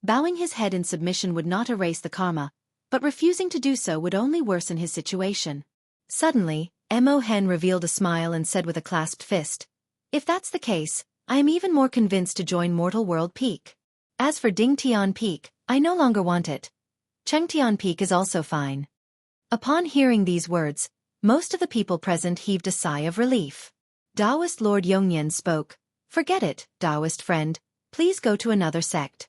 Bowing his head in submission would not erase the karma, but refusing to do so would only worsen his situation. Suddenly, Mohen revealed a smile and said with a clasped fist, "If that's the case, I am even more convinced to join Mortal World Peak. As for Dingtian Peak, I no longer want it. Chengtian Peak is also fine." Upon hearing these words, most of the people present heaved a sigh of relief. Taoist Lord Yongyan spoke, "Forget it, Taoist friend, please go to another sect."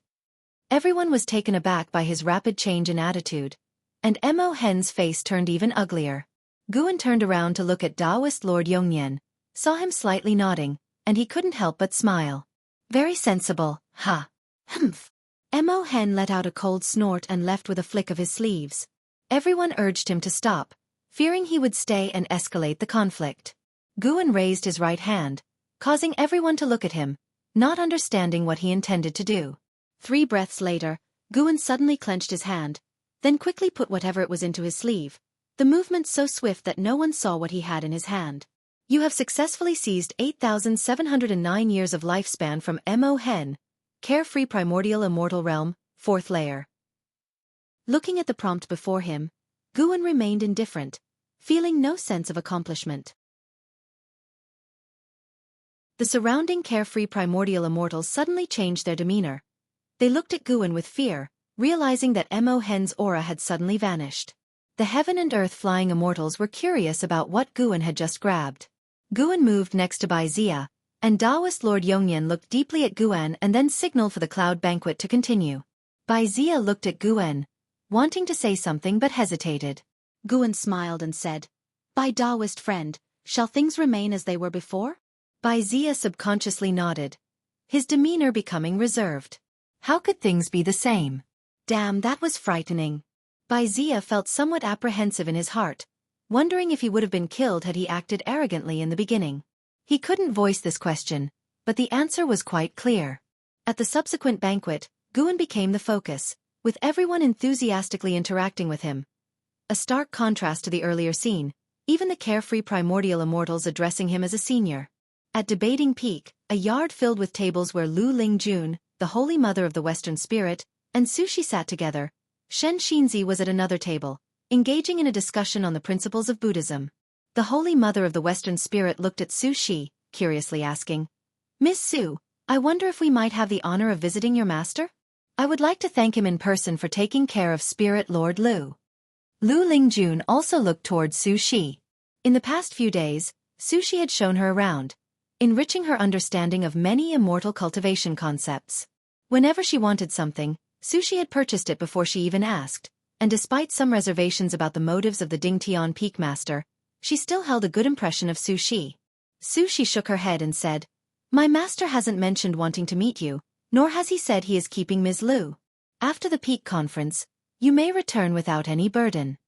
Everyone was taken aback by his rapid change in attitude, and Mohen's face turned even uglier. Guan turned around to look at Taoist Lord Yongyan, saw him slightly nodding, and he couldn't help but smile. "Very sensible, ha. Humph." Mohen let out a cold snort and left with a flick of his sleeves. Everyone urged him to stop, fearing he would stay and escalate the conflict. Guan raised his right hand, causing everyone to look at him, not understanding what he intended to do. 3 breaths later, Guan suddenly clenched his hand, then quickly put whatever it was into his sleeve, the movement so swift that no one saw what he had in his hand. "You have successfully seized 8,709 years of lifespan from Mohen, Carefree Primordial Immortal Realm, 4th layer." Looking at the prompt before him, Guan remained indifferent, feeling no sense of accomplishment. The surrounding Carefree Primordial Immortals suddenly changed their demeanor. They looked at Guan with fear, realizing that Mohen's aura had suddenly vanished. The heaven and earth flying immortals were curious about what Guan had just grabbed. Guan moved next to Baizia, and Taoist Lord Yongyan looked deeply at Guan and then signaled for the cloud banquet to continue. Baizia looked at Guan, wanting to say something but hesitated. Guan smiled and said, "By Taoist friend, shall things remain as they were before?" Baizia subconsciously nodded, his demeanor becoming reserved. How could things be the same? Damn, that was frightening. Baizia felt somewhat apprehensive in his heart, wondering if he would have been killed had he acted arrogantly in the beginning. He couldn't voice this question, but the answer was quite clear. At the subsequent banquet, Guan became the focus, with everyone enthusiastically interacting with him. A stark contrast to the earlier scene, even the carefree primordial immortals addressing him as a senior. At Debating Peak, a yard filled with tables where Lu Lingjun, the Holy Mother of the Western Spirit, and Sushi sat together, Shen Xinzi was at another table, engaging in a discussion on the principles of Buddhism. The Holy Mother of the Western Spirit looked at Sushi, curiously asking, "Miss Su, I wonder if we might have the honor of visiting your master? I would like to thank him in person for taking care of Spirit Lord Lu." Lu Lingjun also looked towards Sushi. In the past few days, Sushi had shown her around, enriching her understanding of many immortal cultivation concepts. Whenever she wanted something, Sushi had purchased it before she even asked, and despite some reservations about the motives of the Dingtian Peak Master, she still held a good impression of Sushi. Sushi shook her head and said, "My master hasn't mentioned wanting to meet you, nor has he said he is keeping Ms. Lu. After the Peak Conference, you may return without any burden."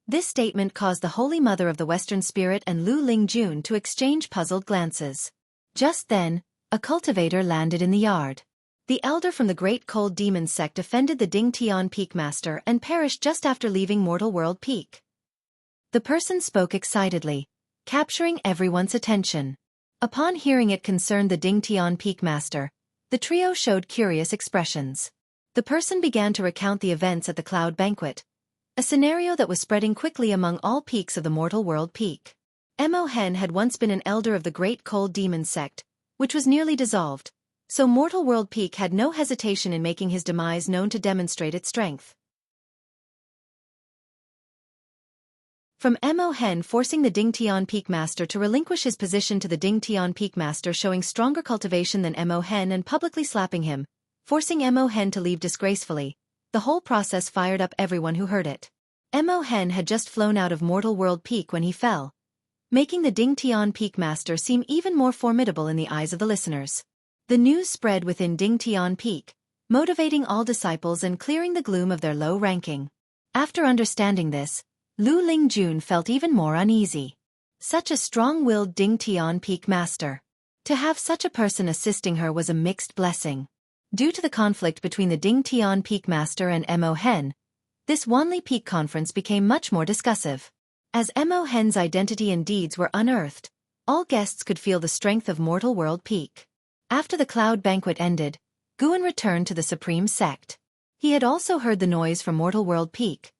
This statement caused the Holy Mother of the Western Spirit and Lu Lingjun to exchange puzzled glances. Just then, a cultivator landed in the yard. The elder from the Great Cold Demon sect offended the Dingtian Peak Master and perished just after leaving Mortal World Peak. The person spoke excitedly, capturing everyone's attention. Upon hearing it concerned the Dingtian Peak Master, the trio showed curious expressions. The person began to recount the events at the Cloud Banquet, a scenario that was spreading quickly among all peaks of the Mortal World Peak. Mohen had once been an elder of the Great Cold Demon sect, which was nearly dissolved, so Mortal World Peak had no hesitation in making his demise known to demonstrate its strength. From Mo Hen forcing the Ding Tian Peak Master to relinquish his position to the Ding Tian Peak Master showing stronger cultivation than Mo Hen and publicly slapping him, forcing Mo Hen to leave disgracefully, the whole process fired up everyone who heard it. Mo Hen had just flown out of Mortal World Peak when he fell, making the Ding Tian Peak Master seem even more formidable in the eyes of the listeners. The news spread within Ding Tian Peak, motivating all disciples and clearing the gloom of their low ranking. After understanding this, Lu Lingjun felt even more uneasy. Such a strong-willed Ding Tian Peak Master. To have such a person assisting her was a mixed blessing. Due to the conflict between the Ding Tian Peak Master and Mo Hen, this Wanli Peak Conference became much more discussive. As Mo Hen's identity and deeds were unearthed, all guests could feel the strength of Mortal World Peak. After the cloud banquet ended, Guan returned to the Supreme Sect. He had also heard the noise from Mortal World Peak.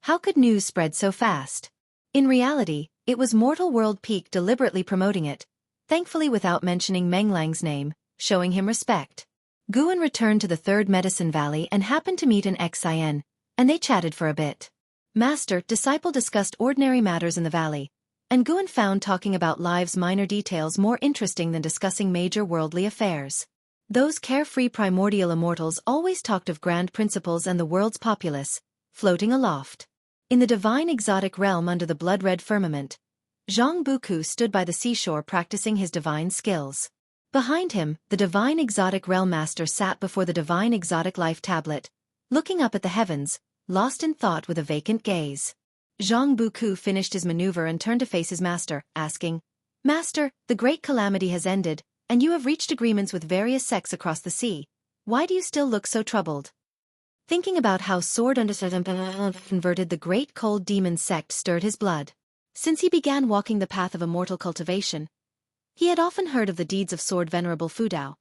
How could news spread so fast? In reality, it was Mortal World Peak deliberately promoting it, thankfully without mentioning Meng Lang's name, showing him respect. Guan returned to the Third Medicine Valley and happened to meet an ex-Cien, and they chatted for a bit. Master-disciple discussed ordinary matters in the valley, and Guan found talking about life's minor details more interesting than discussing major worldly affairs. Those carefree primordial immortals always talked of grand principles and the world's populace, floating aloft. In the divine exotic realm under the blood-red firmament, Zhang Buku stood by the seashore practicing his divine skills. Behind him, the divine exotic realm master sat before the divine exotic life tablet, looking up at the heavens, lost in thought with a vacant gaze. Zhang Buku finished his maneuver and turned to face his master, asking, "Master, the great calamity has ended, and you have reached agreements with various sects across the sea. Why do you still look so troubled?" Thinking about how sword converted the great cold demon sect stirred his blood. Since he began walking the path of immortal cultivation, he had often heard of the deeds of Sword Venerable Fudao.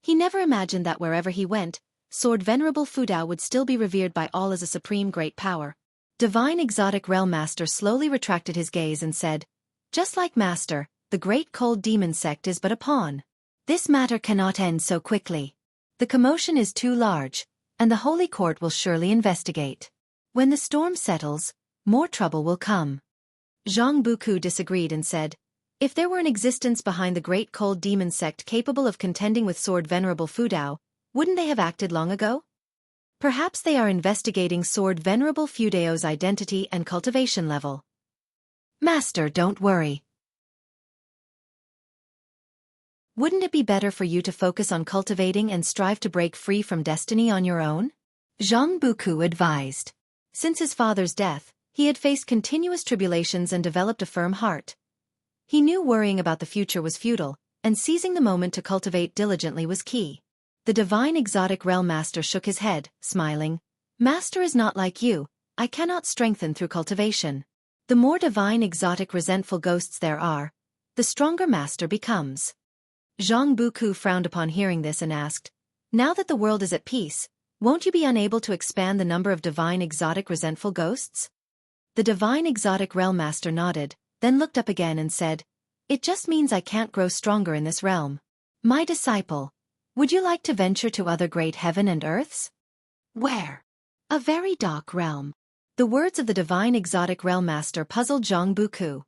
He never imagined that wherever he went, Sword Venerable Fudao would still be revered by all as a supreme great power. Divine Exotic Realm Master slowly retracted his gaze and said, "Just like Master, the great cold demon sect is but a pawn. This matter cannot end so quickly. The commotion is too large, and the Holy Court will surely investigate. When the storm settles, more trouble will come." Zhang Buku disagreed and said, "If there were an existence behind the great cold demon sect capable of contending with Sword Venerable Fudao, wouldn't they have acted long ago? Perhaps they are investigating Sword Venerable Fudao's identity and cultivation level." "Master, don't worry. Wouldn't it be better for you to focus on cultivating and strive to break free from destiny on your own?" Zhang Buku advised. Since his father's death, he had faced continuous tribulations and developed a firm heart. He knew worrying about the future was futile, and seizing the moment to cultivate diligently was key. The divine exotic realm master shook his head, smiling. "Master is not like you, I cannot strengthen through cultivation. The more divine exotic resentful ghosts there are, the stronger master becomes." Zhang Buku frowned upon hearing this and asked, "Now that the world is at peace, won't you be unable to expand the number of divine exotic resentful ghosts?" The divine exotic realm master nodded, then looked up again and said, "It just means I can't grow stronger in this realm. My disciple, would you like to venture to other great heaven and earths?" "Where?" "A very dark realm." The words of the divine exotic realm master puzzled Zhang Buku.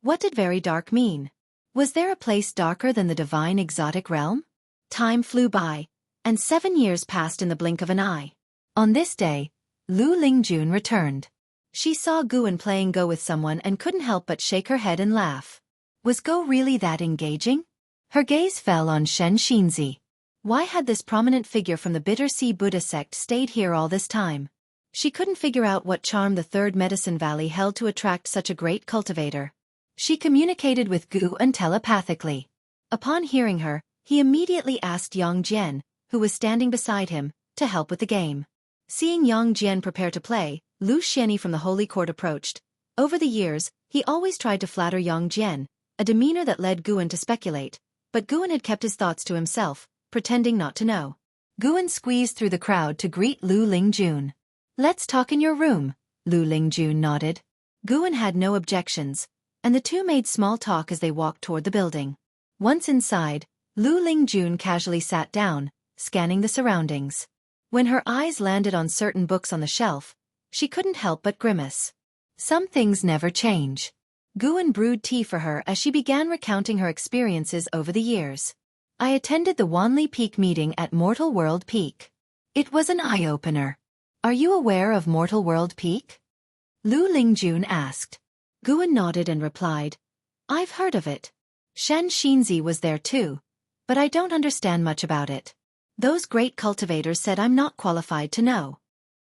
What did very dark mean? Was there a place darker than the divine exotic realm? Time flew by, and 7 years passed in the blink of an eye. On this day, Lu Lingjun returned. She saw Guan playing Go with someone and couldn't help but shake her head and laugh. Was Go really that engaging? Her gaze fell on Shen Xinzi. Why had this prominent figure from the Bitter Sea Buddha sect stayed here all this time? She couldn't figure out what charm the Third Medicine Valley held to attract such a great cultivator. She communicated with Guan telepathically. Upon hearing her, he immediately asked Yang Jian, who was standing beside him, to help with the game. Seeing Yang Jian prepare to play, Lu Xianyi from the Holy Court approached. Over the years, he always tried to flatter Yang Jian, a demeanor that led Guan to speculate, but Guan had kept his thoughts to himself, pretending not to know. Guan squeezed through the crowd to greet Lu Lingjun. "Let's talk in your room," Lu Lingjun nodded. Guan had no objections, and the two made small talk as they walked toward the building. Once inside, Lu Lingjun casually sat down, scanning the surroundings. When her eyes landed on certain books on the shelf, she couldn't help but grimace. Some things never change. Guan brewed tea for her as she began recounting her experiences over the years. I attended the Wanli Peak meeting at Mortal World Peak. It was an eye-opener. Are you aware of Mortal World Peak? Lu Lingjun asked. Guan nodded and replied, I've heard of it. Shen Xinzi was there too, but I don't understand much about it. Those great cultivators said I'm not qualified to know.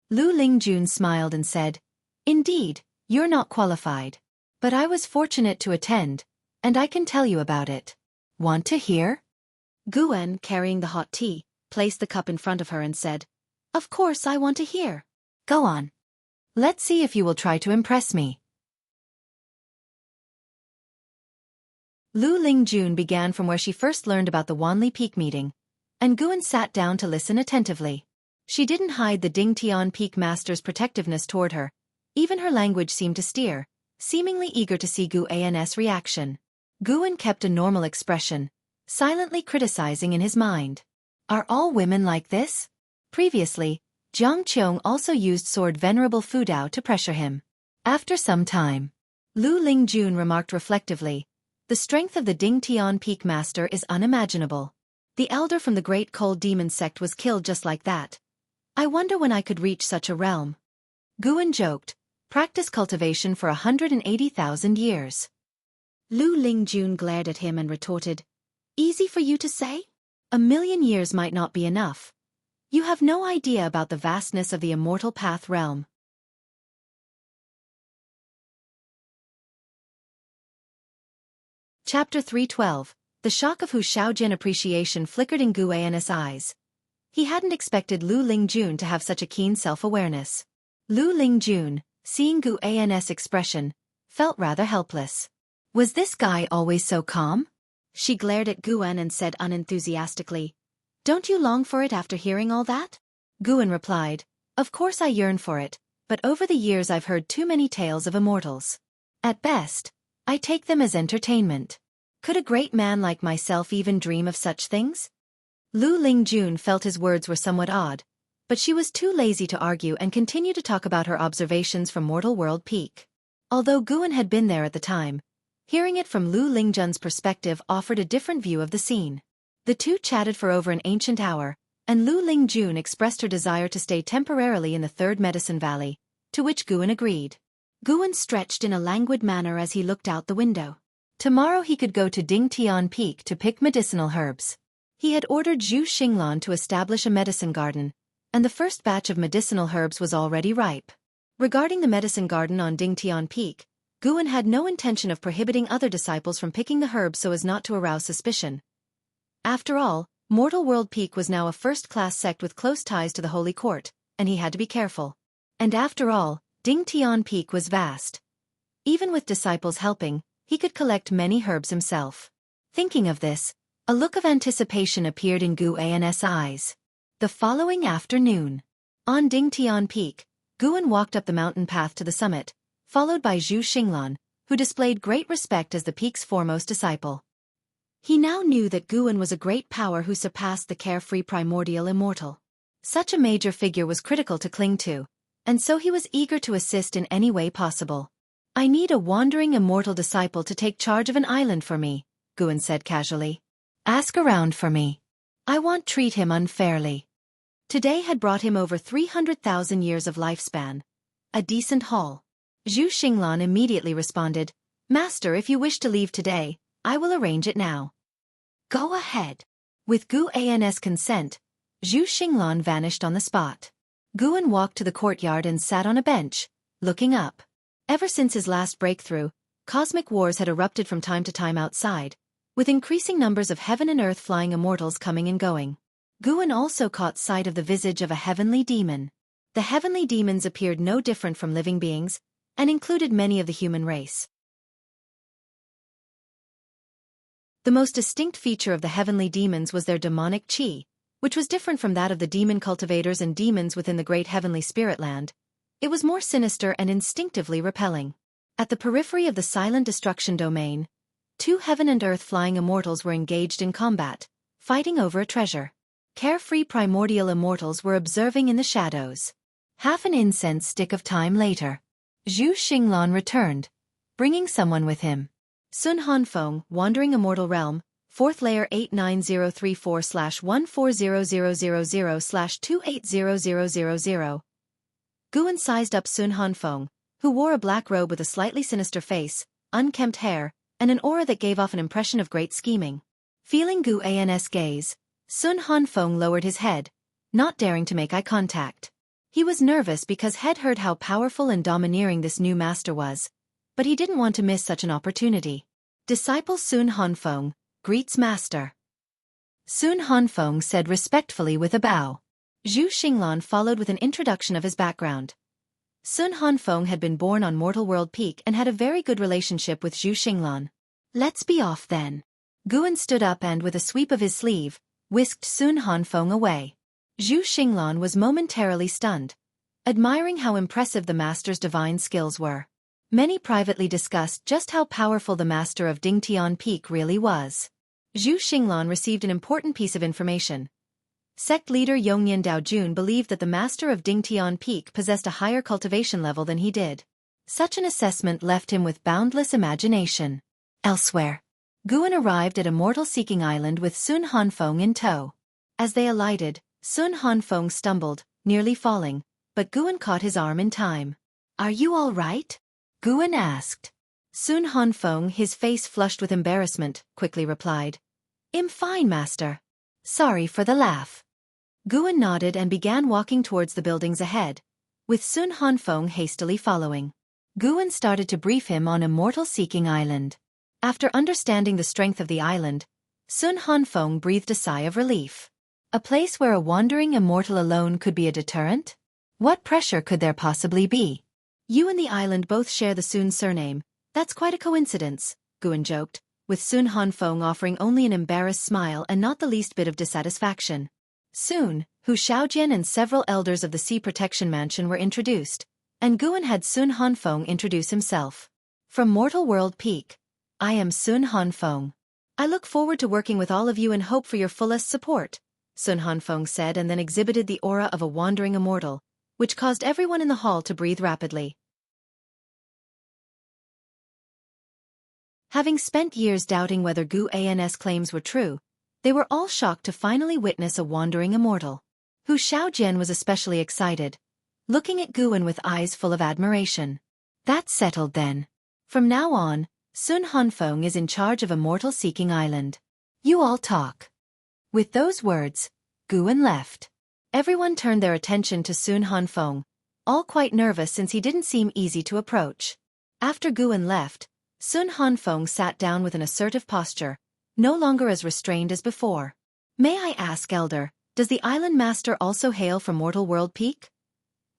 Lu Lingjun smiled and said, Indeed, you're not qualified. But I was fortunate to attend, and I can tell you about it. Want to hear? Guan, carrying the hot tea, placed the cup in front of her and said, Of course I want to hear. Go on. Let's see if you will try to impress me. Lu Lingjun began from where she first learned about the Wanli Peak meeting, and Guan sat down to listen attentively. She didn't hide the Dingtian Peak Master's protectiveness toward her. Even her language seemed to steer, seemingly eager to see Guan's reaction. Guan kept a normal expression, silently criticizing in his mind. Are all women like this? Previously, Jiang Qiong also used sword Venerable Fudao to pressure him. After some time, Lu Lingjun remarked reflectively, The strength of the Dingtian Peak Master is unimaginable. The elder from the Great Cold Demon sect was killed just like that. I wonder when I could reach such a realm. Guan joked, Practice cultivation for 180,000 years. Lu Lingjun glared at him and retorted, Easy for you to say? 1,000,000 years might not be enough. You have no idea about the vastness of the Immortal Path realm. Chapter 312. The shock of Hu Xiaojin appreciation flickered in Guan's eyes. He hadn't expected Lu Lingjun to have such a keen self-awareness. Lu Lingjun, seeing Guan's expression, felt rather helpless. Was this guy always so calm? She glared at Guan and said unenthusiastically, Don't you long for it after hearing all that? Guan replied, Of course I yearn for it, but over the years I've heard too many tales of immortals. At best, I take them as entertainment. Could a great man like myself even dream of such things? Lu Lingjun felt his words were somewhat odd, but she was too lazy to argue and continued to talk about her observations from Mortal World Peak. Although Guan had been there at the time, hearing it from Lu Lingjun's perspective offered a different view of the scene. The two chatted for over an ancient hour, and Lu Lingjun expressed her desire to stay temporarily in the Third Medicine Valley, to which Guan agreed. Guan stretched in a languid manner as he looked out the window. Tomorrow he could go to Dingtian Peak to pick medicinal herbs. He had ordered Zhu Xinglan to establish a medicine garden, and the first batch of medicinal herbs was already ripe. Regarding the medicine garden on Dingtian Peak, Guan had no intention of prohibiting other disciples from picking the herbs so as not to arouse suspicion. After all, Mortal World Peak was now a first-class sect with close ties to the Holy Court, and he had to be careful. And after all, Dingtian Peak was vast. Even with disciples helping, he could collect many herbs himself. Thinking of this, a look of anticipation appeared in Guan's eyes. The following afternoon, on Dingtian Peak, Guan walked up the mountain path to the summit, followed by Zhu Xinglan, who displayed great respect as the peak's foremost disciple. He now knew that Guan was a great power who surpassed the carefree primordial immortal. Such a major figure was critical to cling to, and so he was eager to assist in any way possible. I need a wandering immortal disciple to take charge of an island for me, Guan said casually. Ask around for me. I won't treat him unfairly. Today had brought him over 300,000 years of lifespan. A decent haul. Zhu Xinglan immediately responded, Master, if you wish to leave today, I will arrange it now. Go ahead. With Guan's consent, Zhu Xinglan vanished on the spot. Guan walked to the courtyard and sat on a bench, looking up. Ever since his last breakthrough, cosmic wars had erupted from time to time outside, with increasing numbers of heaven and earth flying immortals coming and going. Guan also caught sight of the visage of a heavenly demon. The heavenly demons appeared no different from living beings, and included many of the human race. The most distinct feature of the heavenly demons was their demonic qi, which was different from that of the demon cultivators and demons within the great heavenly spirit land. It was more sinister and instinctively repelling. At the periphery of the silent destruction domain, two heaven and earth flying immortals were engaged in combat, fighting over a treasure. Carefree primordial immortals were observing in the shadows. Half an incense stick of time later. Zhu Xinglan returned, bringing someone with him. Sun Hanfeng, Wandering Immortal Realm, 4th layer 89034/140000/280000. Guan sized up Sun Hanfeng, who wore a black robe with a slightly sinister face, unkempt hair, and an aura that gave off an impression of great scheming. Feeling Guan's gaze, Sun Hanfeng lowered his head, not daring to make eye contact. He was nervous because he'd heard how powerful and domineering this new master was, but he didn't want to miss such an opportunity. Disciple Sun Hanfeng greets master. Sun Hanfeng said respectfully with a bow. Zhu Xinglan followed with an introduction of his background. Sun Hanfeng had been born on Mortal World Peak and had a very good relationship with Zhu Xinglan. Let's be off then. Guan stood up and, with a sweep of his sleeve, whisked Sun Hanfeng away. Zhu Xinglan was momentarily stunned, admiring how impressive the master's divine skills were. Many privately discussed just how powerful the master of Dingtian Peak really was. Zhu Xinglan received an important piece of information. Sect leader Yongnian Daojun believed that the master of Dingtian Peak possessed a higher cultivation level than he did. Such an assessment left him with boundless imagination. Elsewhere, Guan arrived at Immortal Seeking Island with Sun Hanfeng in tow. As they alighted, Sun Hanfeng stumbled, nearly falling, but Guan caught his arm in time. "Are you all right?" Guan asked. Sun Hanfeng, his face flushed with embarrassment, quickly replied, "I'm fine, master. Sorry for the laugh." Guan nodded and began walking towards the buildings ahead, with Sun Hanfeng hastily following. Guan started to brief him on Immortal Seeking Island. After understanding the strength of the island, Sun Hanfeng breathed a sigh of relief. A place where a wandering immortal alone could be a deterrent? What pressure could there possibly be? "You and the island both share the Sun surname. That's quite a coincidence," Guan joked, with Sun Hanfeng offering only an embarrassed smile and not the least bit of dissatisfaction. Soon, Hu Xiaojian and several elders of the Sea Protection Mansion were introduced, and Guan had Sun Hanfeng introduce himself. "From Mortal World Peak, I am Sun Hanfeng. I look forward to working with all of you and hope for your fullest support," Sun Hanfeng said, and then exhibited the aura of a wandering immortal, which caused everyone in the hall to breathe rapidly. Having spent years doubting whether Guan's claims were true, they were all shocked to finally witness a wandering immortal. Hu Xiaojian was especially excited, looking at Guan with eyes full of admiration. "That's settled then. From now on, Sun Hanfeng is in charge of Immortal Seeking Island. You all talk." With those words, Guan left. Everyone turned their attention to Sun Hanfeng, all quite nervous since he didn't seem easy to approach. After Guan left, Sun Hanfeng sat down with an assertive posture, no longer as restrained as before. "May I ask, Elder, does the island master also hail from Mortal World Peak?"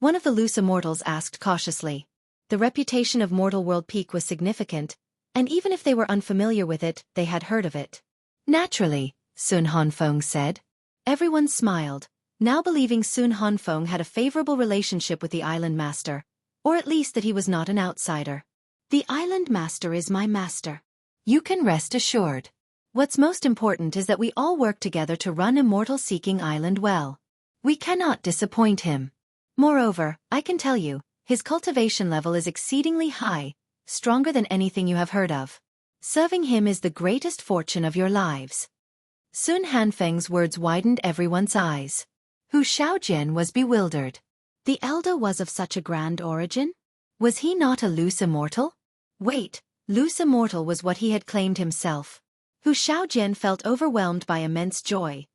One of the loose immortals asked cautiously. The reputation of Mortal World Peak was significant, and even if they were unfamiliar with it, they had heard of it. "Naturally," Sun Hanfeng said. Everyone smiled, now believing Sun Hanfeng had a favorable relationship with the island master, or at least that he was not an outsider. "The island master is my master. You can rest assured. What's most important is that we all work together to run Immortal Seeking Island well. We cannot disappoint him. Moreover, I can tell you, his cultivation level is exceedingly high, stronger than anything you have heard of. Serving him is the greatest fortune of your lives." Sun Hanfeng's words widened everyone's eyes. Hu Xiaojian was bewildered. The elder was of such a grand origin? Was he not a loose immortal? Wait, loose immortal was what he had claimed himself. Hu Xiaojian felt overwhelmed by immense joy,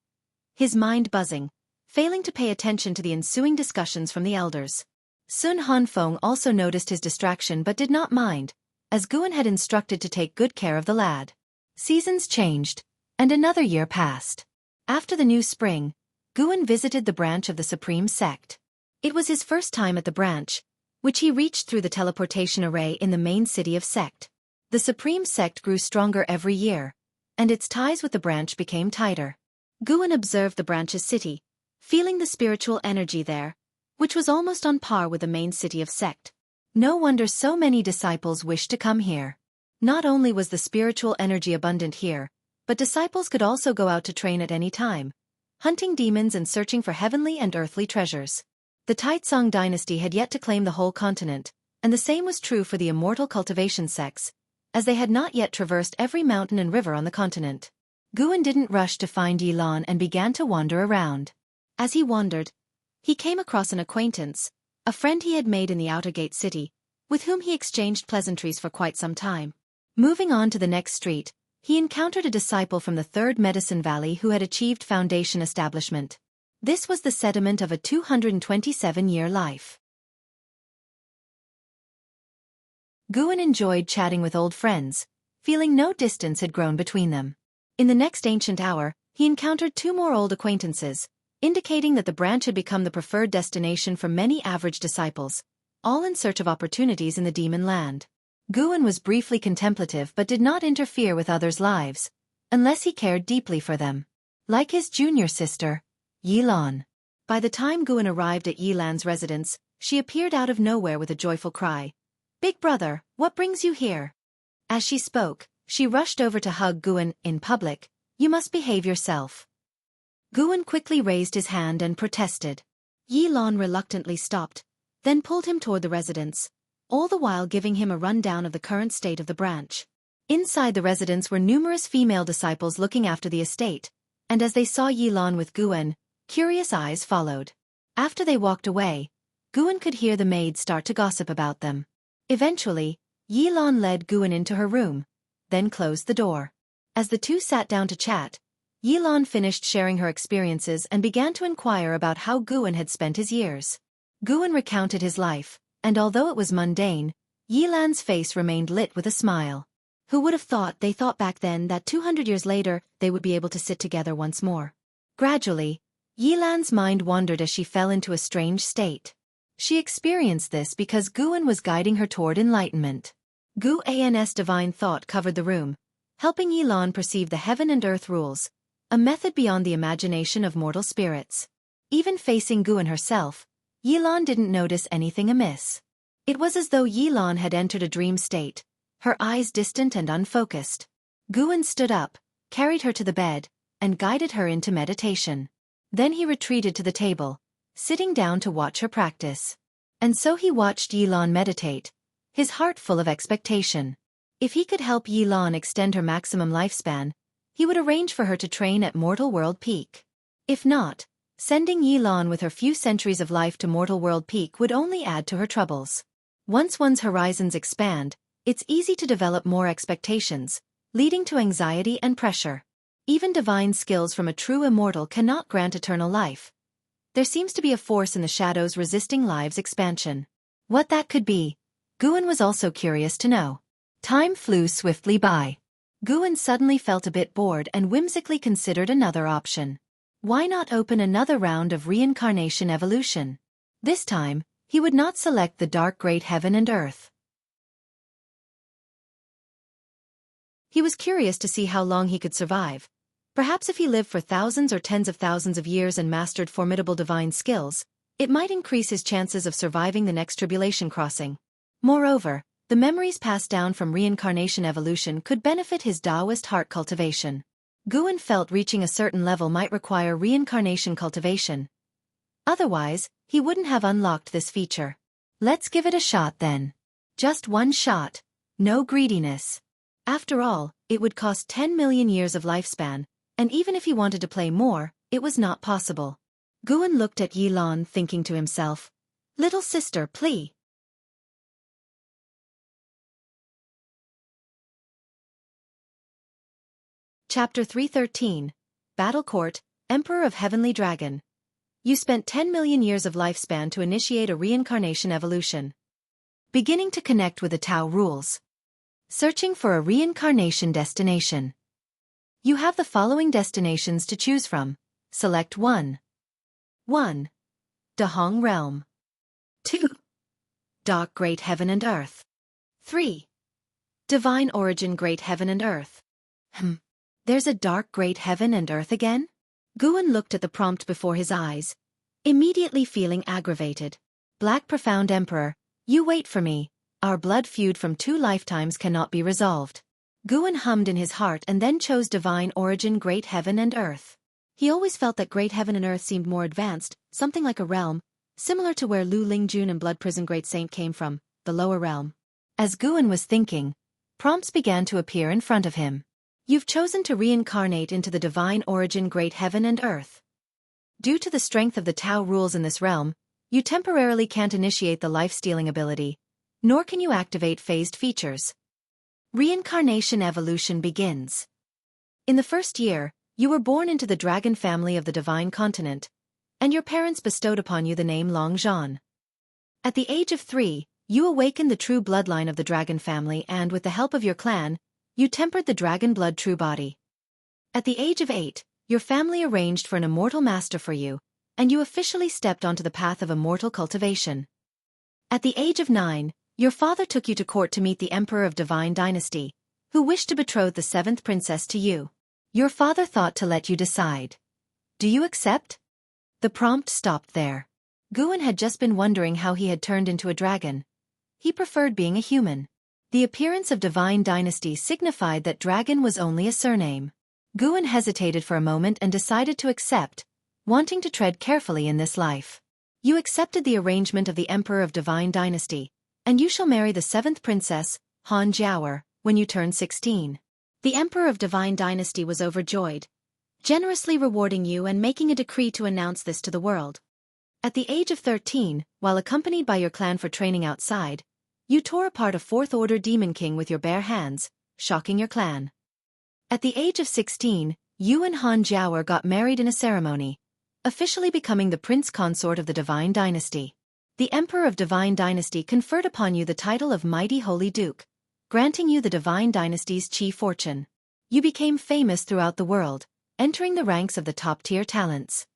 his mind buzzing, failing to pay attention to the ensuing discussions from the elders. Sun Hanfeng also noticed his distraction but did not mind, as Guan had instructed to take good care of the lad. Seasons changed, and another year passed. After the new spring, Guan visited the branch of the Supreme Sect. It was his first time at the branch, which he reached through the teleportation array in the main city of Sect. The Supreme Sect grew stronger every year, and its ties with the branch became tighter. Guan observed the branch's city, feeling the spiritual energy there, which was almost on par with the main city of Sect. No wonder so many disciples wished to come here. Not only was the spiritual energy abundant here, but disciples could also go out to train at any time, hunting demons and searching for heavenly and earthly treasures. The Taizong dynasty had yet to claim the whole continent, And the same was true for the immortal cultivation sects, as they had not yet traversed every mountain and river on the continent. Guin didn't rush to find Yilan and began to wander around. As he wandered, he came across an acquaintance, a friend he had made in the outer gate city, with whom he exchanged pleasantries for quite some time. Moving on to the next street, he encountered a disciple from the Third Medicine Valley who had achieved foundation establishment. This was the sediment of a 227-year life. Guin enjoyed chatting with old friends, feeling no distance had grown between them. In the next ancient hour, he encountered two more old acquaintances, indicating that the branch had become the preferred destination for many average disciples, all in search of opportunities in the demon land. Guin was briefly contemplative but did not interfere with others' lives, unless he cared deeply for them. Like his junior sister, Yilan. By the time Guin arrived at Yilan's residence, she appeared out of nowhere with a joyful cry. "Big brother, what brings you here?" As she spoke, she rushed over to hug Guin in public. "You must behave yourself." Guin quickly raised his hand and protested. Yilan reluctantly stopped, then pulled him toward the residence, all the while giving him a rundown of the current state of the branch. Inside the residence were numerous female disciples looking after the estate, and as they saw Yilan with Guin, curious eyes followed. After they walked away, Guin could hear the maids start to gossip about them. Eventually, Yilan led Guin into her room, then closed the door. As the two sat down to chat, Yilan finished sharing her experiences and began to inquire about how Guin had spent his years. Guin recounted his life, and although it was mundane, Yilan's face remained lit with a smile. Who would have thought they thought back then that 200 years later they would be able to sit together once more? Gradually, Yilan's mind wandered as she fell into a strange state. She experienced this because Guin was guiding her toward enlightenment. Guin's divine thought covered the room, helping Yilan perceive the heaven and earth rules, a method beyond the imagination of mortal spirits. Even facing Guin herself, Yilan didn't notice anything amiss. It was as though Yilan had entered a dream state, her eyes distant and unfocused. Guin stood up, carried her to the bed, and guided her into meditation. Then he retreated to the table, sitting down to watch her practice. And so he watched Yilan meditate, his heart full of expectation. If he could help Yilan extend her maximum lifespan, he would arrange for her to train at Mortal World Peak. If not, sending Yilan with her few centuries of life to Mortal World Peak would only add to her troubles. Once one's horizons expand, it's easy to develop more expectations, leading to anxiety and pressure. Even divine skills from a true immortal cannot grant eternal life. There seems to be a force in the shadows resisting life's expansion. What that could be, Guin was also curious to know. Time flew swiftly by. Guin suddenly felt a bit bored and whimsically considered another option. Why not open another round of reincarnation evolution? This time, he would not select the dark great heaven and earth. He was curious to see how long he could survive. Perhaps if he lived for thousands or tens of thousands of years and mastered formidable divine skills, it might increase his chances of surviving the next tribulation crossing. Moreover, the memories passed down from reincarnation evolution could benefit his Taoist heart cultivation. Guin felt reaching a certain level might require reincarnation cultivation. Otherwise, he wouldn't have unlocked this feature. Let's give it a shot then. Just one shot. No greediness. After all, it would cost 10 million years of lifespan, and even if he wanted to play more, it was not possible. Guin looked at Yilan thinking to himself, "Little sister, please." Chapter 313, Battle Court, Emperor of Heavenly Dragon. You spent 10 million years of lifespan to initiate a reincarnation evolution. Beginning to connect with the Tao rules. Searching for a reincarnation destination. You have the following destinations to choose from. Select 1. 1. Dahong Realm. 2. Dark Great Heaven and Earth. 3. Divine Origin Great Heaven and Earth. There's a dark great heaven and earth again? Guin looked at the prompt before his eyes, immediately feeling aggravated. Black Profound Emperor, you wait for me, our blood feud from 2 lifetimes cannot be resolved. Guin hummed in his heart and then chose Divine Origin Great Heaven and Earth. He always felt that Great Heaven and Earth seemed more advanced, something like a realm, similar to where Lu Lingjun and Blood Prison Great Saint came from, the lower realm. As Guan was thinking, prompts began to appear in front of him. You've chosen to reincarnate into the divine origin great heaven and earth. Due to the strength of the Tao rules in this realm, you temporarily can't initiate the life-stealing ability, nor can you activate phased features. Reincarnation evolution begins. In the first year, you were born into the dragon family of the divine continent, and your parents bestowed upon you the name Longzhan. At the age of 3, you awakened the true bloodline of the dragon family and with the help of your clan, you tempered the dragon blood true body. At the age of 8, your family arranged for an immortal master for you, and you officially stepped onto the path of immortal cultivation. At the age of 9, your father took you to court to meet the Emperor of Divine Dynasty, who wished to betroth the 7th princess to you. Your father thought to let you decide. Do you accept? The prompt stopped there. Guan had just been wondering how he had turned into a dragon. He preferred being a human. The appearance of Divine Dynasty signified that dragon was only a surname. Guan hesitated for a moment and decided to accept, wanting to tread carefully in this life. You accepted the arrangement of the Emperor of Divine Dynasty, and you shall marry the 7th princess, Han Jiaoer, when you turn 16. The Emperor of Divine Dynasty was overjoyed, generously rewarding you and making a decree to announce this to the world. At the age of 13, while accompanied by your clan for training outside, you tore apart a 4th-order demon king with your bare hands, shocking your clan. At the age of 16, you and Han Jiaoer got married in a ceremony, officially becoming the prince consort of the Divine Dynasty. The Emperor of Divine Dynasty conferred upon you the title of Mighty Holy Duke, granting you the Divine Dynasty's chief fortune. You became famous throughout the world, entering the ranks of the top-tier talents.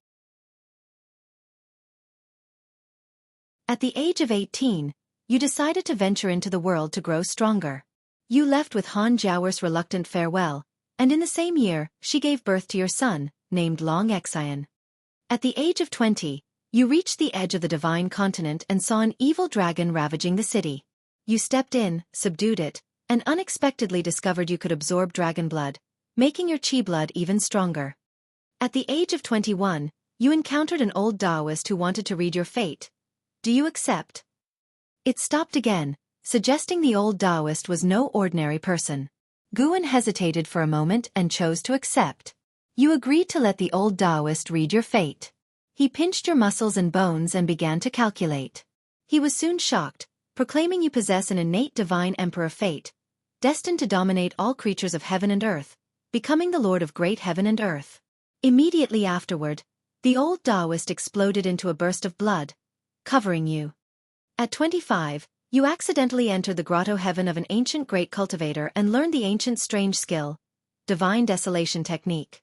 At the age of 18, you decided to venture into the world to grow stronger. You left with Han Jiaoer's reluctant farewell, and in the same year, she gave birth to your son, named Long Xian. At the age of 20, you reached the edge of the divine continent and saw an evil dragon ravaging the city. You stepped in, subdued it, and unexpectedly discovered you could absorb dragon blood, making your chi blood even stronger. At the age of 21, you encountered an old Taoist who wanted to read your fate. Do you accept? It stopped again, suggesting the old Taoist was no ordinary person. Guan hesitated for a moment and chose to accept. You agreed to let the old Taoist read your fate. He pinched your muscles and bones and began to calculate. He was soon shocked, proclaiming you possess an innate divine emperor fate, destined to dominate all creatures of heaven and earth, becoming the lord of great heaven and earth. Immediately afterward, the old Taoist exploded into a burst of blood, covering you. At 25, you accidentally entered the grotto heaven of an ancient great cultivator and learned the ancient strange skill, divine desolation technique.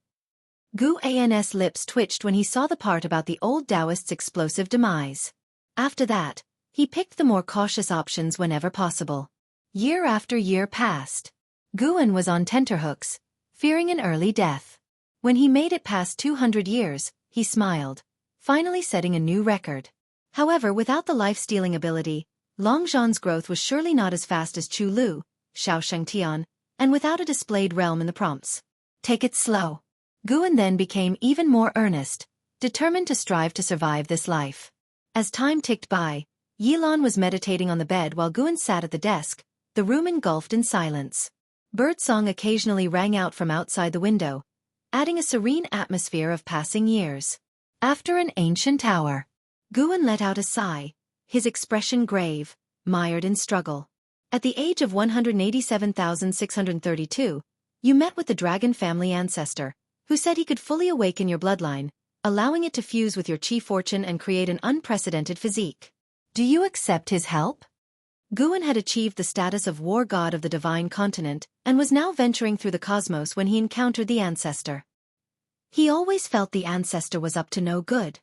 Guan's lips twitched when he saw the part about the old Taoist's explosive demise. After that, he picked the more cautious options whenever possible. Year after year passed. Guan was on tenterhooks, fearing an early death. When he made it past 200 years, he smiled, finally setting a new record. However, without the life-stealing ability, Longzhan's growth was surely not as fast as Chu Lu, Xiao Shengtian, and without a displayed realm in the prompts. Take it slow. Guan then became even more earnest, determined to strive to survive this life. As time ticked by, Yilan was meditating on the bed while Guan sat at the desk, the room engulfed in silence. Birdsong occasionally rang out from outside the window, adding a serene atmosphere of passing years. After an ancient hour, Guan let out a sigh, his expression grave, mired in struggle. At the age of 187,632, you met with the dragon family ancestor, who said he could fully awaken your bloodline, allowing it to fuse with your chi fortune and create an unprecedented physique. Do you accept his help? Guan had achieved the status of war god of the divine continent and was now venturing through the cosmos when he encountered the ancestor. He always felt the ancestor was up to no good.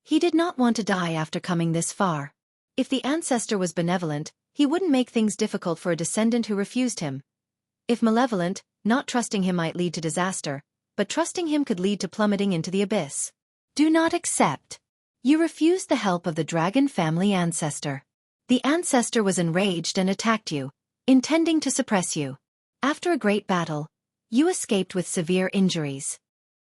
He did not want to die after coming this far. If the ancestor was benevolent, he wouldn't make things difficult for a descendant who refused him. If malevolent, not trusting him might lead to disaster, but trusting him could lead to plummeting into the abyss. Do not accept. You refused the help of the dragon family ancestor. The ancestor was enraged and attacked you, intending to suppress you. After a great battle, you escaped with severe injuries.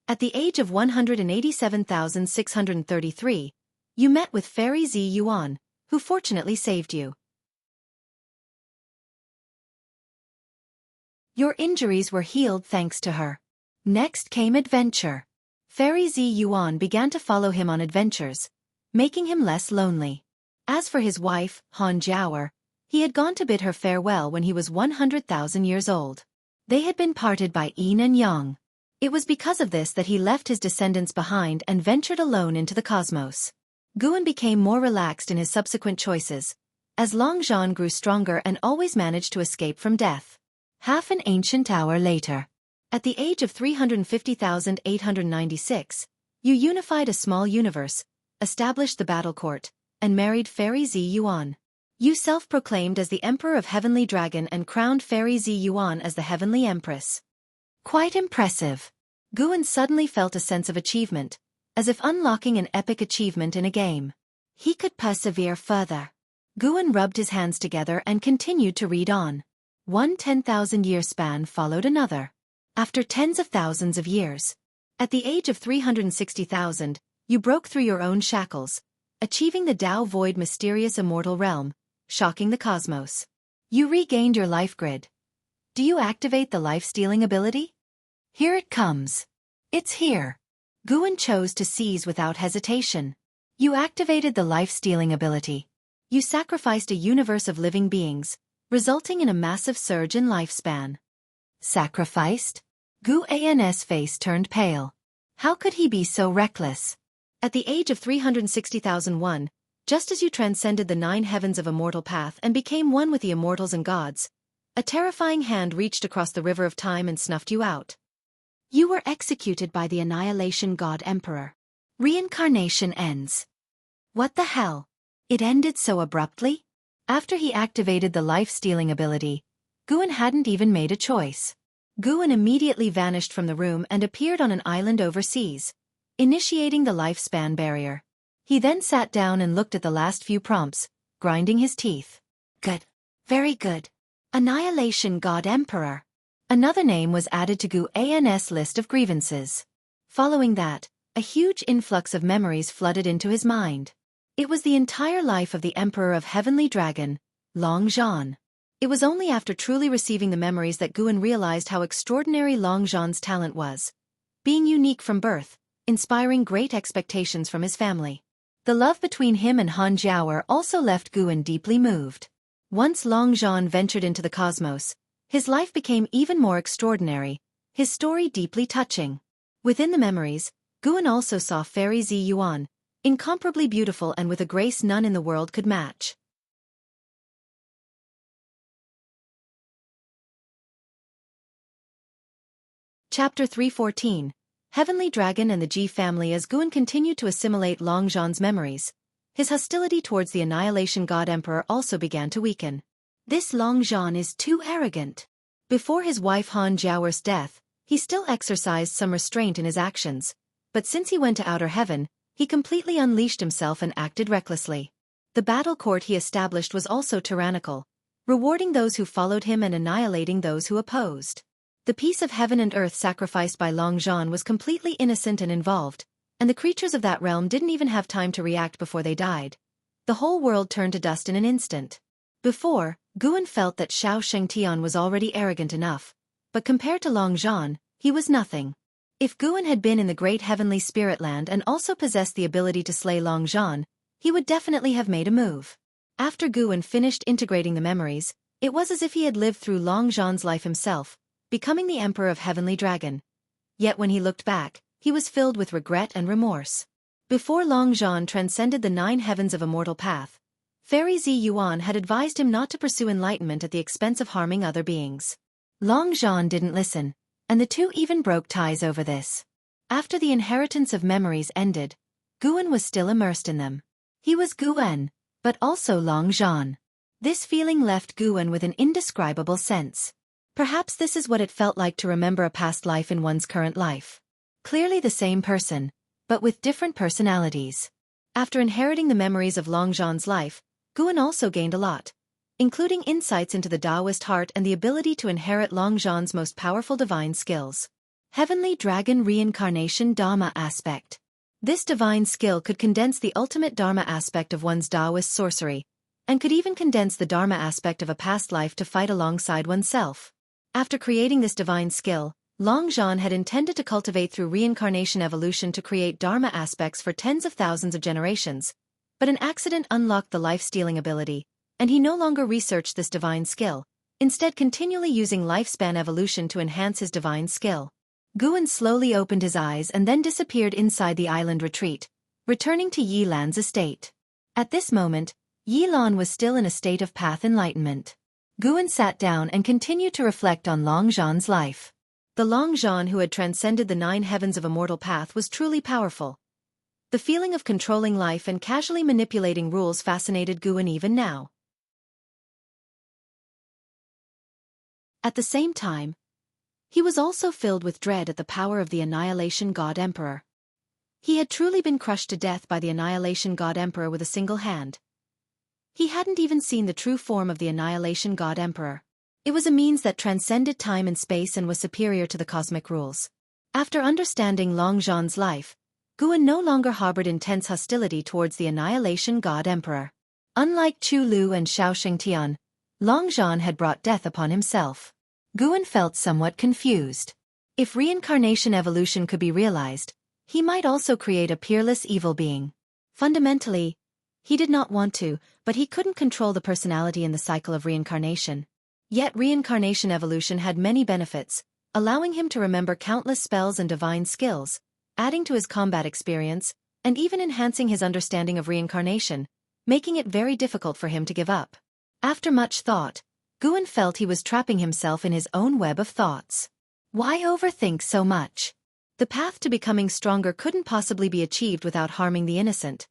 At the age of 187,633, you met with Fairy Zi Yuan, who fortunately saved you. Your injuries were healed thanks to her. Next came adventure. Fairy Zi Yuan began to follow him on adventures, making him less lonely. As for his wife, Han Jiaoer, he had gone to bid her farewell when he was 100,000 years old. They had been parted by yin and yang. It was because of this that he left his descendants behind and ventured alone into the cosmos. Guan became more relaxed in his subsequent choices, as Long Zhan grew stronger and always managed to escape from death. Half an ancient hour later. At the age of 350,896, you unified a small universe, established the battle court, and married Fairy Zi Yuan. You self-proclaimed as the Emperor of Heavenly Dragon and crowned Fairy Zi Yuan as the Heavenly Empress. Quite impressive. Guan suddenly felt a sense of achievement, as if unlocking an epic achievement in a game. He could persevere further. Guan rubbed his hands together and continued to read on. One 10,000-year span followed another. After tens of thousands of years. At the age of 360,000, you broke through your own shackles, achieving the Dao Void mysterious immortal realm, shocking the cosmos. You regained your life grid. Do you activate the life-stealing ability? Here it comes. It's here. Guan chose to seize without hesitation. You activated the life-stealing ability. You sacrificed a universe of living beings, resulting in a massive surge in lifespan. Sacrificed? Guan's face turned pale. How could he be so reckless? At the age of 360,001, just as you transcended the 9 heavens of immortal path and became one with the immortals and gods, a terrifying hand reached across the river of time and snuffed you out. You were executed by the Annihilation God Emperor. Reincarnation ends. What the hell? It ended so abruptly? After he activated the life-stealing ability, Guan hadn't even made a choice. Guan immediately vanished from the room and appeared on an island overseas, initiating the lifespan barrier. He then sat down and looked at the last few prompts, grinding his teeth. Good. Very good. Annihilation God Emperor. Another name was added to Guan's list of grievances. Following that, a huge influx of memories flooded into his mind. It was the entire life of the Emperor of Heavenly Dragon, Long Zhan. It was only after truly receiving the memories that Guan realized how extraordinary Long Zhan's talent was. Being unique from birth, inspiring great expectations from his family. The love between him and Han Jiaoer also left Guan deeply moved. Once Long Zhan ventured into the cosmos, his life became even more extraordinary, his story deeply touching. Within the memories, Guan also saw Fairy Zi Yuan, incomparably beautiful and with a grace none in the world could match. Chapter 314. Heavenly Dragon and the Ji family. As Guan continued to assimilate Long Zhan's memories, his hostility towards the Annihilation God Emperor also began to weaken. This Long Zhan is too arrogant. Before his wife Han Jiaoer's death, he still exercised some restraint in his actions, but since he went to outer heaven, he completely unleashed himself and acted recklessly. The battle court he established was also tyrannical, rewarding those who followed him and annihilating those who opposed. The peace of heaven and earth sacrificed by Long Zhan was completely innocent and involved, and the creatures of that realm didn't even have time to react before they died. The whole world turned to dust in an instant. Before, Guan felt that Xiao Shengtian was already arrogant enough, but compared to Long Zhan, he was nothing. If Guan had been in the great heavenly spirit land and also possessed the ability to slay Long Zhan, he would definitely have made a move. After Guan finished integrating the memories, it was as if he had lived through Long Zhan's life himself, becoming the Emperor of Heavenly Dragon. Yet when he looked back, he was filled with regret and remorse. Before Long Zhan transcended the 9 heavens of immortal path, Fairy Zi Yuan had advised him not to pursue enlightenment at the expense of harming other beings. Long Zhan didn't listen, and the two even broke ties over this. After the inheritance of memories ended, Guan was still immersed in them. He was Guan, but also Long Zhan. This feeling left Guan with an indescribable sense. Perhaps this is what it felt like to remember a past life in one's current life. Clearly the same person, but with different personalities. After inheriting the memories of Long Zhan's life, Guan also gained a lot, including insights into the Taoist heart and the ability to inherit Long Zhan's most powerful divine skills. Heavenly Dragon Reincarnation Dharma Aspect. This divine skill could condense the ultimate Dharma aspect of one's Taoist sorcery, and could even condense the Dharma aspect of a past life to fight alongside oneself. After creating this divine skill, Long Zhan had intended to cultivate through reincarnation evolution to create Dharma aspects for tens of thousands of generations, but an accident unlocked the life-stealing ability, and he no longer researched this divine skill, instead continually using lifespan evolution to enhance his divine skill. Guan slowly opened his eyes and then disappeared inside the island retreat, returning to Yi Lan's estate. At this moment, Yi Lan was still in a state of path enlightenment. Guan sat down and continued to reflect on Long Zhan's life. The Long Zhan who had transcended the 9 heavens of immortal path was truly powerful. The feeling of controlling life and casually manipulating rules fascinated Guan even now. At the same time, he was also filled with dread at the power of the Annihilation God Emperor. He had truly been crushed to death by the Annihilation God Emperor with a single hand. He hadn't even seen the true form of the Annihilation God Emperor. It was a means that transcended time and space and was superior to the cosmic rules. After understanding Long Zhan's life, Guan no longer harbored intense hostility towards the Annihilation God Emperor. Unlike Chu Lu and Xiao Shengtian, Long Zhan had brought death upon himself. Guan felt somewhat confused. If reincarnation evolution could be realized, he might also create a peerless evil being. Fundamentally, he did not want to, but he couldn't control the personality in the cycle of reincarnation. Yet reincarnation evolution had many benefits, allowing him to remember countless spells and divine skills, adding to his combat experience, and even enhancing his understanding of reincarnation, making it very difficult for him to give up. After much thought, Guan felt he was trapping himself in his own web of thoughts. Why overthink so much? The path to becoming stronger couldn't possibly be achieved without harming the innocent.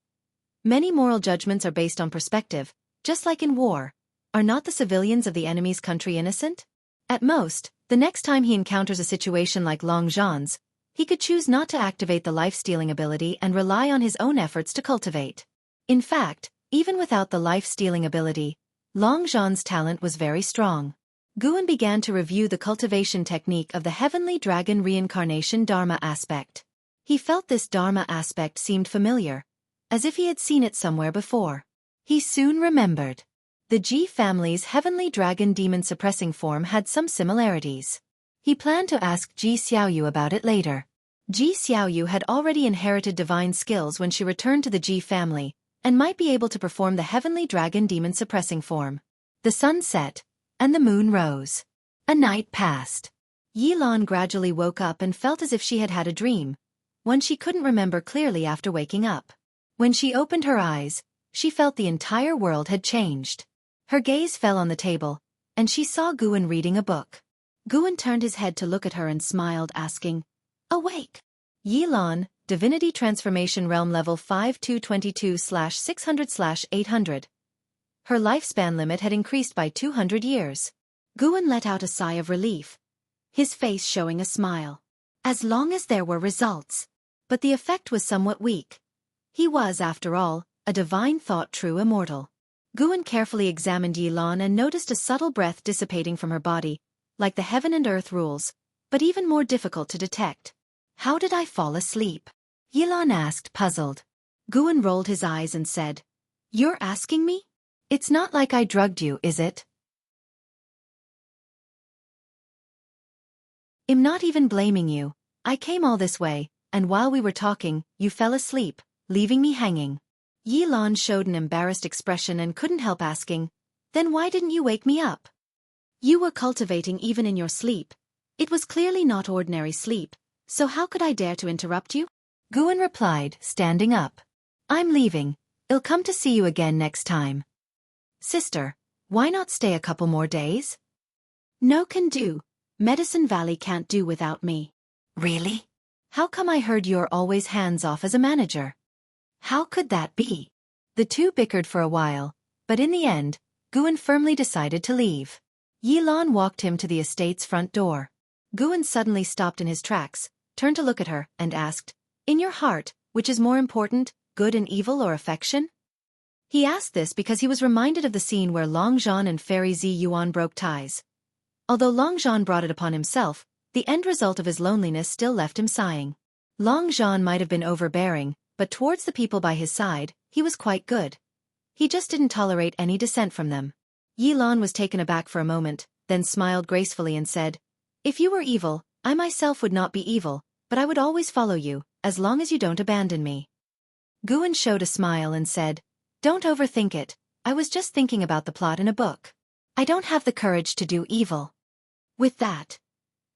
Many moral judgments are based on perspective, just like in war. Are not the civilians of the enemy's country innocent? At most, the next time he encounters a situation like Long Zhan's, he could choose not to activate the life-stealing ability and rely on his own efforts to cultivate. In fact, even without the life-stealing ability, Long Zhan's talent was very strong. Guan began to review the cultivation technique of the Heavenly Dragon Reincarnation Dharma aspect. He felt this Dharma aspect seemed familiar, as if he had seen it somewhere before. He soon remembered. The Ji family's Heavenly Dragon Demon Suppressing form had some similarities. He planned to ask Ji Xiaoyu about it later. Ji Xiaoyu had already inherited divine skills when she returned to the Ji family, and might be able to perform the Heavenly Dragon Demon Suppressing form. The sun set, and the moon rose. A night passed. Yi Lan gradually woke up and felt as if she had had a dream, one she couldn't remember clearly after waking up. When she opened her eyes, she felt the entire world had changed. Her gaze fell on the table, and she saw Guan reading a book. Guan turned his head to look at her and smiled, asking, "Awake." Yi Lan, Divinity Transformation Realm Level 5222/600/800. Her lifespan limit had increased by 200 years. Guan let out a sigh of relief, his face showing a smile. As long as there were results. But the effect was somewhat weak. He was, after all, a divine thought true immortal. Guan carefully examined Yi Lan and noticed a subtle breath dissipating from her body, like the heaven and earth rules, but even more difficult to detect. "How did I fall asleep?" Yi Lan asked, puzzled. Guan rolled his eyes and said, "You're asking me? It's not like I drugged you, is it?" "I'm not even blaming you. I came all this way, and while we were talking, you fell asleep, leaving me hanging." Yi Lan showed an embarrassed expression and couldn't help asking, "Then why didn't you wake me up? You were cultivating even in your sleep. It was clearly not ordinary sleep, so how could I dare to interrupt you?" Guan replied, standing up. "I'm leaving. I'll come to see you again next time." "Sister, why not stay a couple more days?" "No can do. Medicine Valley can't do without me." "Really? How come I heard you're always hands-off as a manager?" "How could that be?" The two bickered for a while, but in the end, Guan firmly decided to leave. Yi Lan walked him to the estate's front door. Guan suddenly stopped in his tracks, turned to look at her, and asked, "In your heart, which is more important, good and evil or affection?" He asked this because he was reminded of the scene where Long Zhan and Fairy Zi Yuan broke ties. Although Long Zhan brought it upon himself, the end result of his loneliness still left him sighing. Long Zhan might have been overbearing, but towards the people by his side, he was quite good. He just didn't tolerate any dissent from them. Yi Lan was taken aback for a moment, then smiled gracefully and said, "If you were evil, I myself would not be evil, but I would always follow you, as long as you don't abandon me." Guan showed a smile and said, "Don't overthink it, I was just thinking about the plot in a book. I don't have the courage to do evil." With that,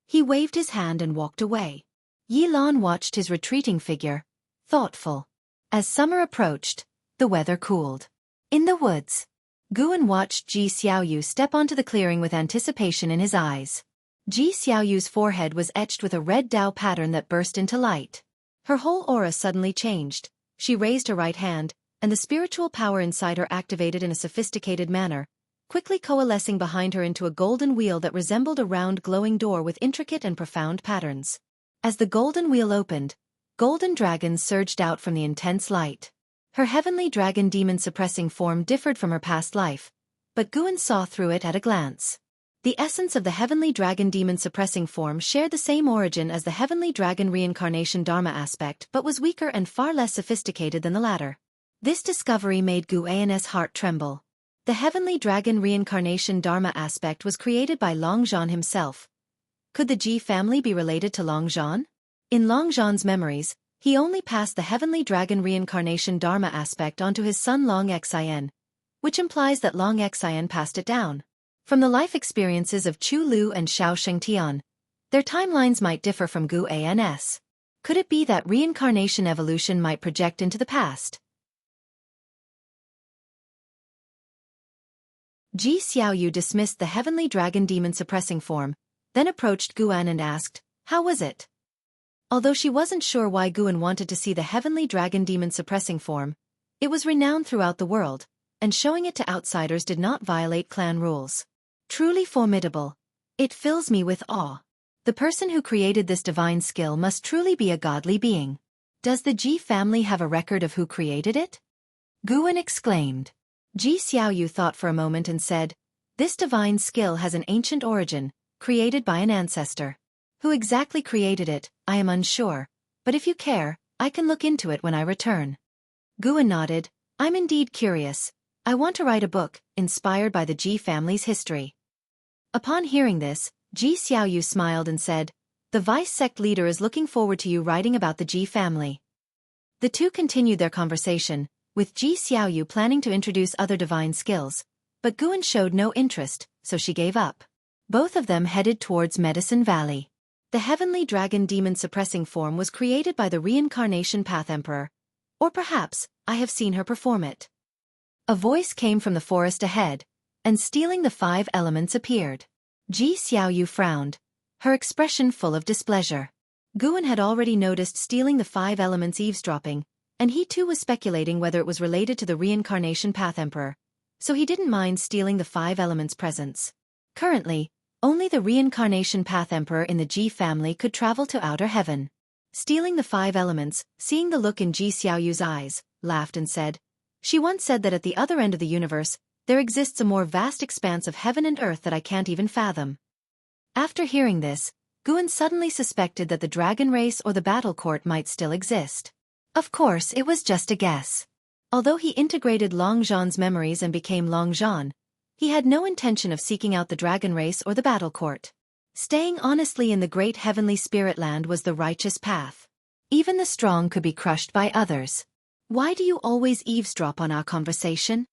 he waved his hand and walked away. Yilan watched his retreating figure, thoughtful. As summer approached, the weather cooled. In the woods, Guan watched Ji Xiaoyu step onto the clearing with anticipation in his eyes. Ji Xiaoyu's forehead was etched with a red Dao pattern that burst into light. Her whole aura suddenly changed. She raised her right hand, and the spiritual power inside her activated in a sophisticated manner, quickly coalescing behind her into a golden wheel that resembled a round glowing door with intricate and profound patterns. As the golden wheel opened, golden dragons surged out from the intense light. Her heavenly dragon demon-suppressing form differed from her past life, but Guan saw through it at a glance. The essence of the heavenly dragon demon-suppressing form shared the same origin as the heavenly dragon reincarnation dharma aspect but was weaker and far less sophisticated than the latter. This discovery made Guan's heart tremble. The heavenly dragon reincarnation dharma aspect was created by Longzhan himself. Could the Ji family be related to Longzhan? In Longzhan's memories, he only passed the heavenly dragon reincarnation dharma aspect onto his son Long Xin, which implies that Long Xin passed it down. From the life experiences of Chu Lu and Xiao Shengtian, their timelines might differ from Guan's. Could it be that reincarnation evolution might project into the past? Ji Xiaoyu dismissed the heavenly dragon demon-suppressing form, then approached Guan and asked, "How was it?" Although she wasn't sure why Guan wanted to see the heavenly dragon demon-suppressing form, it was renowned throughout the world, and showing it to outsiders did not violate clan rules. "Truly formidable. It fills me with awe. The person who created this divine skill must truly be a godly being. Does the Ji family have a record of who created it?" Guan exclaimed. Ji Xiaoyu thought for a moment and said, "This divine skill has an ancient origin, created by an ancestor. Who exactly created it, I am unsure, but if you care, I can look into it when I return." Guan nodded. "I'm indeed curious. I want to write a book, inspired by the Ji family's history." Upon hearing this, Ji Xiaoyu smiled and said, "The vice sect leader is looking forward to you writing about the Ji family." The two continued their conversation, with Ji Xiaoyu planning to introduce other divine skills, but Guan showed no interest, so she gave up. Both of them headed towards Medicine Valley. The heavenly dragon demon-suppressing form was created by the reincarnation path emperor. Or perhaps, I have seen her perform it. A voice came from the forest ahead, and stealing the 5 elements appeared. Ji Xiaoyu frowned, her expression full of displeasure. Guan had already noticed stealing the 5 elements eavesdropping, and he too was speculating whether it was related to the reincarnation path emperor, so he didn't mind stealing the 5 elements' presence. Currently, only the reincarnation path emperor in the Ji family could travel to outer heaven. Stealing the 5 elements, seeing the look in Ji Xiaoyu's eyes, laughed and said, "She once said that at the other end of the universe, there exists a more vast expanse of heaven and earth that I can't even fathom." After hearing this, Guan suddenly suspected that the dragon race or the battle court might still exist. Of course, it was just a guess. Although he integrated Longzhan's memories and became Longzhan, he had no intention of seeking out the dragon race or the battle court. Staying honestly in the great heavenly spirit land was the righteous path. Even the strong could be crushed by others. "Why do you always eavesdrop on our conversation?"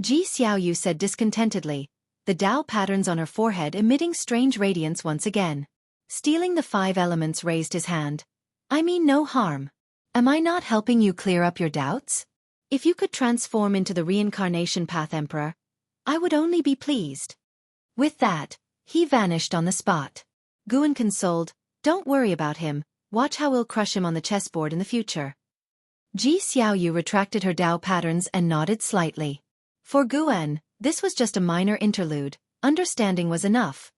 Ji Xiaoyu said discontentedly, the Dao patterns on her forehead emitting strange radiance once again. Stealing the 5 elements raised his hand. "I mean no harm. Am I not helping you clear up your doubts? If you could transform into the reincarnation path emperor, I would only be pleased." With that, he vanished on the spot. Guan consoled, "Don't worry about him, watch how we'll crush him on the chessboard in the future." Ji Xiaoyu retracted her Dao patterns and nodded slightly. For Guan, this was just a minor interlude, understanding was enough.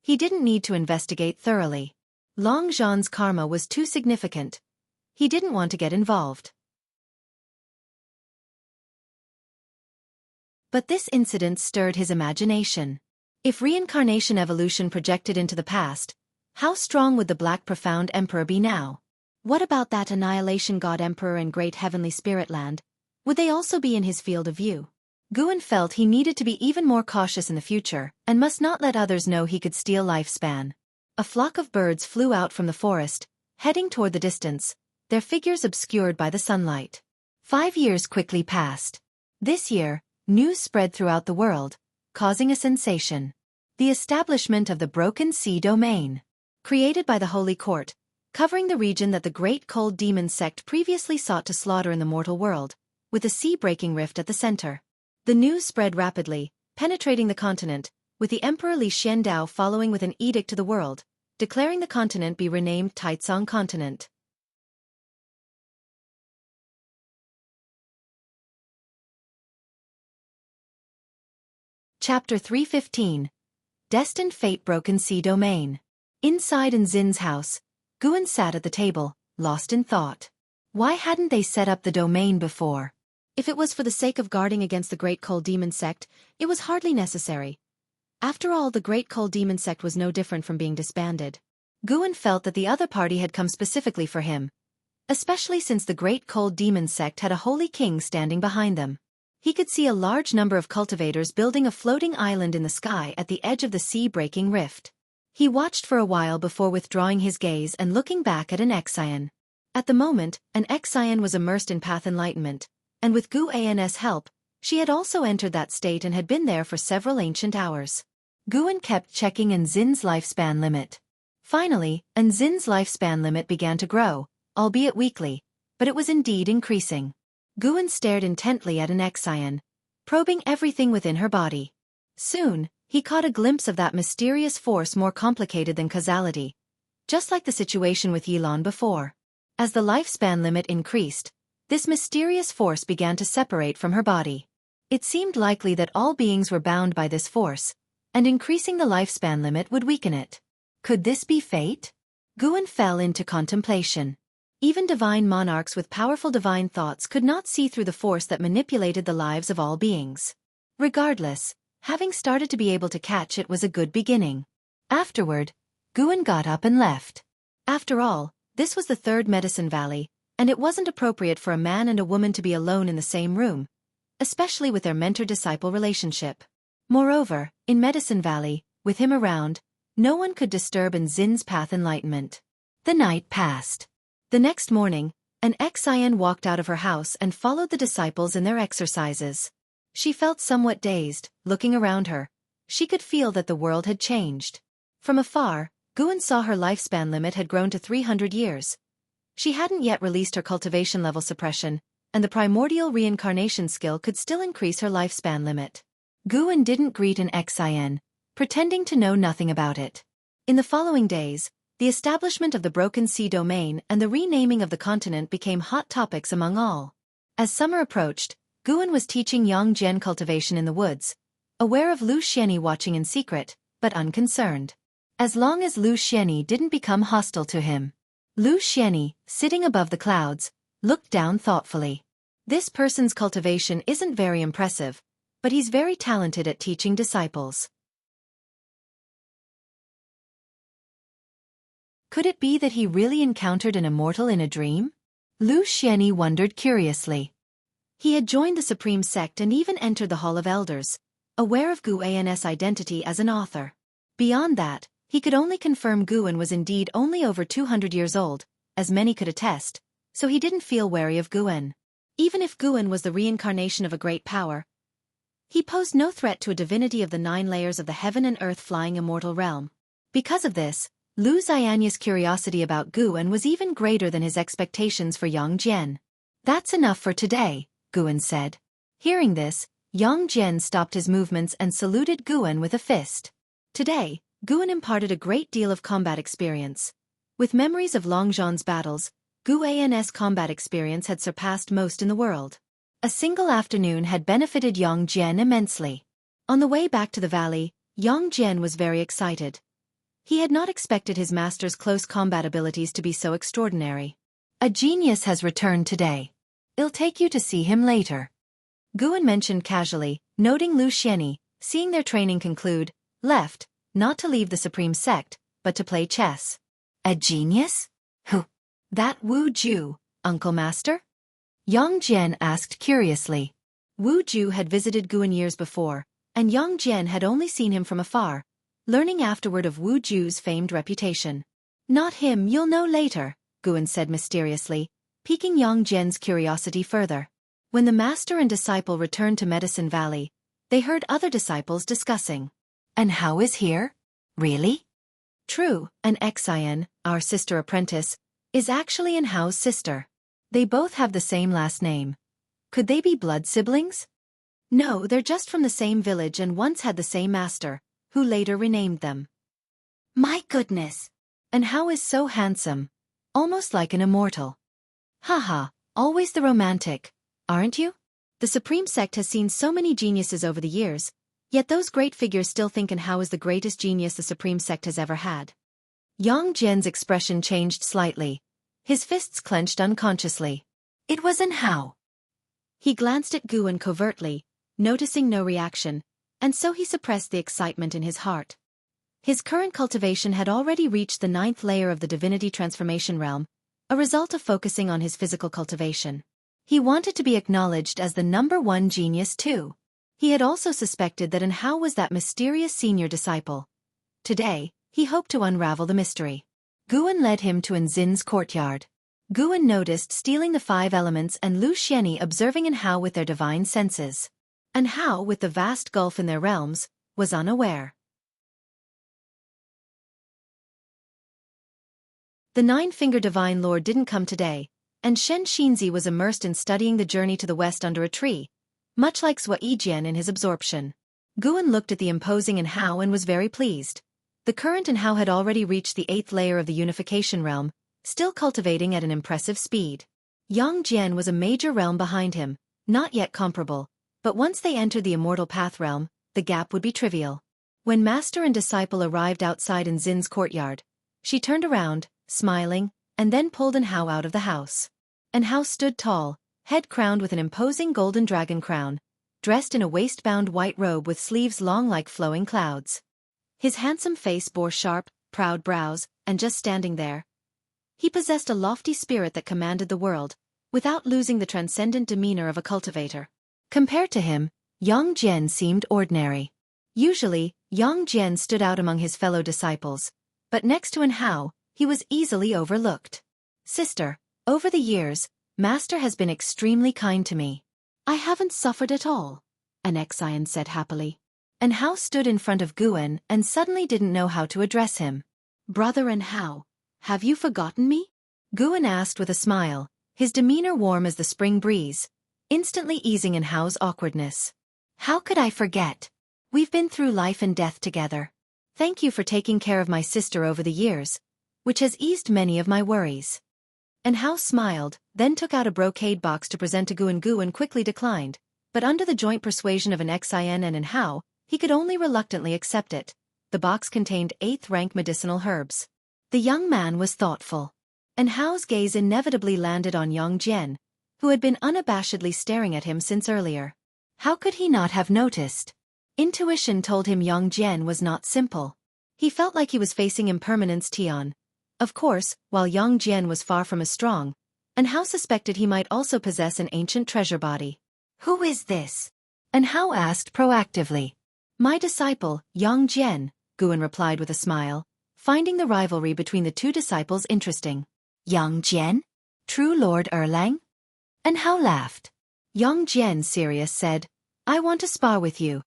He didn't need to investigate thoroughly. Longzhan's karma was too significant. He didn't want to get involved. But this incident stirred his imagination. If reincarnation evolution projected into the past, how strong would the Black Profound Emperor be now? What about that Annihilation God Emperor and Great Heavenly Spirit Land? Would they also be in his field of view? Guan felt he needed to be even more cautious in the future and must not let others know he could steal lifespan. A flock of birds flew out from the forest, heading toward the distance, their figures obscured by the sunlight. 5 years quickly passed. This year, news spread throughout the world, causing a sensation. The establishment of the Broken Sea Domain. Created by the Holy Court, covering the region that the Great Cold Demon sect previously sought to slaughter in the mortal world, with a sea-breaking rift at the center. The news spread rapidly, penetrating the continent, with the Emperor Li Xiandao following with an edict to the world, declaring the continent be renamed Taitsong Continent. Chapter 315. Destined Fate. Broken Sea Domain. Inside Enzin's house, Guan sat at the table, lost in thought. Why hadn't they set up the domain before? If it was for the sake of guarding against the Great Cold Demon sect, it was hardly necessary. After all, the Great Cold Demon sect was no different from being disbanded. Guan felt that the other party had come specifically for him, especially since the Great Cold Demon sect had a holy king standing behind them. He could see a large number of cultivators building a floating island in the sky at the edge of the sea-breaking rift. He watched for a while before withdrawing his gaze and looking back at an Exian. At the moment, an Exian was immersed in path enlightenment, and with Guan's help, she had also entered that state and had been there for several ancient hours. Guan kept checking Enzin's lifespan limit. Finally, Enzin's lifespan limit began to grow, albeit weakly, but it was indeed increasing. Guan stared intently at an Exian, probing everything within her body. Soon, he caught a glimpse of that mysterious force more complicated than causality, just like the situation with Yilon before. As the lifespan limit increased, this mysterious force began to separate from her body. It seemed likely that all beings were bound by this force, and increasing the lifespan limit would weaken it. Could this be fate? Guan fell into contemplation. Even divine monarchs with powerful divine thoughts could not see through the force that manipulated the lives of all beings. Regardless, having started to be able to catch it was a good beginning. Afterward, Guan got up and left. After all, this was the third Medicine Valley, and it wasn't appropriate for a man and a woman to be alone in the same room, especially with their mentor-disciple relationship. Moreover, in Medicine Valley, with him around, no one could disturb Enzin's path enlightenment. The night passed. The next morning, an Exian walked out of her house and followed the disciples in their exercises. She felt somewhat dazed, looking around her. She could feel that the world had changed. From afar, Guan saw her lifespan limit had grown to 300 years. She hadn't yet released her cultivation level suppression, and the primordial reincarnation skill could still increase her lifespan limit. Guan didn't greet an Exian, pretending to know nothing about it. In the following days, the establishment of the Broken Sea Domain and the renaming of the continent became hot topics among all. As summer approached, Guan was teaching Yang Jian cultivation in the woods, aware of Lu Xianyi watching in secret, but unconcerned. As long as Lu Xianyi didn't become hostile to him. Lu Xianyi, sitting above the clouds, looked down thoughtfully. This person's cultivation isn't very impressive, but he's very talented at teaching disciples. Could it be that he really encountered an immortal in a dream? Lu Xianyi wondered curiously. He had joined the Supreme Sect and even entered the Hall of Elders, aware of Guan's identity as an author. Beyond that, he could only confirm Guan was indeed only over 200 years old, as many could attest, so he didn't feel wary of Guan. Even if Guan was the reincarnation of a great power, he posed no threat to a divinity of the 9 layers of the heaven and earth flying immortal realm. Because of this, Lu Xianyi's curiosity about Guan was even greater than his expectations for Yang Jian. "That's enough for today," Guan said. Hearing this, Yang Jian stopped his movements and saluted Guan with a fist. Today, Guan imparted a great deal of combat experience. With memories of Longzhan's battles, Guan's combat experience had surpassed most in the world. A single afternoon had benefited Yang Jian immensely. On the way back to the valley, Yang Jian was very excited. He had not expected his master's close combat abilities to be so extraordinary. "A genius has returned today. I'll take you to see him later," Guan mentioned casually, noting Lu Xianyi, seeing their training conclude, left, not to leave the Supreme Sect, but to play chess. "A genius? Who? That Wu Ju, Uncle Master?" Yang Jian asked curiously. Wu Ju had visited Guan years before, and Yang Jian had only seen him from afar, learning afterward of Wu Ju's famed reputation. Not him, you'll know later, Guan said mysteriously, piquing Yang Jian's curiosity further. When the master and disciple returned to Medicine Valley, they heard other disciples discussing. And Hao is here? Really? True, and Xian, our sister apprentice, is actually An Hao's sister. They both have the same last name. Could they be blood siblings? No, they're just from the same village and once had the same master, who later renamed them. My goodness! And Hao is so handsome. Almost like an immortal. Haha, always the romantic, aren't you? The Supreme Sect has seen so many geniuses over the years, yet those great figures still think An Hao is the greatest genius the Supreme Sect has ever had. Yang Jian's expression changed slightly. His fists clenched unconsciously. It was An Hao. He glanced at Guan covertly, noticing no reaction, and so he suppressed the excitement in his heart. His current cultivation had already reached the 9th layer of the divinity transformation realm, a result of focusing on his physical cultivation. He wanted to be acknowledged as the #1 genius too. He had also suspected that An Hao was that mysterious senior disciple. Today, he hoped to unravel the mystery. Guan led him to An Zin's courtyard. Guan noticed stealing the 5 elements and Lu Xianyi observing An Hao with their divine senses. An Hao, with the vast gulf in their realms, was unaware. The 9-finger divine lord didn't come today, and Shen Xinzi was immersed in studying the journey to the west under a tree, much like Sua Yijian in his absorption. Guan looked at the imposing An Hao and was very pleased. The current An Hao had already reached the 8th layer of the unification realm, still cultivating at an impressive speed. Yang Jian was a major realm behind him, not yet comparable, but once they entered the immortal path realm, the gap would be trivial. When master and disciple arrived outside An Zin's courtyard, she turned around, smiling, and then pulled An Hao out of the house. An Hao stood tall, head crowned with an imposing golden dragon crown, dressed in a waist-bound white robe with sleeves long like flowing clouds. His handsome face bore sharp, proud brows, and just standing there, he possessed a lofty spirit that commanded the world, without losing the transcendent demeanor of a cultivator. Compared to him, Yang Jian seemed ordinary. Usually, Yang Jian stood out among his fellow disciples, but next to An Hao, he was easily overlooked. Sister, over the years, Master has been extremely kind to me. I haven't suffered at all, An Xian said happily. An Hao stood in front of Guan and suddenly didn't know how to address him. Brother An Hao, have you forgotten me? Guan asked with a smile, his demeanor warm as the spring breeze, instantly easing An Hao's awkwardness. How could I forget? We've been through life and death together. Thank you for taking care of my sister over the years, which has eased many of my worries. An Hao smiled, then took out a brocade box to present to Guan. Guan quickly declined, but under the joint persuasion of An Xian and An Hao, he could only reluctantly accept it. The box contained 8th-rank medicinal herbs. The young man was thoughtful. An Hao's gaze inevitably landed on Yang Jian, who had been unabashedly staring at him since earlier. How could he not have noticed? Intuition told him Yang Jian was not simple. He felt like he was facing impermanence Tian. Of course, while Yang Jian was far from as strong, An Hao suspected he might also possess an ancient treasure body. Who is this? An Hao asked proactively. My disciple, Yang Jian, Guan replied with a smile, finding the rivalry between the two disciples interesting. Yang Jian? True Lord Erlang? An Hao laughed. Yang Jian, serious, said, I want to spar with you.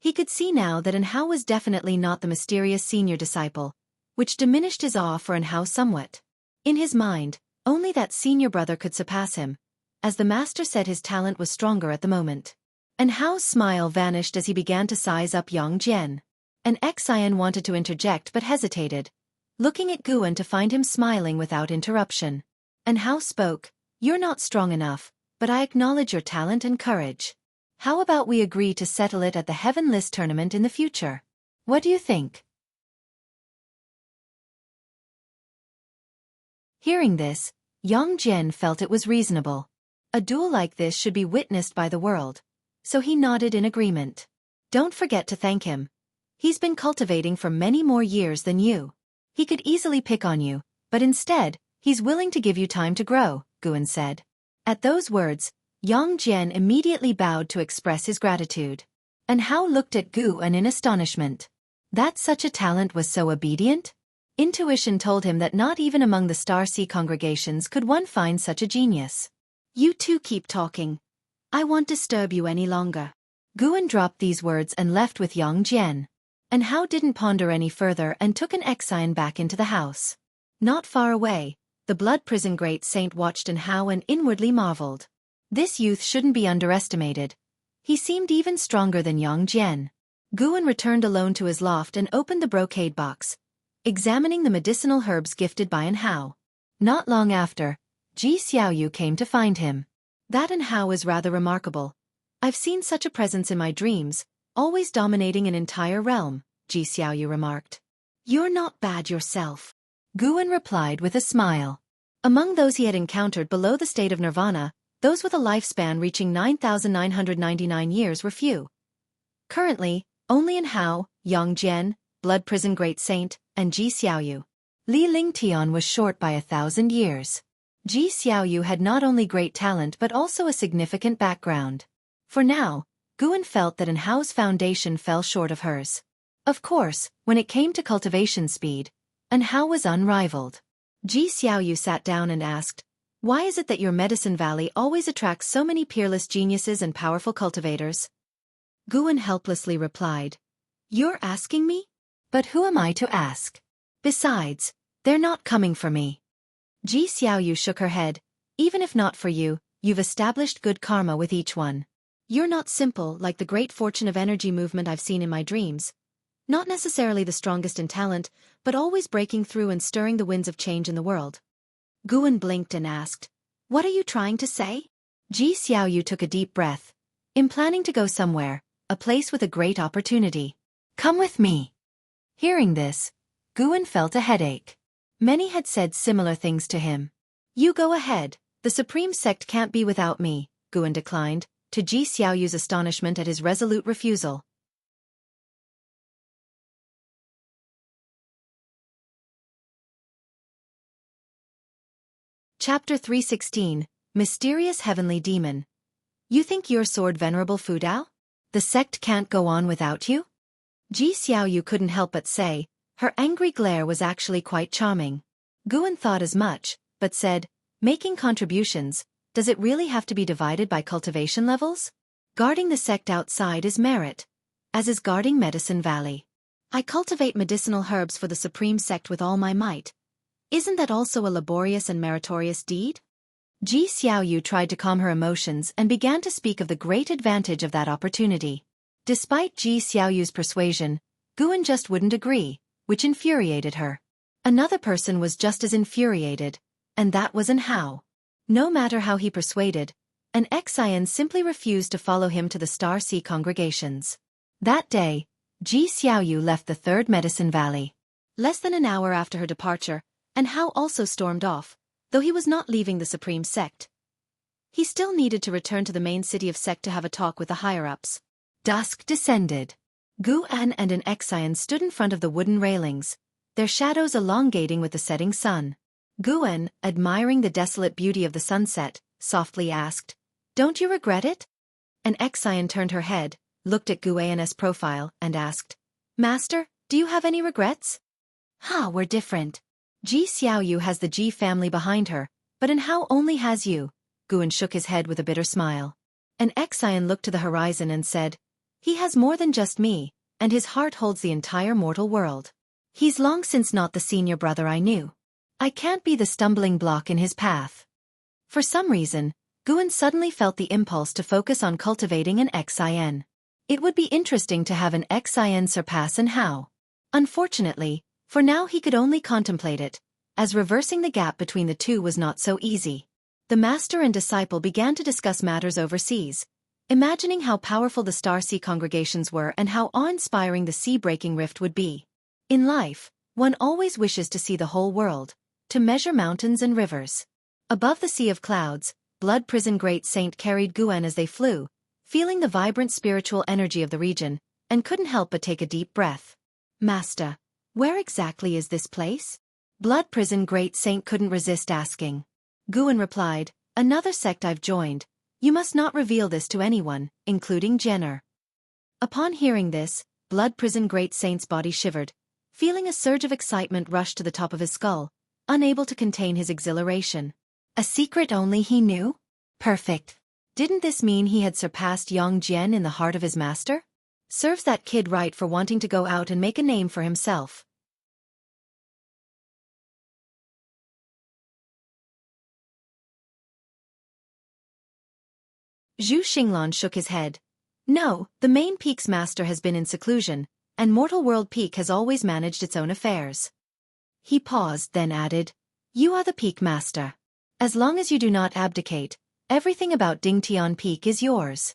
He could see now that An Hao was definitely not the mysterious senior disciple, which diminished his awe for An Hao somewhat. In his mind, only that senior brother could surpass him, as the master said his talent was stronger at the moment. An Hao's smile vanished as he began to size up Yang Jian. An Xian wanted to interject but hesitated, looking at Guan to find him smiling without interruption. An Hao spoke, You're not strong enough, but I acknowledge your talent and courage. How about we agree to settle it at the Heaven List tournament in the future? What do you think? Hearing this, Yang Jian felt it was reasonable. A duel like this should be witnessed by the world, so he nodded in agreement. Don't forget to thank him. He's been cultivating for many more years than you. He could easily pick on you, but instead, he's willing to give you time to grow, Guan said. At those words, Yang Jian immediately bowed to express his gratitude. And Hao looked at Guan in astonishment. That such a talent was so obedient? Intuition told him that not even among the Star Sea congregations could one find such a genius. You two keep talking. I won't disturb you any longer. Guan dropped these words and left with Yang Jian. And Hao didn't ponder any further and took an Exian back into the house. Not far away, the blood prison great saint watched and Hao and inwardly marveled. This youth shouldn't be underestimated. He seemed even stronger than Yang Jian. Guan returned alone to his loft and opened the brocade box, examining the medicinal herbs gifted by an Hao. Not long after, Ji Xiaoyu came to find him. That an Hao is rather remarkable. I've seen such a presence in my dreams, always dominating an entire realm, Ji Xiaoyu remarked. You're not bad yourself, Guan replied with a smile. Among those he had encountered below the state of nirvana, those with a lifespan reaching 9,999 years were few. Currently, only in Hao, Yang Jian, Blood Prison Great Saint, and Ji Xiaoyu. Li Lingtian was short by 1,000 years. Ji Xiaoyu had not only great talent but also a significant background. For now, Guan felt that an Hao's foundation fell short of hers. Of course, when it came to cultivation speed, an Hao was unrivaled. Ji Xiaoyu sat down and asked, why is it that your Medicine Valley always attracts so many peerless geniuses and powerful cultivators? Guan helplessly replied, you're asking me? But who am I to ask? Besides, they're not coming for me. Ji Xiaoyu shook her head. Even if not for you, you've established good karma with each one. You're not simple like the great fortune of energy movement I've seen in my dreams. Not necessarily the strongest in talent, but always breaking through and stirring the winds of change in the world. Guan blinked and asked, what are you trying to say? Ji Xiaoyu took a deep breath. I'm planning to go somewhere, a place with a great opportunity. Come with me. Hearing this, Guan felt a headache. Many had said similar things to him. You go ahead, the supreme sect can't be without me, Guan declined, to Ji Xiaoyu's astonishment at his resolute refusal. Chapter 316, Mysterious Heavenly Demon. You think your sword venerable Fu Dao? The sect can't go on without you? Ji Xiaoyu couldn't help but say, her angry glare was actually quite charming. Guan thought as much, but said, making contributions, does it really have to be divided by cultivation levels? Guarding the sect outside is merit, as is guarding Medicine Valley. I cultivate medicinal herbs for the supreme sect with all my might. Isn't that also a laborious and meritorious deed? Ji Xiaoyu tried to calm her emotions and began to speak of the great advantage of that opportunity. Despite Ji Xiaoyu's persuasion, Guan just wouldn't agree, which infuriated her. Another person was just as infuriated, and that was an Hao. No matter how he persuaded, an Exian simply refused to follow him to the Star Sea congregations. That day, Ji Xiaoyu left the Third Medicine Valley. Less than an hour after her departure, and Hao also stormed off, though he was not leaving the supreme sect. He still needed to return to the main city of sect to have a talk with the higher-ups. Dusk descended. Guan and an Exian stood in front of the wooden railings, their shadows elongating with the setting sun. Guan, admiring the desolate beauty of the sunset, softly asked, don't you regret it? An Exian turned her head, looked at Guan's profile, and asked, Master, do you have any regrets? We're different. Ji Xiaoyu has the Ji family behind her, but an Hao only has you. Guan shook his head with a bitter smile. An Exian looked to the horizon and said, he has more than just me, and his heart holds the entire mortal world. He's long since not the senior brother I knew. I can't be the stumbling block in his path. For some reason, Guan suddenly felt the impulse to focus on cultivating an Exian. It would be interesting to have an Exian surpass an Hao. Unfortunately, for now he could only contemplate it, as reversing the gap between the two was not so easy. The master and disciple began to discuss matters overseas, imagining how powerful the Star Sea congregations were and how awe-inspiring the sea-breaking rift would be. In life, one always wishes to see the whole world, to measure mountains and rivers. Above the sea of clouds, Blood Prison Great Saint carried Guan as they flew, feeling the vibrant spiritual energy of the region, and couldn't help but take a deep breath. Master, where exactly is this place? Blood Prison Great Saint couldn't resist asking. Guan replied, another sect I've joined, You must not reveal this to anyone, including Jenner. Upon hearing this, Blood Prison Great Saint's body shivered, feeling a surge of excitement rush to the top of his skull, unable to contain his exhilaration. A secret only he knew? Perfect. Didn't this mean he had surpassed Yang Jian in the heart of his master? Serves that kid right for wanting to go out and make a name for himself. Zhu Xinglan shook his head. No, the main peak's master has been in seclusion, and Mortal World Peak has always managed its own affairs. He paused, then added, You are the peak master. As long as you do not abdicate, everything about Dingtian Peak is yours.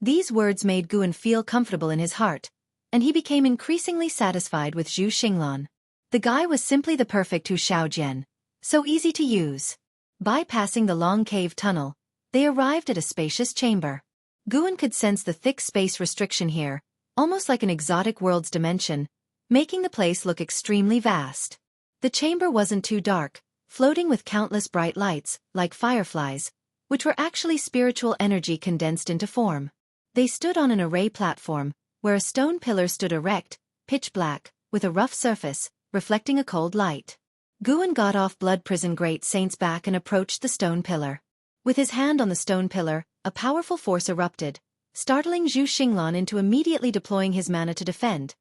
These words made Guan feel comfortable in his heart, and he became increasingly satisfied with Zhu Xinglan. The guy was simply the perfect Hu Xiaojian, so easy to use. Bypassing the long cave tunnel, they arrived at a spacious chamber. Guan could sense the thick space restriction here, almost like an exotic world's dimension, making the place look extremely vast. The chamber wasn't too dark, floating with countless bright lights, like fireflies, which were actually spiritual energy condensed into form. They stood on an array platform, where a stone pillar stood erect, pitch black, with a rough surface, reflecting a cold light. Guan got off Blood Prison Great Saint's back and approached the stone pillar. With his hand on the stone pillar, a powerful force erupted, startling Zhu Xinglan into immediately deploying his mana to defend,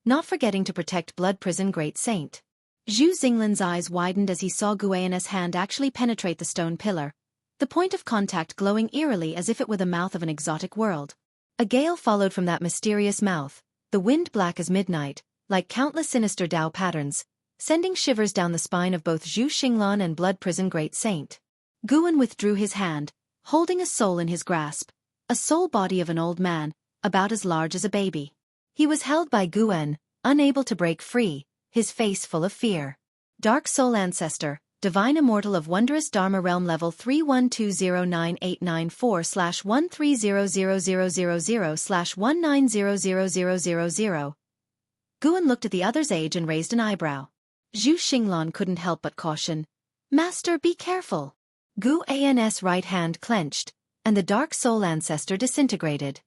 not forgetting to protect Blood Prison Great Saint. Zhu Xinglan's eyes widened as he saw Guan's hand actually penetrate the stone pillar, the point of contact glowing eerily as if it were the mouth of an exotic world. A gale followed from that mysterious mouth, the wind black as midnight, like countless sinister Dao patterns, sending shivers down the spine of both Zhu Xinglan and Blood Prison Great Saint. Guan withdrew his hand, holding a soul in his grasp, a soul body of an old man, about as large as a baby. He was held by Guan, unable to break free, his face full of fear. Dark Soul Ancestor, Divine Immortal of Wondrous Dharma Realm Level 31209894/1300000/1900000. Guan looked at the other's age and raised an eyebrow. Zhu Xinglan couldn't help but caution, Master, be careful. Guan's right hand clenched, and the Dark Soul Ancestor disintegrated.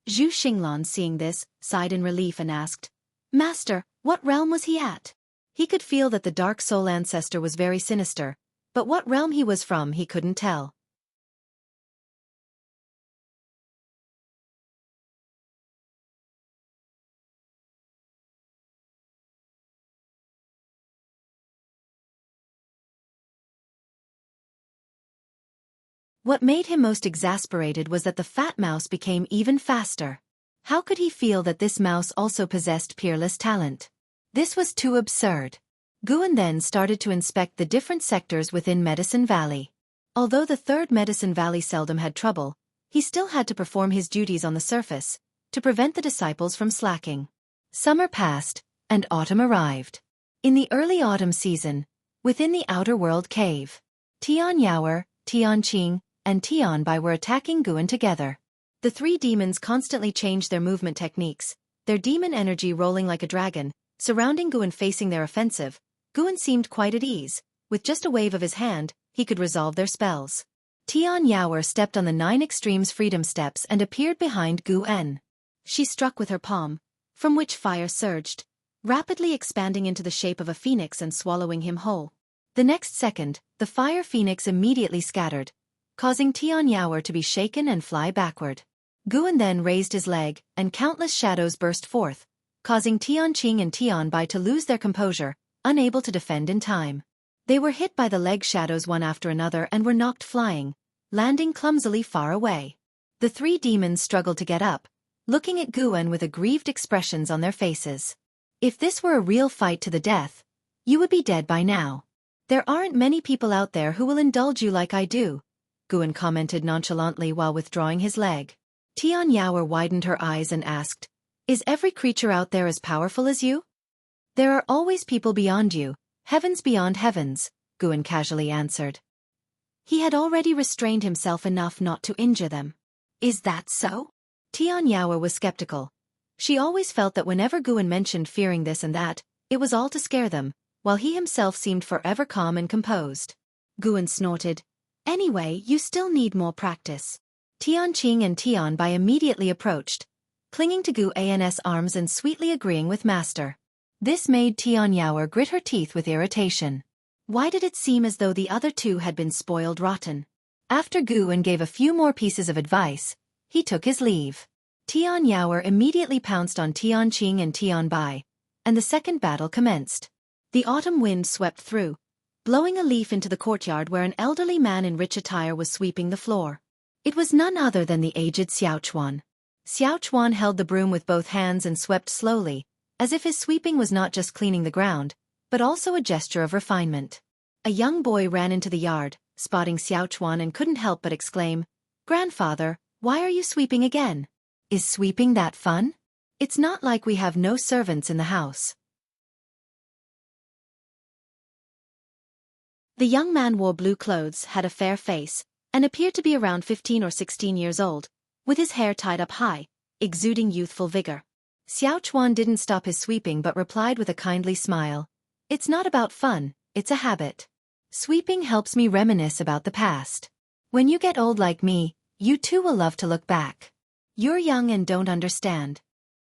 Zhu Xinglan, seeing this, sighed in relief and asked, Master, what realm was he at? He could feel that the Dark Soul Ancestor was very sinister, but what realm he was from he couldn't tell. What made him most exasperated was that the fat mouse became even faster. How could he feel that this mouse also possessed peerless talent? This was too absurd. Guan then started to inspect the different sectors within Medicine Valley. Although the third Medicine Valley seldom had trouble, he still had to perform his duties on the surface, to prevent the disciples from slacking. Summer passed, and autumn arrived. In the early autumn season, within the Outer World Cave, Tian Yaoer, Tianqing, and Tianbai were attacking Guan together. The three demons constantly changed their movement techniques, their demon energy rolling like a dragon, surrounding Guan. Facing their offensive, Guan seemed quite at ease. With just a wave of his hand, he could resolve their spells. Tian Yaoer stepped on the 9 Extremes Freedom Steps and appeared behind Guan. She struck with her palm, from which fire surged, rapidly expanding into the shape of a phoenix and swallowing him whole. The next second, the fire phoenix immediately scattered, causing Tian Yaoer to be shaken and fly backward. Guan then raised his leg, and countless shadows burst forth, causing Tianqing and Tianbai to lose their composure, unable to defend in time. They were hit by the leg shadows one after another and were knocked flying, landing clumsily far away. The three demons struggled to get up, looking at Guan with aggrieved expressions on their faces. If this were a real fight to the death, you would be dead by now. There aren't many people out there who will indulge you like I do, Guan commented nonchalantly while withdrawing his leg. Tian Yaoer widened her eyes and asked, Is every creature out there as powerful as you? There are always people beyond you, heavens beyond heavens, Guan casually answered. He had already restrained himself enough not to injure them. Is that so? Tian Yaoer was skeptical. She always felt that whenever Guan mentioned fearing this and that, it was all to scare them, while he himself seemed forever calm and composed. Guan snorted. Anyway, you still need more practice. Tianqing and Tianbai immediately approached, clinging to Gu An's arms and sweetly agreeing with Master. This made Tianyao grit her teeth with irritation. Why did it seem as though the other two had been spoiled rotten? After Guan gave a few more pieces of advice, he took his leave. Tianyao immediately pounced on Tianqing and Tianbai, and the second battle commenced. The autumn wind swept through, blowing a leaf into the courtyard where an elderly man in rich attire was sweeping the floor. It was none other than the aged Xiaochuan. Xiaochuan held the broom with both hands and swept slowly, as if his sweeping was not just cleaning the ground, but also a gesture of refinement. A young boy ran into the yard, spotting Xiaochuan, and couldn't help but exclaim, "Grandfather, why are you sweeping again? Is sweeping that fun? It's not like we have no servants in the house." The young man wore blue clothes, had a fair face, and appeared to be around 15 or 16 years old, with his hair tied up high, exuding youthful vigor. Xiaochuan didn't stop his sweeping but replied with a kindly smile, "It's not about fun, it's a habit. Sweeping helps me reminisce about the past. When you get old like me, you too will love to look back. You're young and don't understand."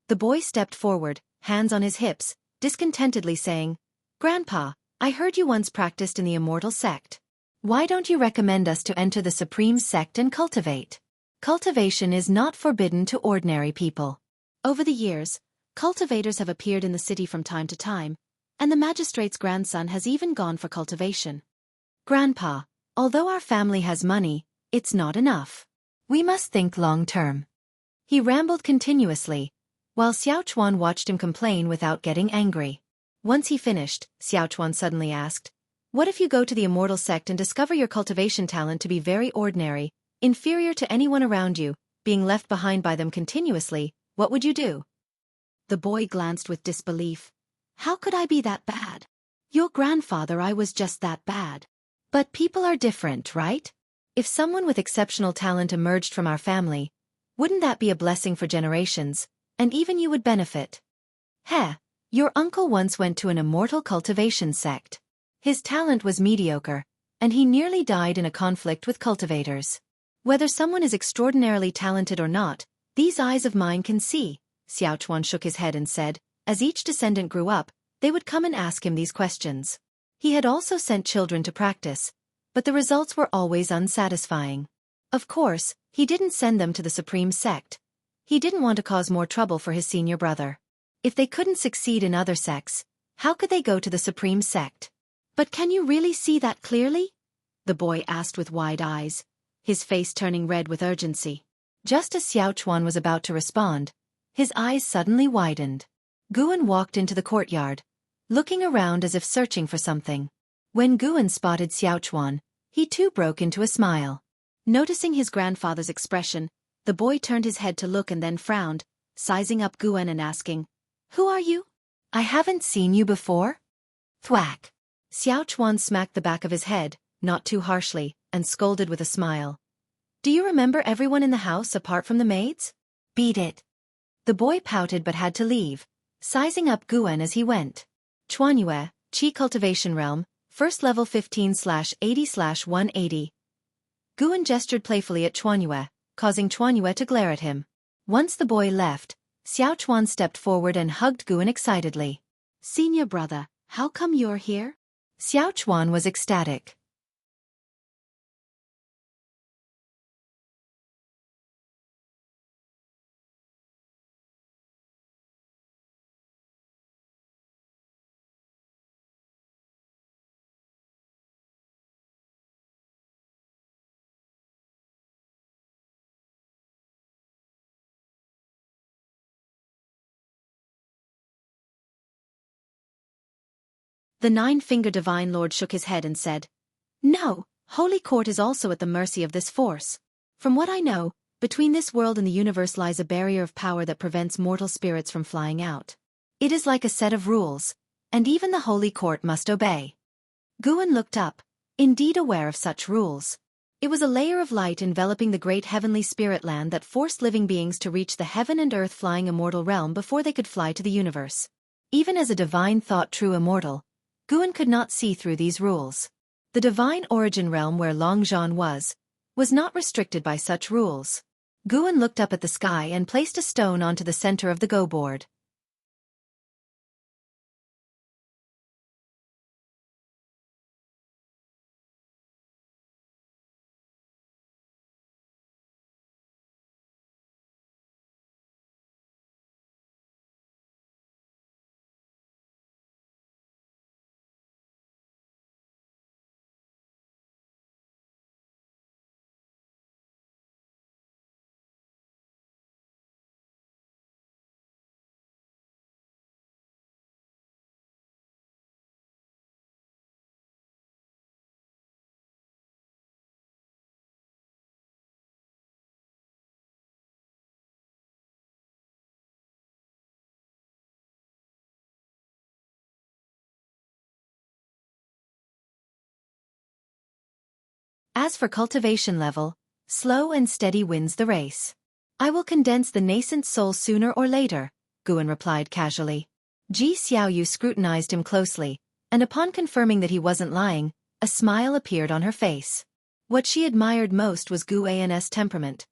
The boy stepped forward, hands on his hips, discontentedly saying, "Grandpa, I heard you once practiced in the immortal sect. Why don't you recommend us to enter the supreme sect and cultivate? Cultivation is not forbidden to ordinary people." Over the years, cultivators have appeared in the city from time to time, and the magistrate's grandson has even gone for cultivation. "Grandpa, although our family has money, it's not enough. We must think long-term." He rambled continuously, while Xiaochuan watched him complain without getting angry. Once he finished, Xiaochuan suddenly asked, "What if you go to the immortal sect and discover your cultivation talent to be very ordinary, inferior to anyone around you, being left behind by them continuously, what would you do?" The boy glanced with disbelief. "How could I be that bad? Your grandfather, I was just that bad. But people are different, right? If someone with exceptional talent emerged from our family, wouldn't that be a blessing for generations, and even you would benefit? Heh, your uncle once went to an immortal cultivation sect. His talent was mediocre, and he nearly died in a conflict with cultivators. Whether someone is extraordinarily talented or not, these eyes of mine can see." Xiaochuan shook his head and said, as each descendant grew up, they would come and ask him these questions. He had also sent children to practice, but the results were always unsatisfying. Of course, he didn't send them to the supreme sect. He didn't want to cause more trouble for his senior brother. If they couldn't succeed in other sects, how could they go to the supreme sect? "But can you really see that clearly?" the boy asked with wide eyes, his face turning red with urgency. Just as Xiaochuan was about to respond, his eyes suddenly widened. Guan walked into the courtyard, looking around as if searching for something. When Guan spotted Xiaochuan, he too broke into a smile. Noticing his grandfather's expression, the boy turned his head to look and then frowned, sizing up Guan and asking, "Who are you? I haven't seen you before." Thwack! Xiaochuan smacked the back of his head, not too harshly, and scolded with a smile. "Do you remember everyone in the house apart from the maids? Beat it." The boy pouted but had to leave, sizing up Guan as he went. Chuanyue, Qi Cultivation Realm, First Level 15/80/180. Guan gestured playfully at Chuanyue, causing Chuanyue to glare at him. Once the boy left, Xiaochuan stepped forward and hugged Guan excitedly. "Senior brother, how come you're here?" Xiaochuan was ecstatic. The Nine-Finger Divine Lord shook his head and said, "No, Holy Court is also at the mercy of this force. From what I know, between this world and the universe lies a barrier of power that prevents mortal spirits from flying out. It is like a set of rules, and even the Holy Court must obey." Guan looked up, indeed aware of such rules. It was a layer of light enveloping the great heavenly spirit land that forced living beings to reach the heaven and earth flying immortal realm before they could fly to the universe. Even as a divine thought true immortal, Guan could not see through these rules. The divine origin realm where Longzhan was, was not restricted by such rules. Guan looked up at the sky and placed a stone onto the center of the go board. As for cultivation level, slow and steady wins the race. I will condense the nascent soul sooner or later, Guan replied casually. Ji Xiaoyu scrutinized him closely, and upon confirming that he wasn't lying, a smile appeared on her face. What she admired most was Guan's temperament.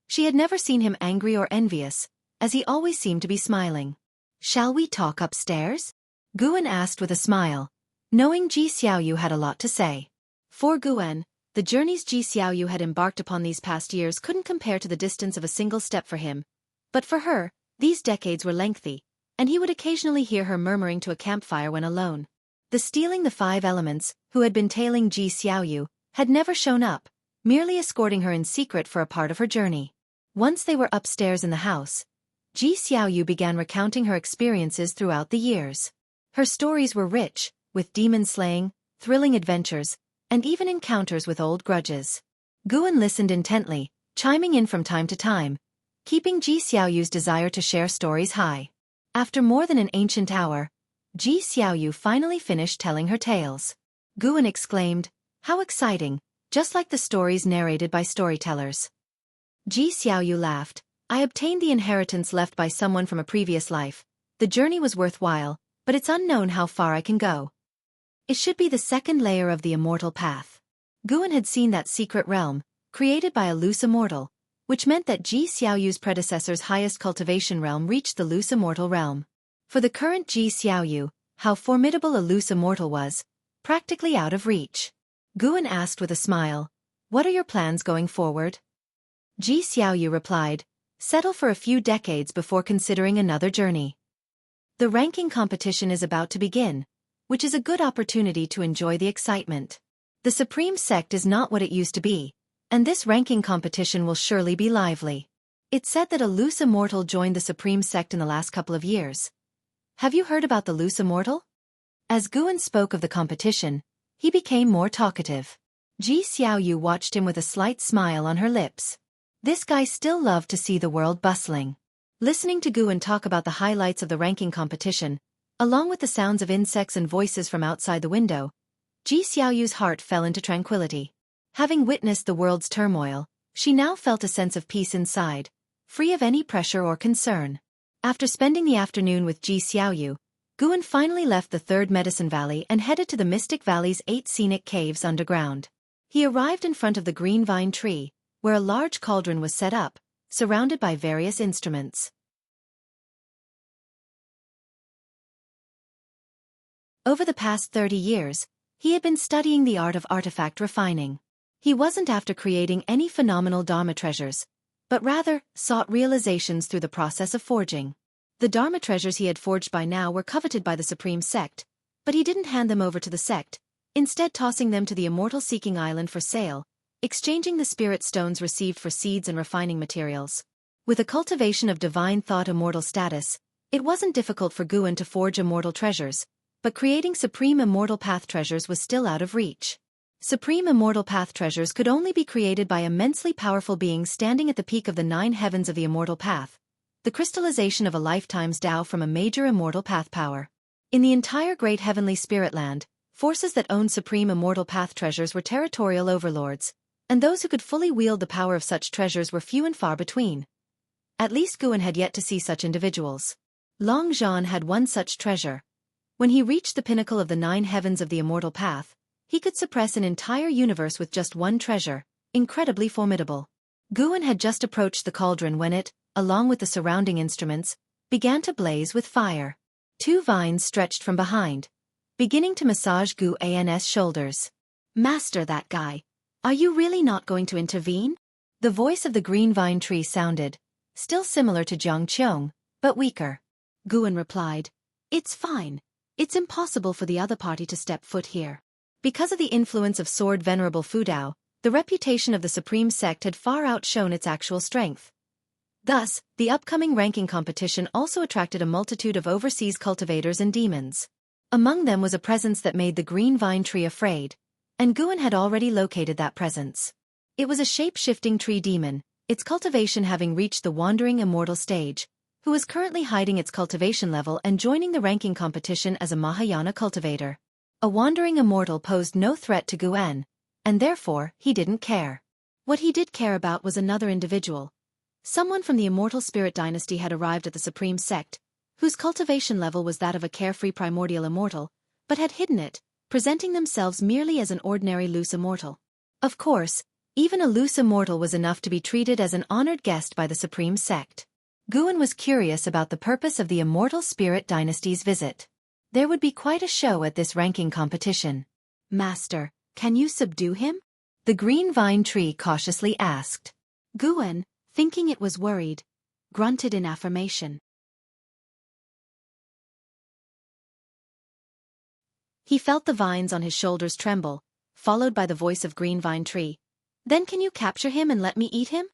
She had never seen him angry or envious, as he always seemed to be smiling. Shall we talk upstairs? Guan asked with a smile, knowing Ji Xiaoyu had a lot to say. For Guan, the journeys Ji Xiaoyu had embarked upon these past years couldn't compare to the distance of a single step for him. But for her, these decades were lengthy, and he would occasionally hear her murmuring to a campfire when alone. The stealing the 5 elements, who had been tailing Ji Xiaoyu, had never shown up, merely escorting her in secret for a part of her journey. Once they were upstairs in the house, Ji Xiaoyu began recounting her experiences throughout the years. Her stories were rich, with demon slaying, thrilling adventures, and even encounters with old grudges. Guan listened intently, chiming in from time to time, keeping Ji Xiaoyu's desire to share stories high. After more than an ancient hour, Ji Xiaoyu finally finished telling her tales. Guan exclaimed, "How exciting, just like the stories narrated by storytellers." Ji Xiaoyu laughed, "I obtained the inheritance left by someone from a previous life. The journey was worthwhile, but it's unknown how far I can go. It should be the 2nd layer of the immortal path." Guan had seen that secret realm, created by a loose immortal, which meant that Ji Xiaoyu's predecessor's highest cultivation realm reached the loose immortal realm. For the current Ji Xiaoyu, how formidable a loose immortal was, practically out of reach. Guan asked with a smile, "What are your plans going forward?" Ji Xiaoyu replied, "Settle for a few decades before considering another journey. The ranking competition is about to begin, which is a good opportunity to enjoy the excitement. The Supreme Sect is not what it used to be, and this ranking competition will surely be lively. It's said that a loose immortal joined the Supreme Sect in the last couple of years. Have you heard about the loose immortal?" As Guan spoke of the competition, he became more talkative. Ji Xiaoyu watched him with a slight smile on her lips. This guy still loved to see the world bustling. Listening to Guan talk about the highlights of the ranking competition, along with the sounds of insects and voices from outside the window, Ji Xiaoyu's heart fell into tranquility. Having witnessed the world's turmoil, she now felt a sense of peace inside, free of any pressure or concern. After spending the afternoon with Ji Xiaoyu, Guan finally left the 3rd Medicine Valley and headed to the Mystic Valley's 8 scenic caves underground. He arrived in front of the green vine tree, where a large cauldron was set up, surrounded by various instruments. Over the past 30 years, he had been studying the art of artifact refining. He wasn't after creating any phenomenal Dharma treasures, but rather sought realizations through the process of forging. The Dharma treasures he had forged by now were coveted by the Supreme Sect, but he didn't hand them over to the sect, instead tossing them to the immortal-seeking island for sale, exchanging the spirit stones received for seeds and refining materials. With a cultivation of divine thought immortal status, it wasn't difficult for Guan to forge immortal treasures, but creating Supreme Immortal Path treasures was still out of reach. Supreme Immortal Path treasures could only be created by immensely powerful beings standing at the peak of the 9 heavens of the Immortal Path, the crystallization of a lifetime's Tao from a major Immortal Path power. In the entire Great Heavenly Spirit Land, forces that owned Supreme Immortal Path treasures were territorial overlords, and those who could fully wield the power of such treasures were few and far between. At least Guan had yet to see such individuals. Long Zhan had one such treasure. When he reached the pinnacle of the 9 heavens of the Immortal Path, he could suppress an entire universe with just one treasure, incredibly formidable. Guan had just approached the cauldron when it, along with the surrounding instruments, began to blaze with fire. Two vines stretched from behind, beginning to massage Guan's shoulders. "Master, that guy. Are you really not going to intervene?" The voice of the green vine tree sounded, still similar to Jiang Qiong, but weaker. Guan replied, "It's fine. It's impossible for the other party to step foot here." Because of the influence of Sword Venerable Fudao, the reputation of the Supreme Sect had far outshone its actual strength. Thus, the upcoming ranking competition also attracted a multitude of overseas cultivators and demons. Among them was a presence that made the green vine tree afraid, and Guan had already located that presence. It was a shape-shifting tree demon, its cultivation having reached the wandering immortal stage, who was currently hiding its cultivation level and joining the ranking competition as a Mahayana cultivator. A wandering immortal posed no threat to Guan, and therefore he didn't care. What he did care about was another individual. Someone from the immortal spirit dynasty had arrived at the Supreme Sect, whose cultivation level was that of a carefree primordial immortal, but had hidden it, presenting themselves merely as an ordinary loose immortal. Of course, even a loose immortal was enough to be treated as an honored guest by the Supreme Sect. Guan was curious about the purpose of the immortal spirit dynasty's visit. There would be quite a show at this ranking competition. "Master, can you subdue him?" the green vine tree cautiously asked. Guan, thinking it was worried, grunted in affirmation. He felt the vines on his shoulders tremble, followed by the voice of green vine tree. "Then can you capture him and let me eat him?"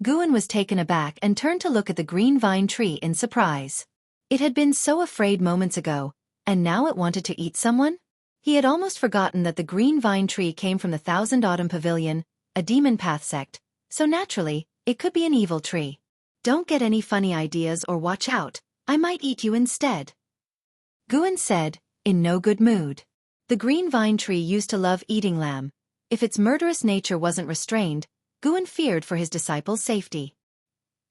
Guan was taken aback and turned to look at the green vine tree in surprise. It had been so afraid moments ago, and now it wanted to eat someone? He had almost forgotten that the green vine tree came from the Thousand Autumn Pavilion, a demon path sect, so naturally, it could be an evil tree. "Don't get any funny ideas or watch out, I might eat you instead," Guan said, in no good mood. The green vine tree used to love eating lamb. If its murderous nature wasn't restrained, Guan feared for his disciples' safety.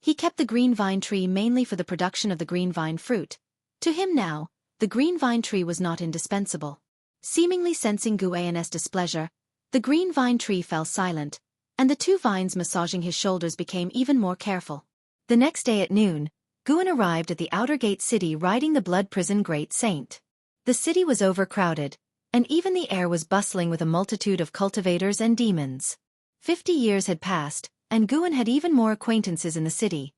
He kept the green vine tree mainly for the production of the green vine fruit. To him now, the green vine tree was not indispensable. Seemingly sensing Guan's displeasure, the green vine tree fell silent, and the two vines massaging his shoulders became even more careful. The next day at noon, Guan arrived at the outer gate city riding the blood prison Great Saint. The city was overcrowded, and even the air was bustling with a multitude of cultivators and demons. 50 years had passed, and Guan had even more acquaintances in the city.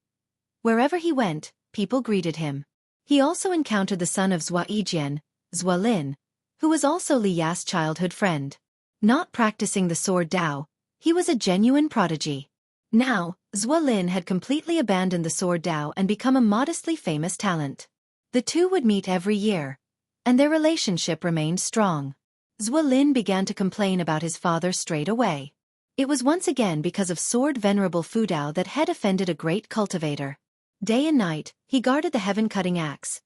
Wherever he went, people greeted him. He also encountered the son of Zhua Yijian, Zhua Lin, who was also Li Ya's childhood friend. Not practicing the sword Dao, he was a genuine prodigy. Now, Zhua Lin had completely abandoned the sword Dao and become a modestly famous talent. The two would meet every year, and their relationship remained strong. Zhua Lin began to complain about his father straight away. It was once again because of Sword Venerable Fudao that had offended a great cultivator. Day and night, he guarded the heaven-cutting axe.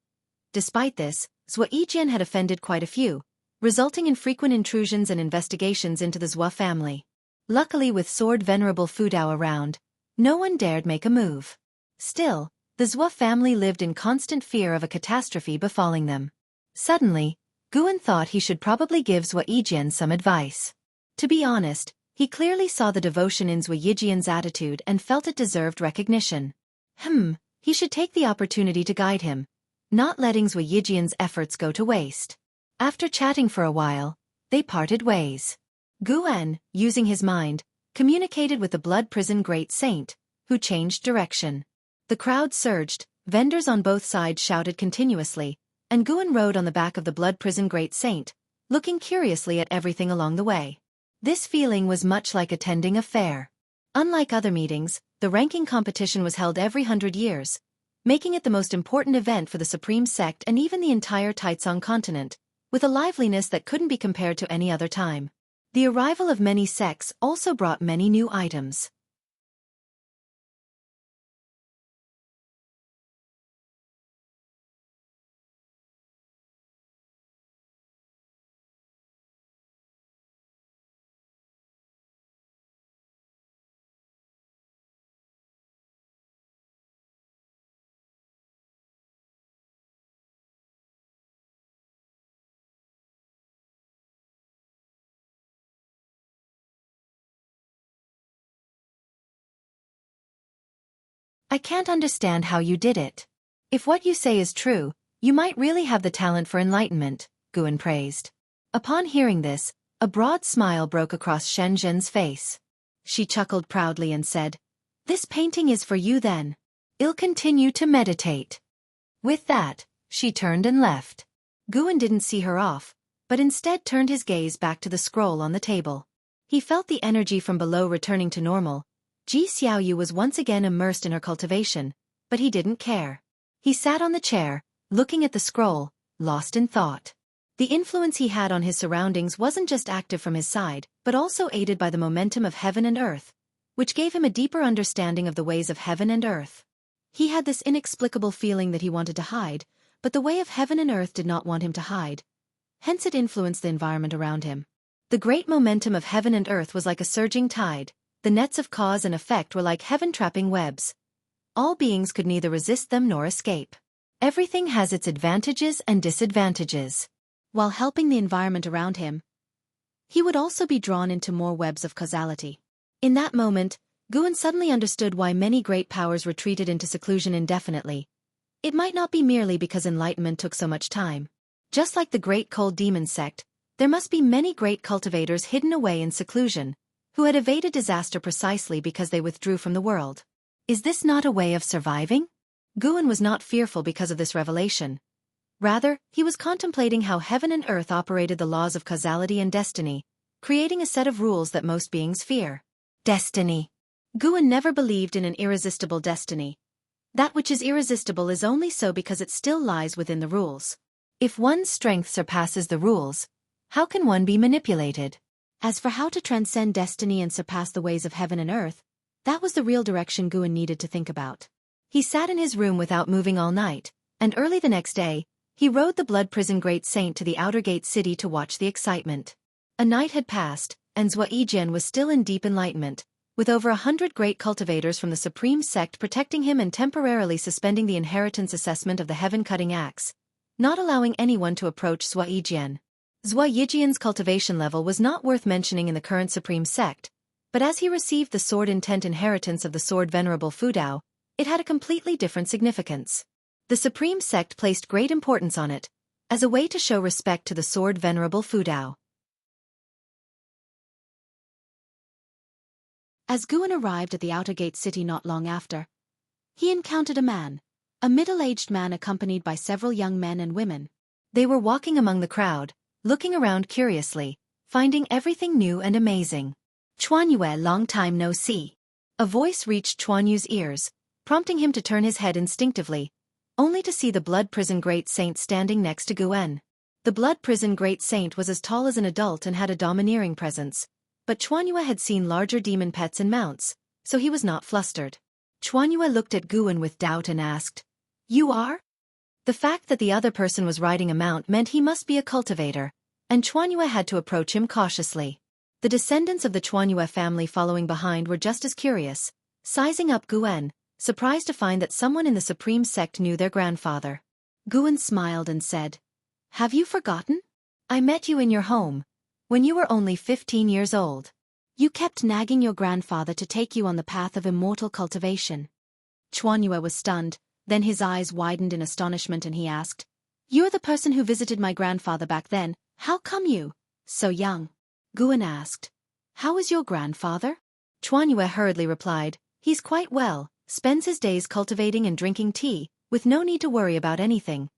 Despite this, Zhua Yijian had offended quite a few, resulting in frequent intrusions and investigations into the Zhua family. Luckily, with Sword Venerable Fudao around, no one dared make a move. Still, the Zhua family lived in constant fear of a catastrophe befalling them. Suddenly, Guan thought he should probably give Zhua Yijian some advice. To be honest, he clearly saw the devotion in Zhua Yijian's attitude and felt it deserved recognition. He should take the opportunity to guide him, not letting Zhua Yijian's efforts go to waste. After chatting for a while, they parted ways. Guan, using his mind, communicated with the blood prison Great Saint, who changed direction. The crowd surged, vendors on both sides shouted continuously, and Guan rode on the back of the blood prison Great Saint, looking curiously at everything along the way. This feeling was much like attending a fair. Unlike other meetings, the ranking competition was held every 100 years, making it the most important event for the Supreme Sect and even the entire Taicang continent, with a liveliness that couldn't be compared to any other time. The arrival of many sects also brought many new items. I can't understand how you did it. If what you say is true, you might really have the talent for enlightenment, Guan praised. Upon hearing this, a broad smile broke across Shen Zhen's face. She chuckled proudly and said, "This painting is for you then. I'll continue to meditate." With that, she turned and left. Guan didn't see her off, but instead turned his gaze back to the scroll on the table. He felt the energy from below returning to normal. Ji Xiaoyu was once again immersed in her cultivation, but he didn't care. He sat on the chair, looking at the scroll, lost in thought. The influence he had on his surroundings wasn't just active from his side, but also aided by the momentum of heaven and earth, which gave him a deeper understanding of the ways of heaven and earth. He had this inexplicable feeling that he wanted to hide, but the way of heaven and earth did not want him to hide. Hence it influenced the environment around him. The great momentum of heaven and earth was like a surging tide. The nets of cause and effect were like heaven-trapping webs. All beings could neither resist them nor escape. Everything has its advantages and disadvantages. While helping the environment around him, he would also be drawn into more webs of causality. In that moment, Guan suddenly understood why many great powers retreated into seclusion indefinitely. It might not be merely because enlightenment took so much time. Just like the great cold demon sect, there must be many great cultivators hidden away in seclusion, who had evaded disaster precisely because they withdrew from the world. Is this not a way of surviving? Guan was not fearful because of this revelation. Rather, he was contemplating how heaven and earth operated the laws of causality and destiny, creating a set of rules that most beings fear. Destiny. Guan never believed in an irresistible destiny. That which is irresistible is only so because it still lies within the rules. If one's strength surpasses the rules, how can one be manipulated? As for how to transcend destiny and surpass the ways of heaven and earth, that was the real direction Guan needed to think about. He sat in his room without moving all night, and early the next day, he rode the blood prison great saint to the outer gate city to watch the excitement. A night had passed, and Zhua Yijian was still in deep enlightenment, with over 100 great cultivators from the supreme sect protecting him and temporarily suspending the inheritance assessment of the heaven-cutting axe, not allowing anyone to approach Zhua Yijian. Zhua Yijian's cultivation level was not worth mentioning in the current supreme sect, but as he received the sword intent inheritance of the sword venerable Fudao, it had a completely different significance. The supreme sect placed great importance on it, as a way to show respect to the sword venerable Fudao. As Guan arrived at the outer gate city not long after, he encountered a middle-aged man accompanied by several young men and women. They were walking among the crowd, looking around curiously, finding everything new and amazing. "Chuanyue, long time no see." A voice reached Chuanyu's ears, prompting him to turn his head instinctively, only to see the blood prison great saint standing next to Guan. The blood prison great saint was as tall as an adult and had a domineering presence, but Chuanyue had seen larger demon pets and mounts, so he was not flustered. Chuanyue looked at Guan with doubt and asked, "You are?" The fact that the other person was riding a mount meant he must be a cultivator, and Chuanyue had to approach him cautiously. The descendants of the Chuanyue family following behind were just as curious, sizing up Guan, surprised to find that someone in the supreme sect knew their grandfather. Guan smiled and said, "Have you forgotten? I met you in your home, when you were only 15 years old. You kept nagging your grandfather to take you on the path of immortal cultivation." Chuanyue was stunned, then his eyes widened in astonishment and he asked, "You're the person who visited my grandfather back then, how come you, so young?" Guan asked, "How is your grandfather?" Chuanyue hurriedly replied, "He's quite well, spends his days cultivating and drinking tea, with no need to worry about anything."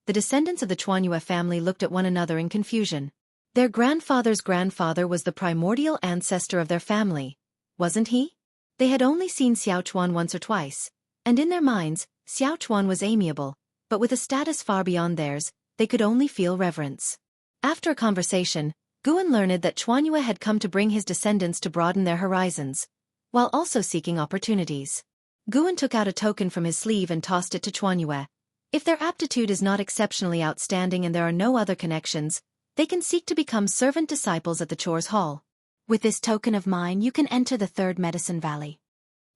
The descendants of the Chuanyue family looked at one another in confusion. Their grandfather's grandfather was the primordial ancestor of their family, wasn't he? They had only seen Xiao Chuan once or twice, and in their minds, Xiao Chuan was amiable, but with a status far beyond theirs, they could only feel reverence. After a conversation, Guan learned that Chuanyue had come to bring his descendants to broaden their horizons, while also seeking opportunities. Guan took out a token from his sleeve and tossed it to Chuanyue. If their aptitude is not exceptionally outstanding and there are no other connections, they can seek to become servant disciples at the Chores Hall. With this token of mine you can enter the Third Medicine Valley.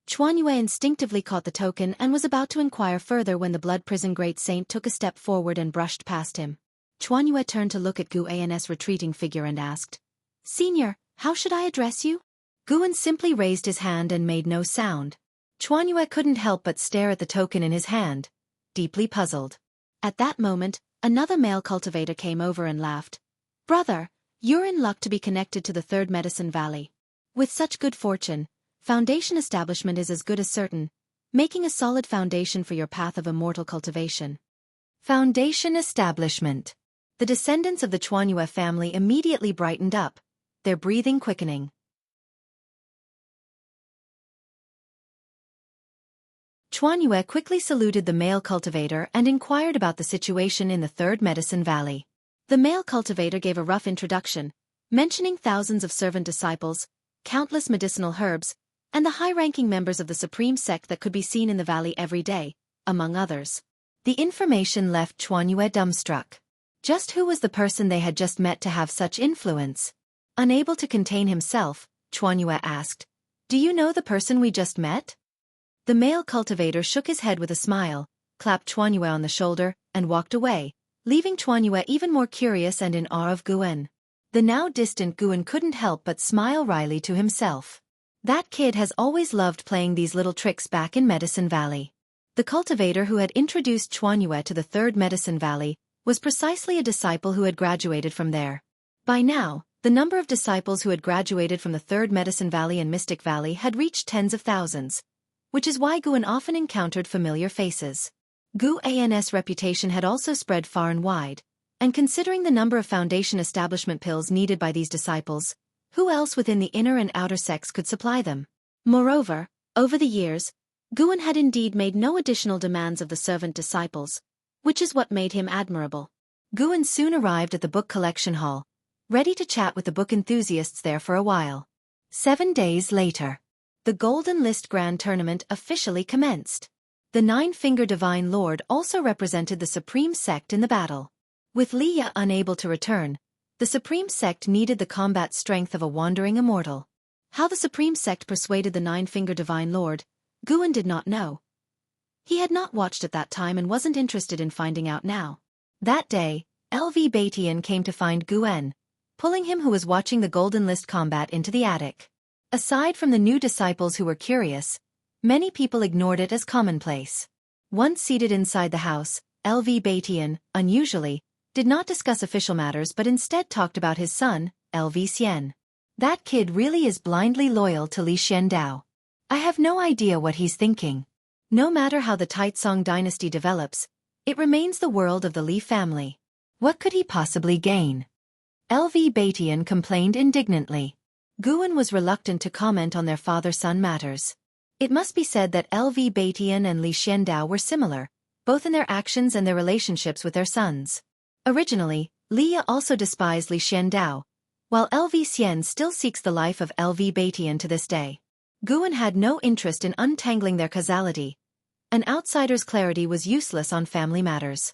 Chuanyue instinctively caught the token and was about to inquire further when the blood prison great saint took a step forward and brushed past him. Chuanyue turned to look at Guan's retreating figure and asked, "Senior, how should I address you?" Guan simply raised his hand and made no sound. Chuanyue couldn't help but stare at the token in his hand, deeply puzzled. At that moment, another male cultivator came over and laughed. "Brother, you're in luck to be connected to the Third Medicine Valley. With such good fortune, foundation establishment is as good as certain, making a solid foundation for your path of immortal cultivation." Foundation establishment. The descendants of the Chuanyue family immediately brightened up, their breathing quickening. Chuanyue quickly saluted the male cultivator and inquired about the situation in the Third Medicine Valley. The male cultivator gave a rough introduction, mentioning thousands of servant disciples, countless medicinal herbs, and the high-ranking members of the supreme sect that could be seen in the valley every day, among others. The information left Chuanyue dumbstruck. Just who was the person they had just met to have such influence? Unable to contain himself, Chuanyue asked, "Do you know the person we just met?" The male cultivator shook his head with a smile, clapped Chuanyue on the shoulder, and walked away, leaving Chuanyue even more curious and in awe of Guan. The now distant Guan couldn't help but smile wryly to himself. That kid has always loved playing these little tricks back in Medicine Valley. The cultivator who had introduced Chuanyue to the Third Medicine Valley was precisely a disciple who had graduated from there. By now, the number of disciples who had graduated from the Third Medicine Valley and Mystic Valley had reached tens of thousands, which is why Guan often encountered familiar faces. Guan's reputation had also spread far and wide, and considering the number of foundation establishment pills needed by these disciples, who else within the inner and outer sects could supply them? Moreover, over the years, Guan had indeed made no additional demands of the servant disciples, which is what made him admirable. Guan soon arrived at the book collection hall, ready to chat with the book enthusiasts there for a while. 7 days later, the Golden List Grand Tournament officially commenced. The Nine-Finger Divine Lord also represented the Supreme Sect in the battle. With Liya unable to return, the Supreme Sect needed the combat strength of a wandering immortal. How the Supreme Sect persuaded the Nine-Finger Divine Lord, Guan did not know. He had not watched at that time and wasn't interested in finding out now. That day, LV Batian came to find Guan, pulling him who was watching the Golden List combat into the attic. Aside from the new disciples who were curious, many people ignored it as commonplace. Once seated inside the house, LV Batian, unusually, did not discuss official matters but instead talked about his son, LV Xian. "That kid really is blindly loyal to Li Xiandao. I have no idea what he's thinking. No matter how the Taitsong dynasty develops, it remains the world of the Li family. What could he possibly gain?" LV Batian complained indignantly. Guan was reluctant to comment on their father-son matters. It must be said that LV Batian and Li Xiandao were similar, both in their actions and their relationships with their sons. Originally, Liya also despised Li Xiandao, while LV Xian still seeks the life of LV Batian to this day. Guan had no interest in untangling their causality. An outsider's clarity was useless on family matters.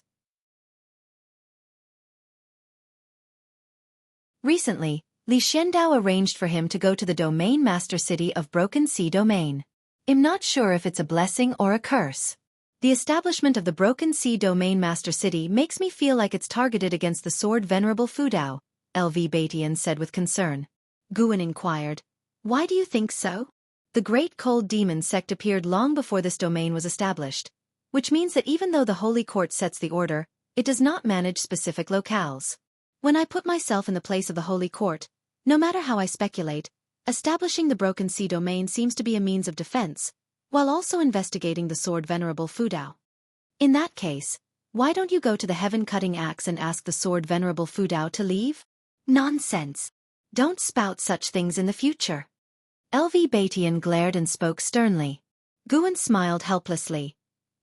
Recently, Li Xiandao arranged for him to go to the domain master city of Broken Sea Domain. I'm not sure if it's a blessing or a curse. The establishment of the Broken Sea Domain Master City makes me feel like it's targeted against the sword Venerable Fudao, LV Batian said with concern. Guan inquired, "Why do you think so?" The Great Cold Demon sect appeared long before this domain was established, which means that even though the Holy Court sets the order, it does not manage specific locales. When I put myself in the place of the Holy Court, no matter how I speculate, establishing the Broken Sea Domain seems to be a means of defense, while also investigating the sword Venerable Fudao. In that case, why don't you go to the Heaven-Cutting Axe and ask the sword Venerable Fudao to leave? Nonsense. Don't spout such things in the future. LV Batian glared and spoke sternly. Guan smiled helplessly.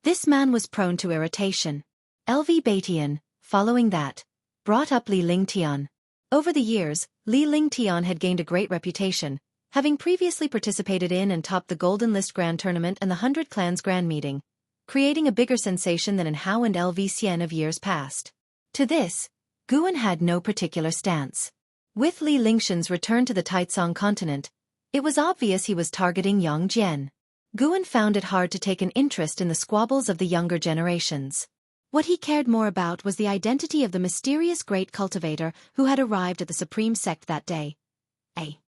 This man was prone to irritation. LV Batian, following that, brought up Li Lingtian. Over the years, Li Lingtian had gained a great reputation, having previously participated in and topped the Golden List Grand Tournament and the 100 Clans Grand Meeting, creating a bigger sensation than in Hao and LV Xian of years past. To this, Guan had no particular stance. With Li Lingtian's return to the Taitsong continent, it was obvious he was targeting Yang Jian. Guan found it hard to take an interest in the squabbles of the younger generations. What he cared more about was the identity of the mysterious great cultivator who had arrived at the Supreme Sect that day. A